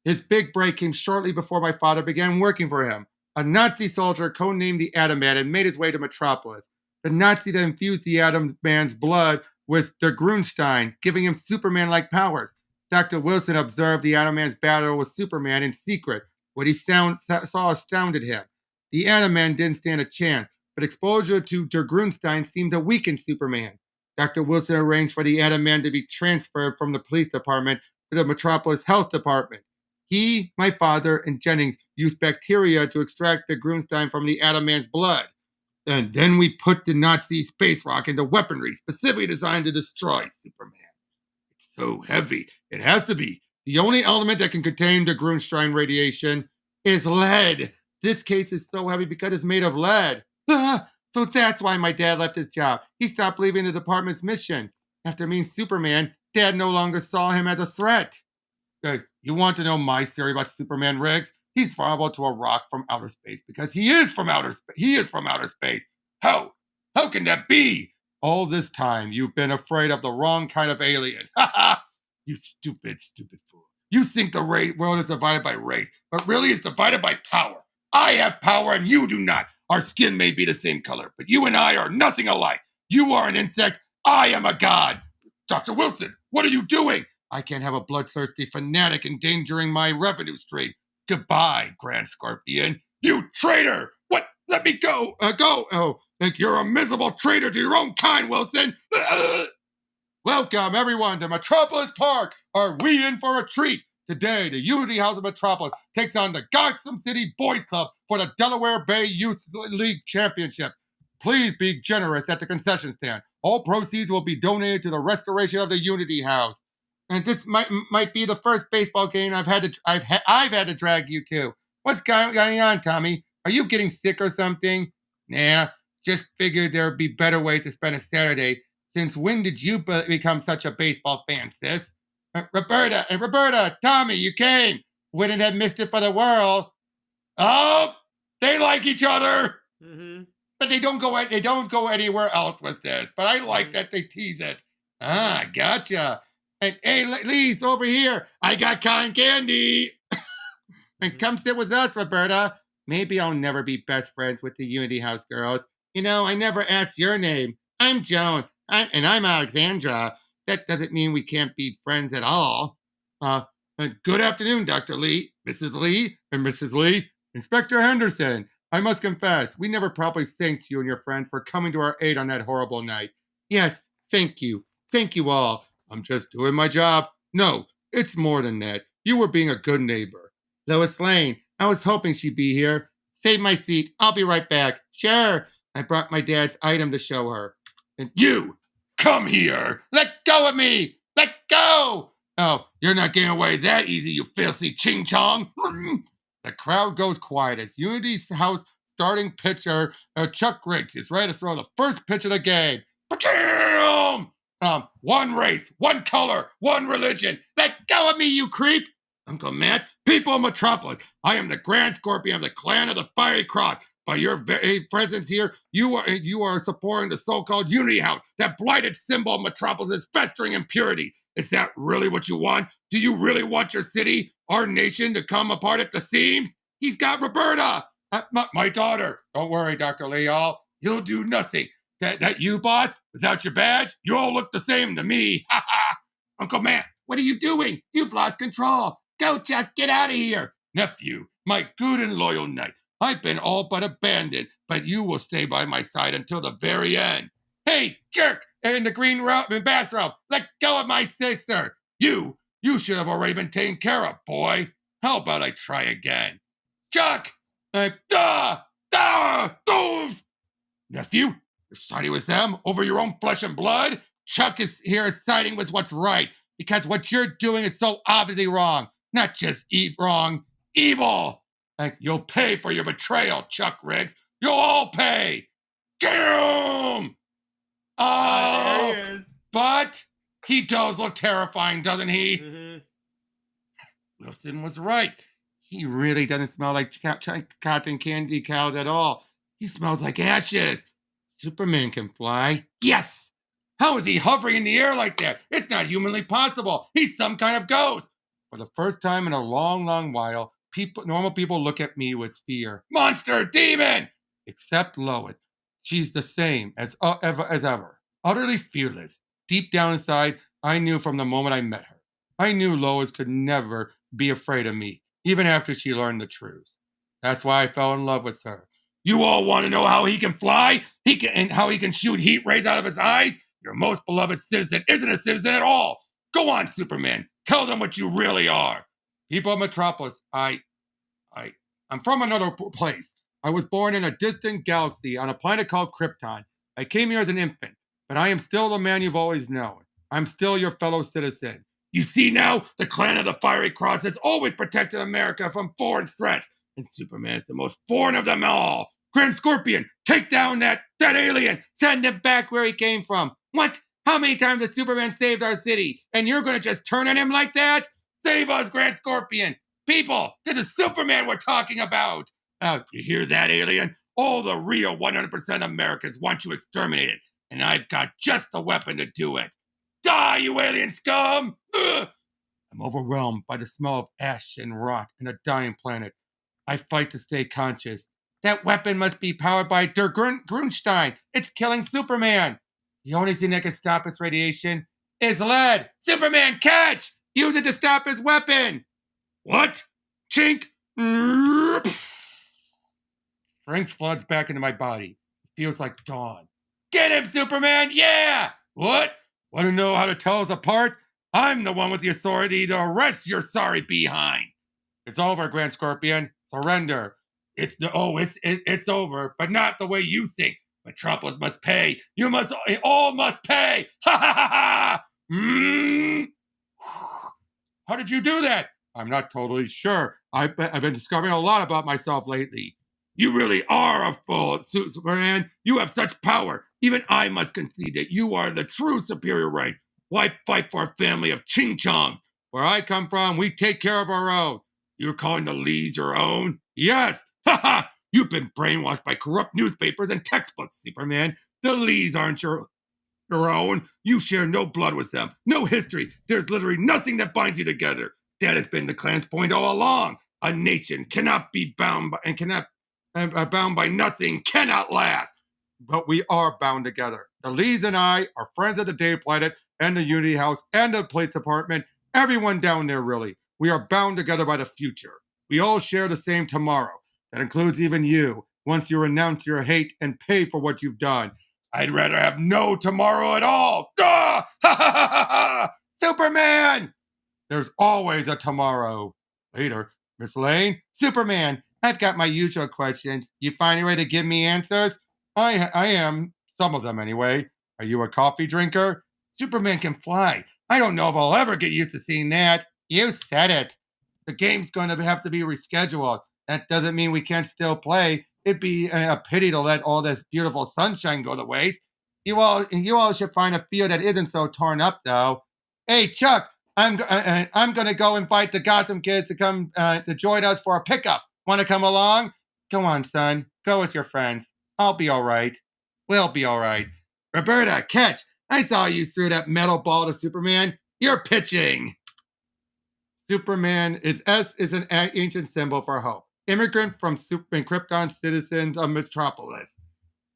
His big break came shortly before my father began working for him. A Nazi soldier codenamed the Atom Man and made his way to Metropolis. The Nazi that infused the Atom Man's blood was the Grunstein, giving him Superman-like powers. Dr. Wilson observed the Atom Man's battle with Superman in secret. What he saw astounded him. The Atom Man didn't stand a chance, but exposure to Der Grunstein seemed to weaken Superman. Dr. Wilson arranged for the Atom Man to be transferred from the police department to the Metropolis Health Department. He, my father, and Jennings used bacteria to extract the Grunstein from the Atom Man's blood. And then we put the Nazi space rock into weaponry specifically designed to destroy Superman. It's so heavy. It has to be. The only element that can contain the Grunstein radiation is lead. This case is so heavy because it's made of lead. So that's why my dad left his job. He stopped believing the department's mission. After meeting Superman, Dad no longer saw him as a threat. You want to know my theory about Superman, Riggs? He's vulnerable to a rock from outer space because he is from outer space. He is from outer space. How? How can that be? All this time, you've been afraid of the wrong kind of alien. Ha ha! You stupid, stupid fool. You think the world is divided by race, but really it's divided by power. I have power and you do not. Our skin may be the same color, but you and I are nothing alike. You are an insect. I am a god. Dr. Wilson, what are you doing? I can't have a bloodthirsty fanatic endangering my revenue stream. Goodbye, Grand Scorpion. You traitor! What? Let me go. Go. Oh, think you're a miserable traitor to your own kind, Wilson. Welcome, everyone, to Metropolis Park. Are we in for a treat? Today, the Unity House of Metropolis takes on the Gotham City Boys Club for the Delaware Bay Youth League Championship. Please be generous at the concession stand. All proceeds will be donated to the restoration of the Unity House. And this might be the first baseball game I've had to drag you to. What's going on, Tommy? Are you getting sick or something? Nah, just figured there'd be better ways to spend a Saturday. Since when did you become such a baseball fan, sis? Roberta, Tommy, you came. Wouldn't have missed it for the world. Oh, they like each other. Mm-hmm. But they don't go anywhere else with this. But I like that they tease it. Ah, gotcha. And hey, Lise, over here. I got cotton candy. And come sit with us, Roberta. Maybe I'll never be best friends with the Unity House girls. You know, I never asked your name. I'm Joan. And I'm Alexandra. That doesn't mean we can't be friends at all. Good afternoon, Dr. Lee, Mrs. Lee, and Mrs. Lee. Inspector Henderson, I must confess, we never properly thanked you and your friend for coming to our aid on that horrible night. Yes, thank you. Thank you all. I'm just doing my job. No, it's more than that. You were being a good neighbor. Lois Lane, I was hoping she'd be here. Save my seat. I'll be right back. Sure. I brought my dad's item to show her. And you, come here. Let go of me. Let go. Oh, you're not getting away that easy, you filthy ching-chong. The crowd goes quiet as Unity's House starting pitcher, Chuck Riggs, is ready to throw the first pitch of the game. Ba-cham! One race, one color, one religion. Let go of me, you creep. Uncle Matt, people of Metropolis, I am the Grand Scorpion of the Clan of the Fiery Cross. By your very presence here, you are supporting the so-called Unity House, that blighted symbol of Metropolis' festering impurity. Is that really what you want? Do you really want your city, our nation, to come apart at the seams? He's got Roberta, my daughter. Don't worry, Dr. Leal. He'll do nothing. That you, boss? Without your badge, you all look the same to me. Ha ha! Uncle Matt, what are you doing? You've lost control. Go, Chuck, get out of here. Nephew, my good and loyal knight, I've been all but abandoned, but you will stay by my side until the very end. Hey, jerk, in the green bathrobe, let go of my sister. You should have already been taken care of, boy. How about I try again? Chuck! Nephew, you're siding with them over your own flesh and blood? Chuck is here siding with what's right, because what you're doing is so obviously wrong. Not just wrong, evil. You'll pay for your betrayal, Chuck Riggs. You'll all pay. Damn! Oh, there he is. But he does look terrifying, doesn't he? Mm-hmm. Wilson was right. He really doesn't smell like cotton candy cows at all. He smells like ashes. Superman can fly. Yes! How is he hovering in the air like that? It's not humanly possible. He's some kind of ghost. For the first time in a long, long while, normal people look at me with fear. Monster! Demon! Except Lois. She's the same as ever. Utterly fearless. Deep down inside, I knew from the moment I met her. I knew Lois could never be afraid of me, even after she learned the truth. That's why I fell in love with her. You all want to know how he can fly? And how he can shoot heat rays out of his eyes? Your most beloved citizen isn't a citizen at all. Go on, Superman. Tell them what you really are. People of Metropolis, I'm from another place. I was born in a distant galaxy on a planet called Krypton. I came here as an infant, but I am still the man you've always known. I'm still your fellow citizen. You see now, the Clan of the Fiery Cross has always protected America from foreign threats, and Superman is the most foreign of them all. Grand Scorpion, take down that alien. Send him back where he came from. What? How many times has Superman saved our city? And you're going to just turn on him like that? Save us, Grand Scorpion. People, this is Superman we're talking about. You hear that, alien? All the real 100% Americans want you exterminated, and I've got just the weapon to do it. Die, you alien scum! Ugh! I'm overwhelmed by the smell of ash and rot in a dying planet. I fight to stay conscious. That weapon must be powered by Der Grunstein. It's killing Superman. The only thing that can stop its radiation is lead. Superman, catch! Use it to stop his weapon. What? Chink! Strength floods back into my body. It feels like dawn. Get him, Superman! Yeah! What? Want to know how to tell us apart? I'm the one with the authority to arrest your sorry behind. It's over, Grand Scorpion. Surrender. It's over, but not the way you think. Metropolis must pay. You all must pay. Ha ha ha ha! How did you do that? I'm not totally sure. I've been discovering a lot about myself lately. You really are a fool, Superman. You have such power. Even I must concede that you are the true superior race. Why fight for a family of Ching Chongs? Where I come from, we take care of our own. You're calling the Lees your own? Yes. Ha ha! You've been brainwashed by corrupt newspapers and textbooks, Superman. The Lees aren't your own. You share no blood with them, no history. There's literally nothing that binds you together. That has been the Klan's point all along. A nation cannot be bound by nothing, cannot last. But we are bound together. The Lees and I are friends of the Day Planet and the Unity House and the Police Department. Everyone down there, really. We are bound together by the future. We all share the same tomorrow. That includes even you, once you renounce your hate and pay for what you've done. I'd rather have no tomorrow at all. Ah! Ha ha ha ha ha! Superman! There's always a tomorrow. Later, Miss Lane, Superman, I've got my usual questions. You find any way to give me answers? I am, some of them anyway. Are you a coffee drinker? Superman can fly. I don't know if I'll ever get used to seeing that. You said it. The game's going to have to be rescheduled. That doesn't mean we can't still play. It'd be a pity to let all this beautiful sunshine go to waste. You all should find a field that isn't so torn up, though. Hey, Chuck, I'm going to go invite the Gotham kids to come to join us for a pickup. Want to come along? Go on, son. Go with your friends. I'll be all right. We'll be all right. Roberta, catch. I saw you threw that metal ball to Superman. You're pitching. Superman is an ancient symbol for hope. Immigrant from Krypton citizens of Metropolis.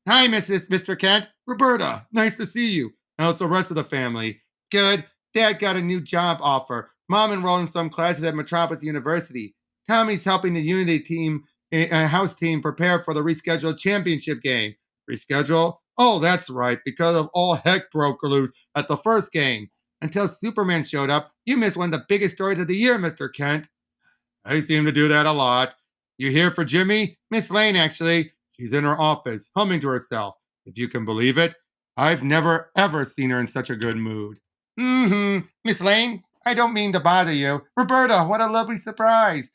Hi, Mr. Kent. Roberta, nice to see you. How's the rest of the family? Good. Dad got a new job offer. Mom enrolled in some classes at Metropolis University. Tommy's helping the Unity team, house team, prepare for the rescheduled championship game. Reschedule? Oh, that's right, because of all heck broke loose at the first game. Until Superman showed up, you missed one of the biggest stories of the year, Mr. Kent. I seem to do that a lot. You here for Jimmy? Miss Lane, actually. She's in her office, humming to herself. If you can believe it, I've never, ever seen her in such a good mood. Miss Lane, I don't mean to bother you. Roberta, what a lovely surprise.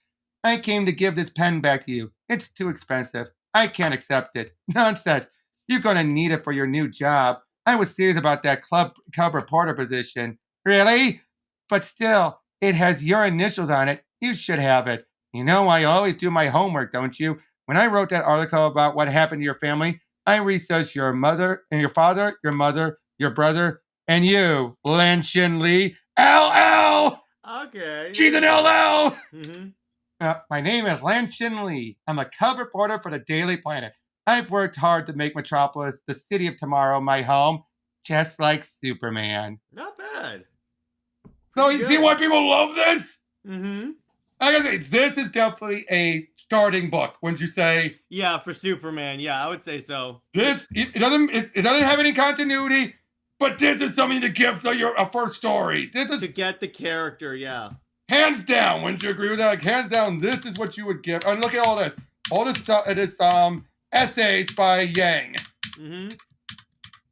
I came to give this pen back to you. It's too expensive. I can't accept it. Nonsense. You're going to need it for your new job. I was serious about that cub reporter position. Really? But still, it has your initials on it. You should have it. You know, I always do my homework, don't you? When I wrote that article about what happened to your family, I researched your mother and your father, your mother, your brother, and you, Lan Shin Lee. LL! Okay. She's an LL! Mm-hmm. My name is Lan Shin Lee. I'm a cub reporter for the Daily Planet. I've worked hard to make Metropolis, the city of tomorrow, my home, just like Superman. Not bad. So you see why people love this? Mm-hmm. I gotta say, this is definitely a starting book. Wouldn't you say? Yeah, for Superman. Yeah, I would say so. It doesn't have any continuity, but this is something to give a first story. This is to get the character. Yeah. Hands down. Wouldn't you agree with that? Like, hands down, this is what you would give. And look at all this. All this stuff. It is essays by Yang. Mm-hmm.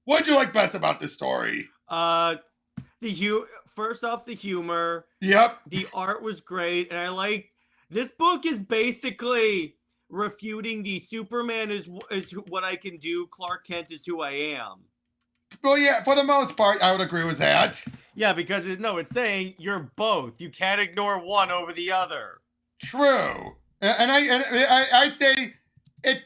What'd you like best about this story? First off, the humor. Yep. The art was great, and I like this book is basically refuting the Superman is what I can do, Clark Kent is who I am. Well, yeah, for the most part, I would agree with that. Yeah, because it's saying you're both. You can't ignore one over the other. True, and I say it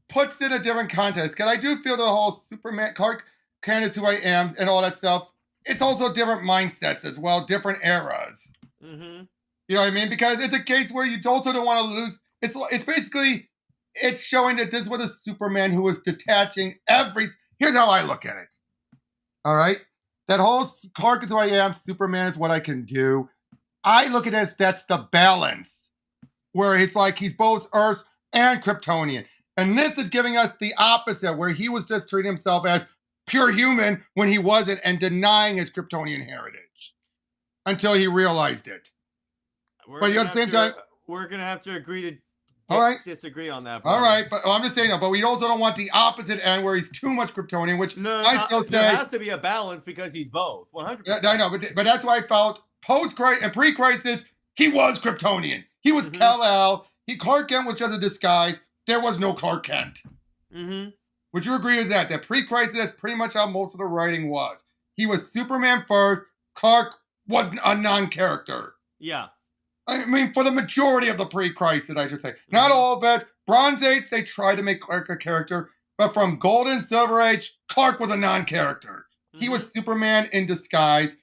puts in a different context because I do feel the whole Superman Clark Kent is who I am and all that stuff. It's also different mindsets as well, different eras. Mm-hmm. You know what I mean? Because it's a case where you also don't want to lose. It's basically it's showing that this was a Superman who was detaching Here's how I look at it. All right, that whole Clark is who I am, Superman is what I can do. I look at it as that's the balance, where it's like he's both Earth and Kryptonian, and this is giving us the opposite, where he was just treating himself as pure human when he wasn't and denying his Kryptonian heritage until he realized it. But at the same time, we're going to have to agree to disagree on that. All right, but I'm just saying, but we also don't want the opposite end where he's too much Kryptonian, which I still say there has to be a balance because he's both 100%. I know, but that's why I felt post-crisis and pre-crisis, he was Kryptonian. He was Kal-El. Clark Kent was just a disguise. There was no Clark Kent. Mm-hmm. Would you agree with that? That pre-crisis, that's pretty much how most of the writing was. He was Superman first. Clark was a non-character. Yeah. I mean, for the majority of the pre-crisis, I should say. Not all of it. Bronze Age, they tried to make Clark a character. But from Golden Silver Age, Clark was a non-character. He was Superman in disguise.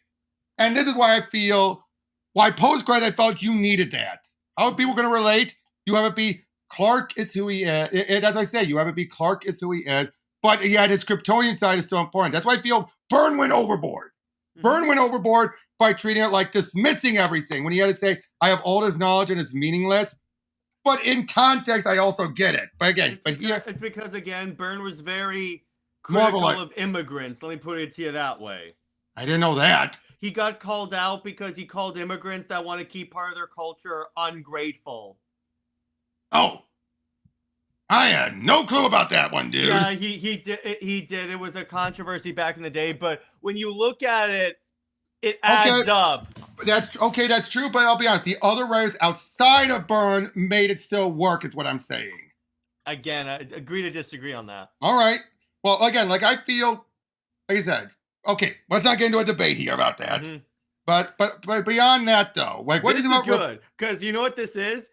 And this is why I feel, why post-crisis I felt you needed that. How are people going to relate? You have it be Clark is who he is. As I say, you have it be Clark is who he is, but yet his Kryptonian side is still important. That's why I feel Byrne went overboard. Byrne went overboard by treating it like dismissing everything when he had to say, I have all this knowledge and it's meaningless. But in context, I also get it. But again, it's because again, Byrne was very critical of immigrants. Let me put it to you that way. I didn't know that. He got called out because he called immigrants that want to keep part of their culture ungrateful. Oh, I had no clue about that one, dude. Yeah, he did. It was a controversy back in the day, but when you look at it, it adds up. That's okay. That's true, but I'll be honest. The other writers outside of Byrne made it still work. Is what I'm saying. Again, I agree to disagree on that. All right. Well, again, like I feel, like I said, okay. Let's not get into a debate here about that. Mm-hmm. But beyond that, though, like what this is good because you know what this is.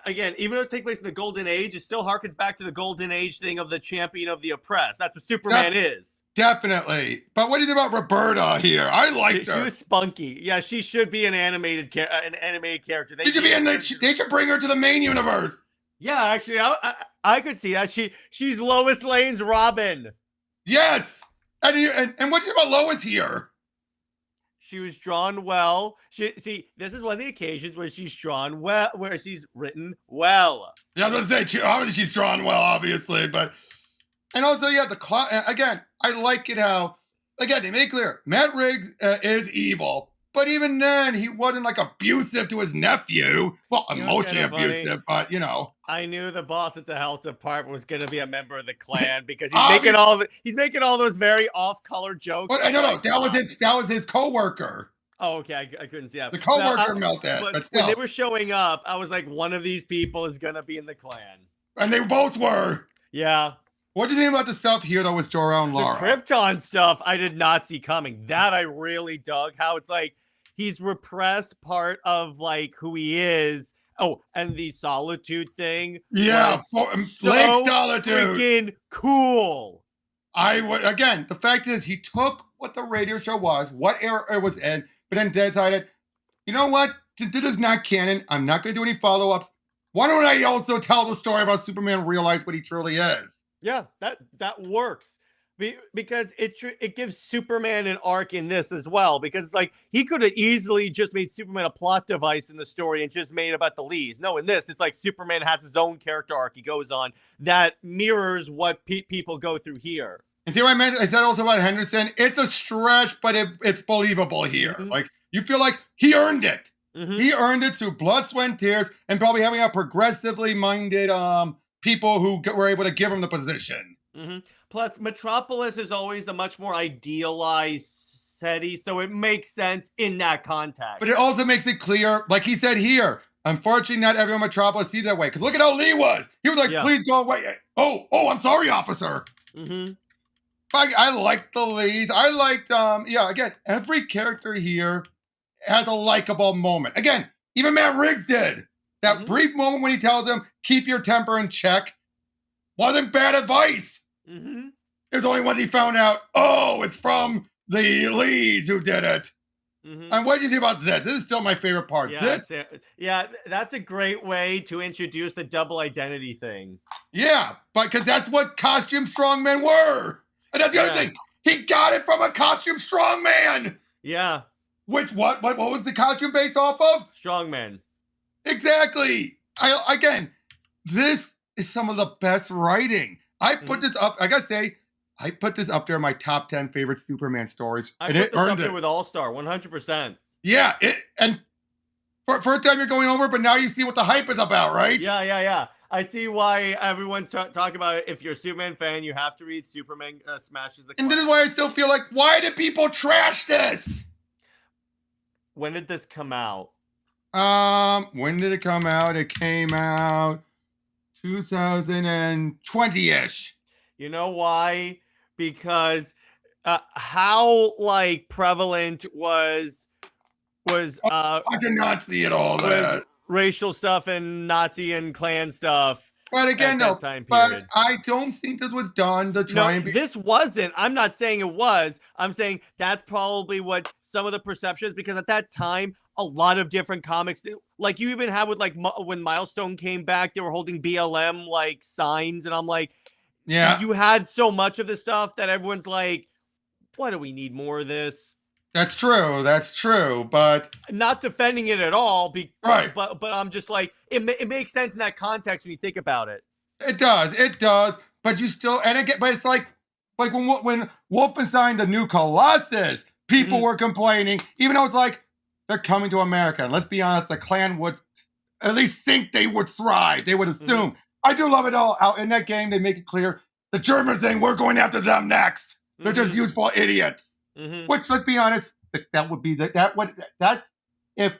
Again, even though it's taking place in the Golden Age, it still harkens back to the Golden Age thing of the champion of the oppressed. That's what Superman is. Definitely. But what do you think about Roberta here? I liked her. She was spunky. Yeah, she should be an animated character. They should bring her to the main universe. Yeah, actually, I could see that. She's Lois Lane's Robin. Yes. And what do you think about Lois here? She was drawn well. See, this is one of the occasions where she's drawn well, where she's written well. Yeah, I was gonna say, obviously she's drawn well, obviously, but and also, yeah, again, I like it how, again, they make it clear Matt Riggs is evil, but even then, he wasn't like abusive to his nephew. Well, emotionally abusive, but you know. I knew the boss at the health department was going to be a member of the Klan because he's making all those very off-color jokes. But no, that was his coworker. Oh, okay, I couldn't see that. The coworker melted. But when they were showing up, I was like, one of these people is going to be in the Klan. And they both were. Yeah. What do you think about the stuff here, though, with Jor-El and Lara? The Krypton stuff, I did not see coming. That I really dug. How it's like, he's repressed part of like who he is. Oh, and the solitude thing. Yeah, was Lake so Solitude. freaking cool. Again, the fact is he took what the radio show was, what era it was in, but then decided, you know what? Since this is not canon, I'm not going to do any follow-ups. Why don't I also tell the story about Superman realize what he truly is? Yeah, that works. Because it gives Superman an arc in this as well. Because like he could have easily just made Superman a plot device in the story and just made about the leads. No, in this, it's like Superman has his own character arc he goes on that mirrors what people go through here. And see what I meant? I said also about Henderson. It's a stretch, but it's believable here. Mm-hmm. Like you feel like he earned it. Mm-hmm. He earned it through blood, sweat, and tears, and probably having a progressively minded people who were able to give him the position. Mm-hmm. Plus, Metropolis is always a much more idealized city, so it makes sense in that context. But it also makes it clear, like he said here, unfortunately, not everyone in Metropolis sees that way. Because look at how Lee was. He was like, please go away. Oh, I'm sorry, officer. Mm-hmm. I liked the leads. I liked, again, every character here has a likable moment. Again, even Matt Riggs did. That brief moment when he tells him, keep your temper in check, wasn't bad advice. Mm-hmm. It's only once he found out, it's from the leads who did it. Mm-hmm. And what do you think about this? This is still my favorite part. Yeah, that's a great way to introduce the double identity thing. Yeah, because that's what costume strongmen were. And that's the other thing. He got it from a costume strongman. Yeah. Which, what was the costume based off of? Strongman. Exactly. This is some of the best writing. I put this up, I gotta say, I put this up there in my top 10 favorite Superman stories. I put this up there with All-Star, 100%. Yeah, and for first time you're going over, but now you see what the hype is about, right? Yeah. I see why everyone's talking about it. If you're a Superman fan, you have to read Superman Smashes the Klan. And this is why I still feel like, why did people trash this? When did this come out? When did it come out? It came out 2020-ish. You know why? Because how like prevalent was I did not see it all that racial stuff and Nazi and Klan stuff. But again, no. But I don't think this was done to try and be. This wasn't. I'm not saying it was. I'm saying that's probably what some of the perceptions, because at that time, a lot of different comics, like you even had with like when Milestone came back, they were holding BLM like signs, and I'm like, yeah, you had so much of this stuff that everyone's like, why do we need more of this? That's true, but not defending it at all. Right. But I'm just like, it makes sense in that context when you think about it. It does. But you still, and again, but it's like when Wolfenstein the New Colossus, people were complaining, even though it's like they're coming to America. And let's be honest, the Klan would at least think they would thrive. They would assume. I do love it all. Out in that game, they make it clear the Germans saying we're going after them next. They're just useful idiots. Which, let's be honest, that would be that's if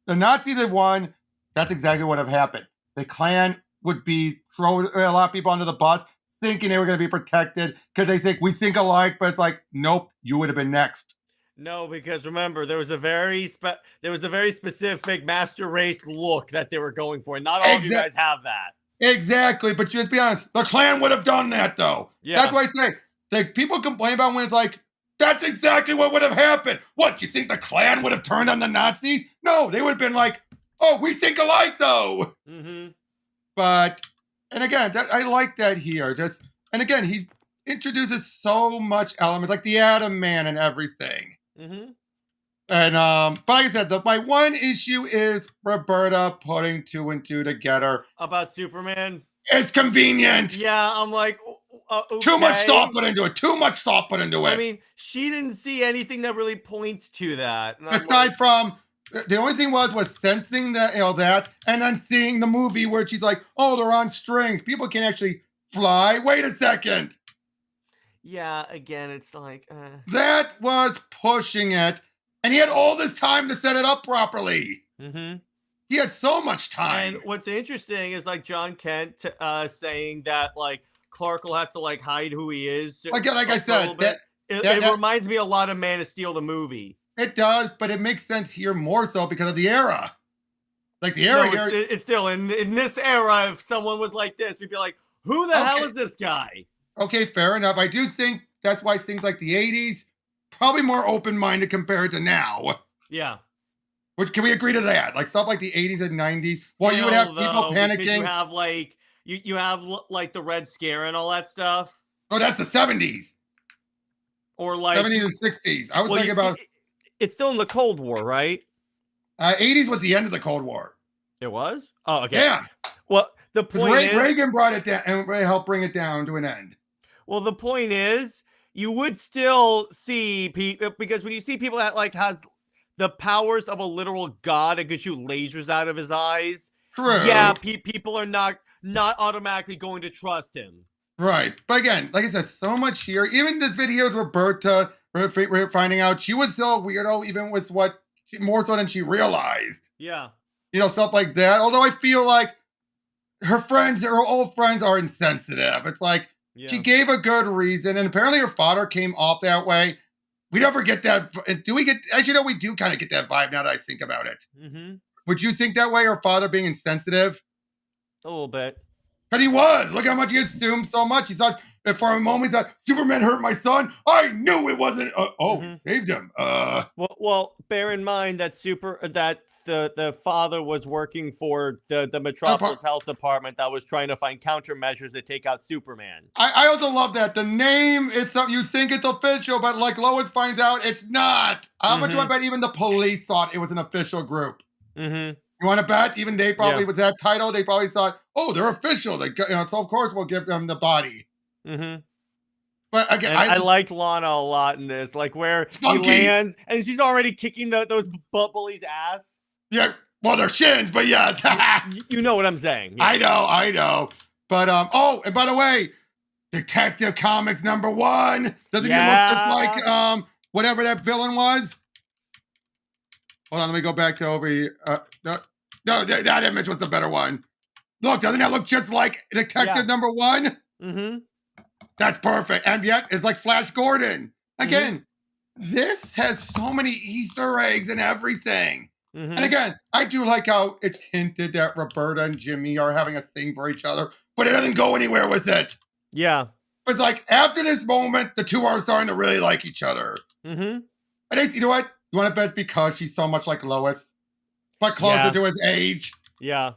the Nazis had won, that's exactly what would have happened. The Klan would be throwing a lot of people under the bus, thinking they were going to be protected because they think we think alike, but it's like, nope, you would have been next. No, because remember, there was a very specific master race look that they were going for, and not all of you guys have that. Exactly, but just be honest, the Klan would have done that though. Yeah. That's why I say, like, people complain about when it's like, that's exactly what would have happened. What, you think the Klan would have turned on the Nazis? No, they would have been like, oh, we think alike, though. But, and again, I like that here. And again, he introduces so much elements, like the Atom Man and everything. And, but like I said, my one issue is Roberta putting 2 and 2 together. About Superman? It's convenient. Yeah, I'm like, okay. Too much thought put into it. I mean, she didn't see anything that really points to that. Aside from, the only thing was sensing that, that, and then seeing the movie where she's like, oh, they're on strings. People can actually fly. Wait a second. Yeah, again, it's like... That was pushing it. And he had all this time to set it up properly. He had so much time. And what's interesting is like John Kent saying that like Clark will have to like hide who he is. Again, like I said, it reminds me a lot of Man of Steel, the movie. It does, but it makes sense here more so because of the era. Like the No, era here. it's still in this era. If someone was like this, we'd be like, "Who the hell is this guy?" Okay, fair enough. I do think that's why things like the 80s probably more open-minded compared to now. Yeah. Which can we agree to that? Like stuff like the 80s and 90s. Well, you would have people panicking. You have like you have like the Red Scare and all that stuff. Oh, that's the 70s. Or like 70s and 60s. I was thinking about. It's still in the Cold War, right? 80s was the end of the Cold War. It was? Oh, okay. Yeah. Well, the point is, Reagan brought it down and helped bring it down to an end. Well, the point is, you would still see people, because when you see people that like has the powers of a literal god and can shoot lasers out of his eyes, true. Yeah, people are not automatically going to trust him. Right. But again, like I said, so much here. Even this video with Roberta, we're finding out she was so weirdo, even with what more so than she realized. Yeah. You know, stuff like that. Although I feel like her old friends are insensitive. It's like she gave a good reason, and apparently her father came off that way. We never get that. Do we get, as you know, we do kind of get that vibe now that I think about it. Mm-hmm. Would you think that way, her father being insensitive? A little bit. But he was. Look how much he assumed so much. He thought, for a moment, he thought, Superman hurt my son. I knew it wasn't. He saved him. Well, bear in mind that the father was working for the Metropolis Health Department that was trying to find countermeasures to take out Superman. I also love that. The name, it's something you think it's official, but like Lois finds out, it's not. How much do I bet even the police thought it was an official group? Mm-hmm. You want to bet? Even they probably, with that title, they probably thought, oh, they're official. So of course we'll give them the body. Mm-hmm. But again, I liked Lana a lot in this, like where he lands and she's already kicking those bullies' ass. Yeah, well, they're shins, but yeah. You know what I'm saying. Yeah. I know. But, and by the way, Detective Comics #1. Doesn't he look just like, whatever that villain was? Hold on, let me go back to over here. No, that image was the better one. Look, doesn't that look just like Detective #1? Mm-hmm. That's perfect. And yet, it's like Flash Gordon. Again, this has so many Easter eggs and everything. Mm-hmm. And again, I do like how it's hinted that Roberta and Jimmy are having a thing for each other, but it doesn't go anywhere with it. Yeah. It's like, after this moment, the two are starting to really like each other. Mm-hmm. And you know what? You want to bet it's because she's so much like Lois, but closer to his age. Yeah.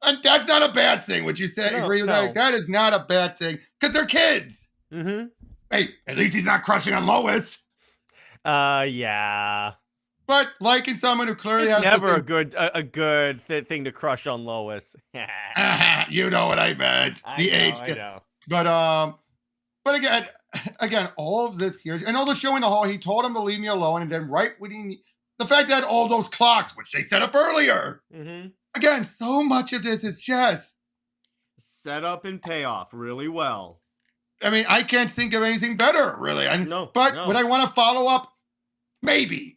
And that's not a bad thing. Would you say? Agree with that? That is not a bad thing because they're kids. Mm-hmm. Hey, at least he's not crushing on Lois. Yeah. But liking someone who clearly has never a good thing to crush on Lois. You know what I meant. I know. But again, all of this here, and all the show in the hall, he told him to leave me alone, and then right when the fact that all those clocks, which they set up earlier, again, so much of this is just set up and payoff really well. I mean, I can't think of anything better, really. Would I want to follow up? Maybe.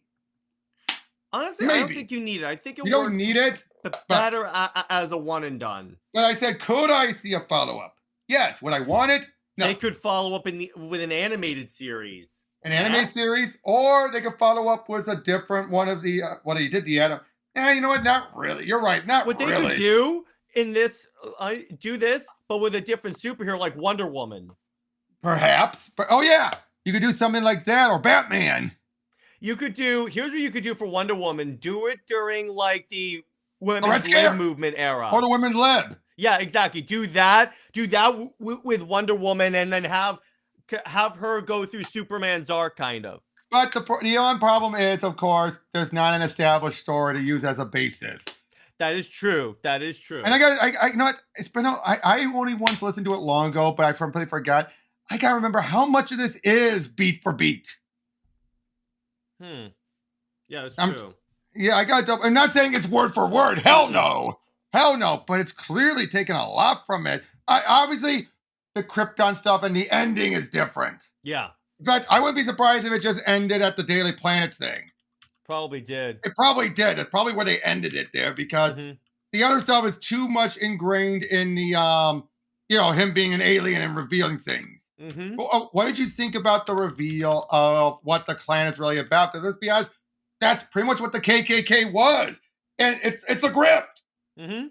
Honestly, I don't think you need it. I think you don't need it. Better as a one and done. But I said, could I see a follow up? Yes. Would I want it? No. They could follow up with an animated series. An animated series, or they could follow up with a different one of the. He did the Adam. You know what? Not really. You're right. Not what really. What they could do in this, do this, but with a different superhero like Wonder Woman. Perhaps. But you could do something like that, or Batman. You could do. Here's what you could do for Wonder Woman. Do it during like the women's lib movement era, or the women's lib. Yeah, exactly. Do that. Do that with Wonder Woman, and then have her go through Superman's arc, kind of. But the only problem is, of course, there's not an established story to use as a basis. That is true. That is true. And I you know what? It's been I only once listened to it long ago, but I completely forgot. I gotta remember how much of this is beat for beat. Yeah, that's true. Yeah, I got. I'm not saying it's word for word. Hell no. But it's clearly taken a lot from it. Obviously, the Krypton stuff and the ending is different. Yeah. In fact, I wouldn't be surprised if it just ended at the Daily Planet thing. Probably did. It probably did. It's probably where they ended it there because the other stuff is too much ingrained in the, him being an alien and revealing things. Mm-hmm. Well, what did you think about the reveal of what the Klan is really about? Because let's be honest, that's pretty much what the KKK was, and it's a grift. Mm-hmm.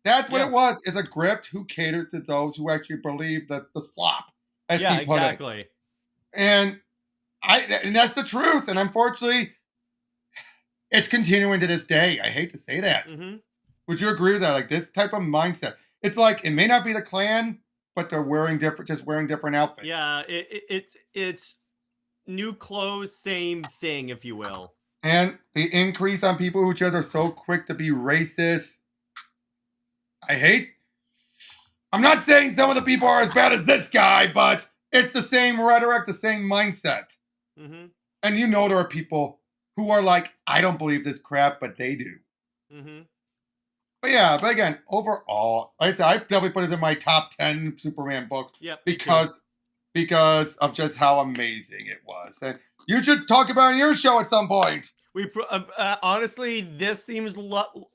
That's what Yeah. it was. It's a grift who caters to those who actually believe that the slop, as Yeah, he put it. exactly. And that's the truth. And unfortunately, it's continuing to this day. I hate to say that. Mm-hmm. Would you agree with that? Like this type of mindset. It's like it may not be the Klan, but they're wearing different outfits. Yeah, it's new clothes, same thing, if you will. And the increase on people who just are so quick to be racist. I'm not saying some of the people are as bad as this guy, but it's the same rhetoric, the same mindset. Mm-hmm. And you know there are people who are like, I don't believe this crap, but they do. Mm-hmm. But yeah, but again, overall, like I said, I definitely put it in my top 10 Superman books Yep. because of just how amazing it was. And you should talk about it in your show at some point. Honestly, this seems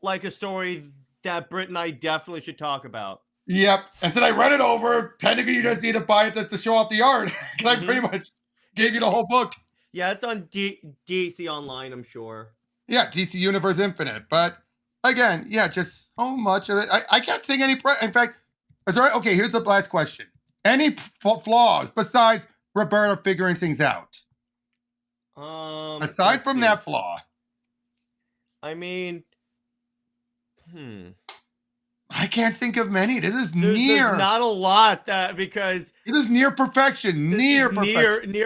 like a story that Britt and I definitely should talk about. Yep. And since I read it over, technically you just need to buy it to show off the art. Because I pretty much gave you the whole book. Yeah, it's on DC Online, I'm sure. Yeah, DC Universe Infinite. But again, yeah, just so much of it. I can't think any. In fact, it's all right. Okay, here's the last question. Any flaws besides Roberta figuring things out? Aside from that flaw. I mean, I can't think of many. This is there's not a lot because this is near perfection. Near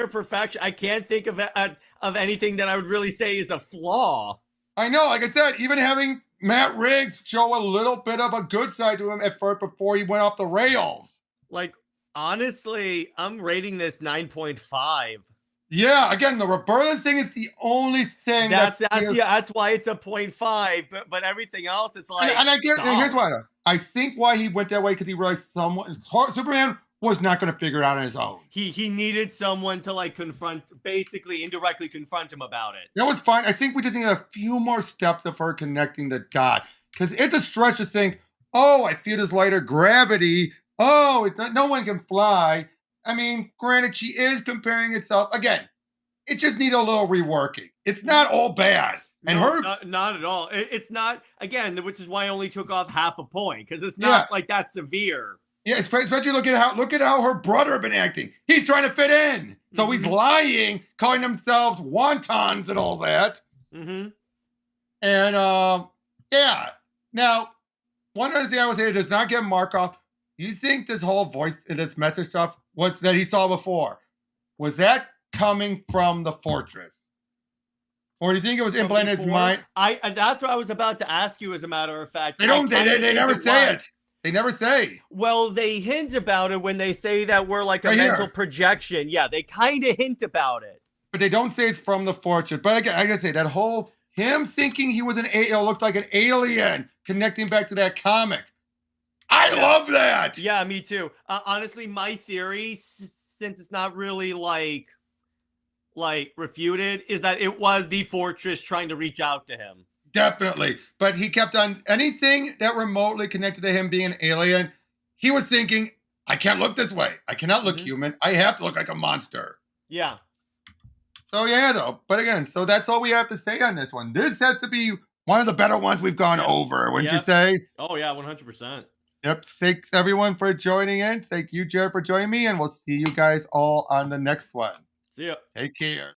perfection. I can't think of anything that I would really say is a flaw. I know, like I said, even having Matt Riggs show a little bit of a good side to him at first before he went off the rails. Like, honestly, I'm rating this 9.5. Yeah, again, the Roberta thing is the only thing that's why it's a 0.5, but everything else is like. And I get here's why. I think why he went that way because he realized Superman was not going to figure it out on his own. He needed someone to like indirectly confront him about it. That was fine. I think we just need a few more steps of her connecting the dot because it's a stretch to think, oh, I feel this lighter gravity. Oh, no one can fly. I mean, granted, she is comparing itself. Again, it just needs a little reworking. It's not all bad. And not at all. It's not, again, which is why I only took off half a point, because it's not like that severe. Yeah, especially look at how her brother had been acting. He's trying to fit in. So he's lying, calling themselves wontons and all that. Mm-hmm. And yeah. Now, one other thing I would say, it does not get Markov. You think this whole voice and this message stuff that he saw before, was that coming from the fortress? Or do you think it was implanted in his mind? That's what I was about to ask you, as a matter of fact. They never say it. They never say. Well, they hint about it when they say that we're like a mental projection. Yeah, they kind of hint about it. But they don't say it's from the fortress. But again, I gotta say, that whole, him thinking he was looked like an alien, connecting back to that comic. I love that. Yeah, me too. Honestly, my theory, since it's not really like refuted, is that it was the fortress trying to reach out to him. Definitely. But he kept on anything that remotely connected to him being an alien. He was thinking, I can't look this way. I cannot look human. I have to look like a monster. Yeah. So yeah, though. But again, so that's all we have to say on this one. This has to be one of the better ones we've gone over, wouldn't you say? Oh yeah, 100%. Yep. Thanks everyone for joining in. Thank you, Jared, for joining me, and we'll see you guys all on the next one. See ya. Take care.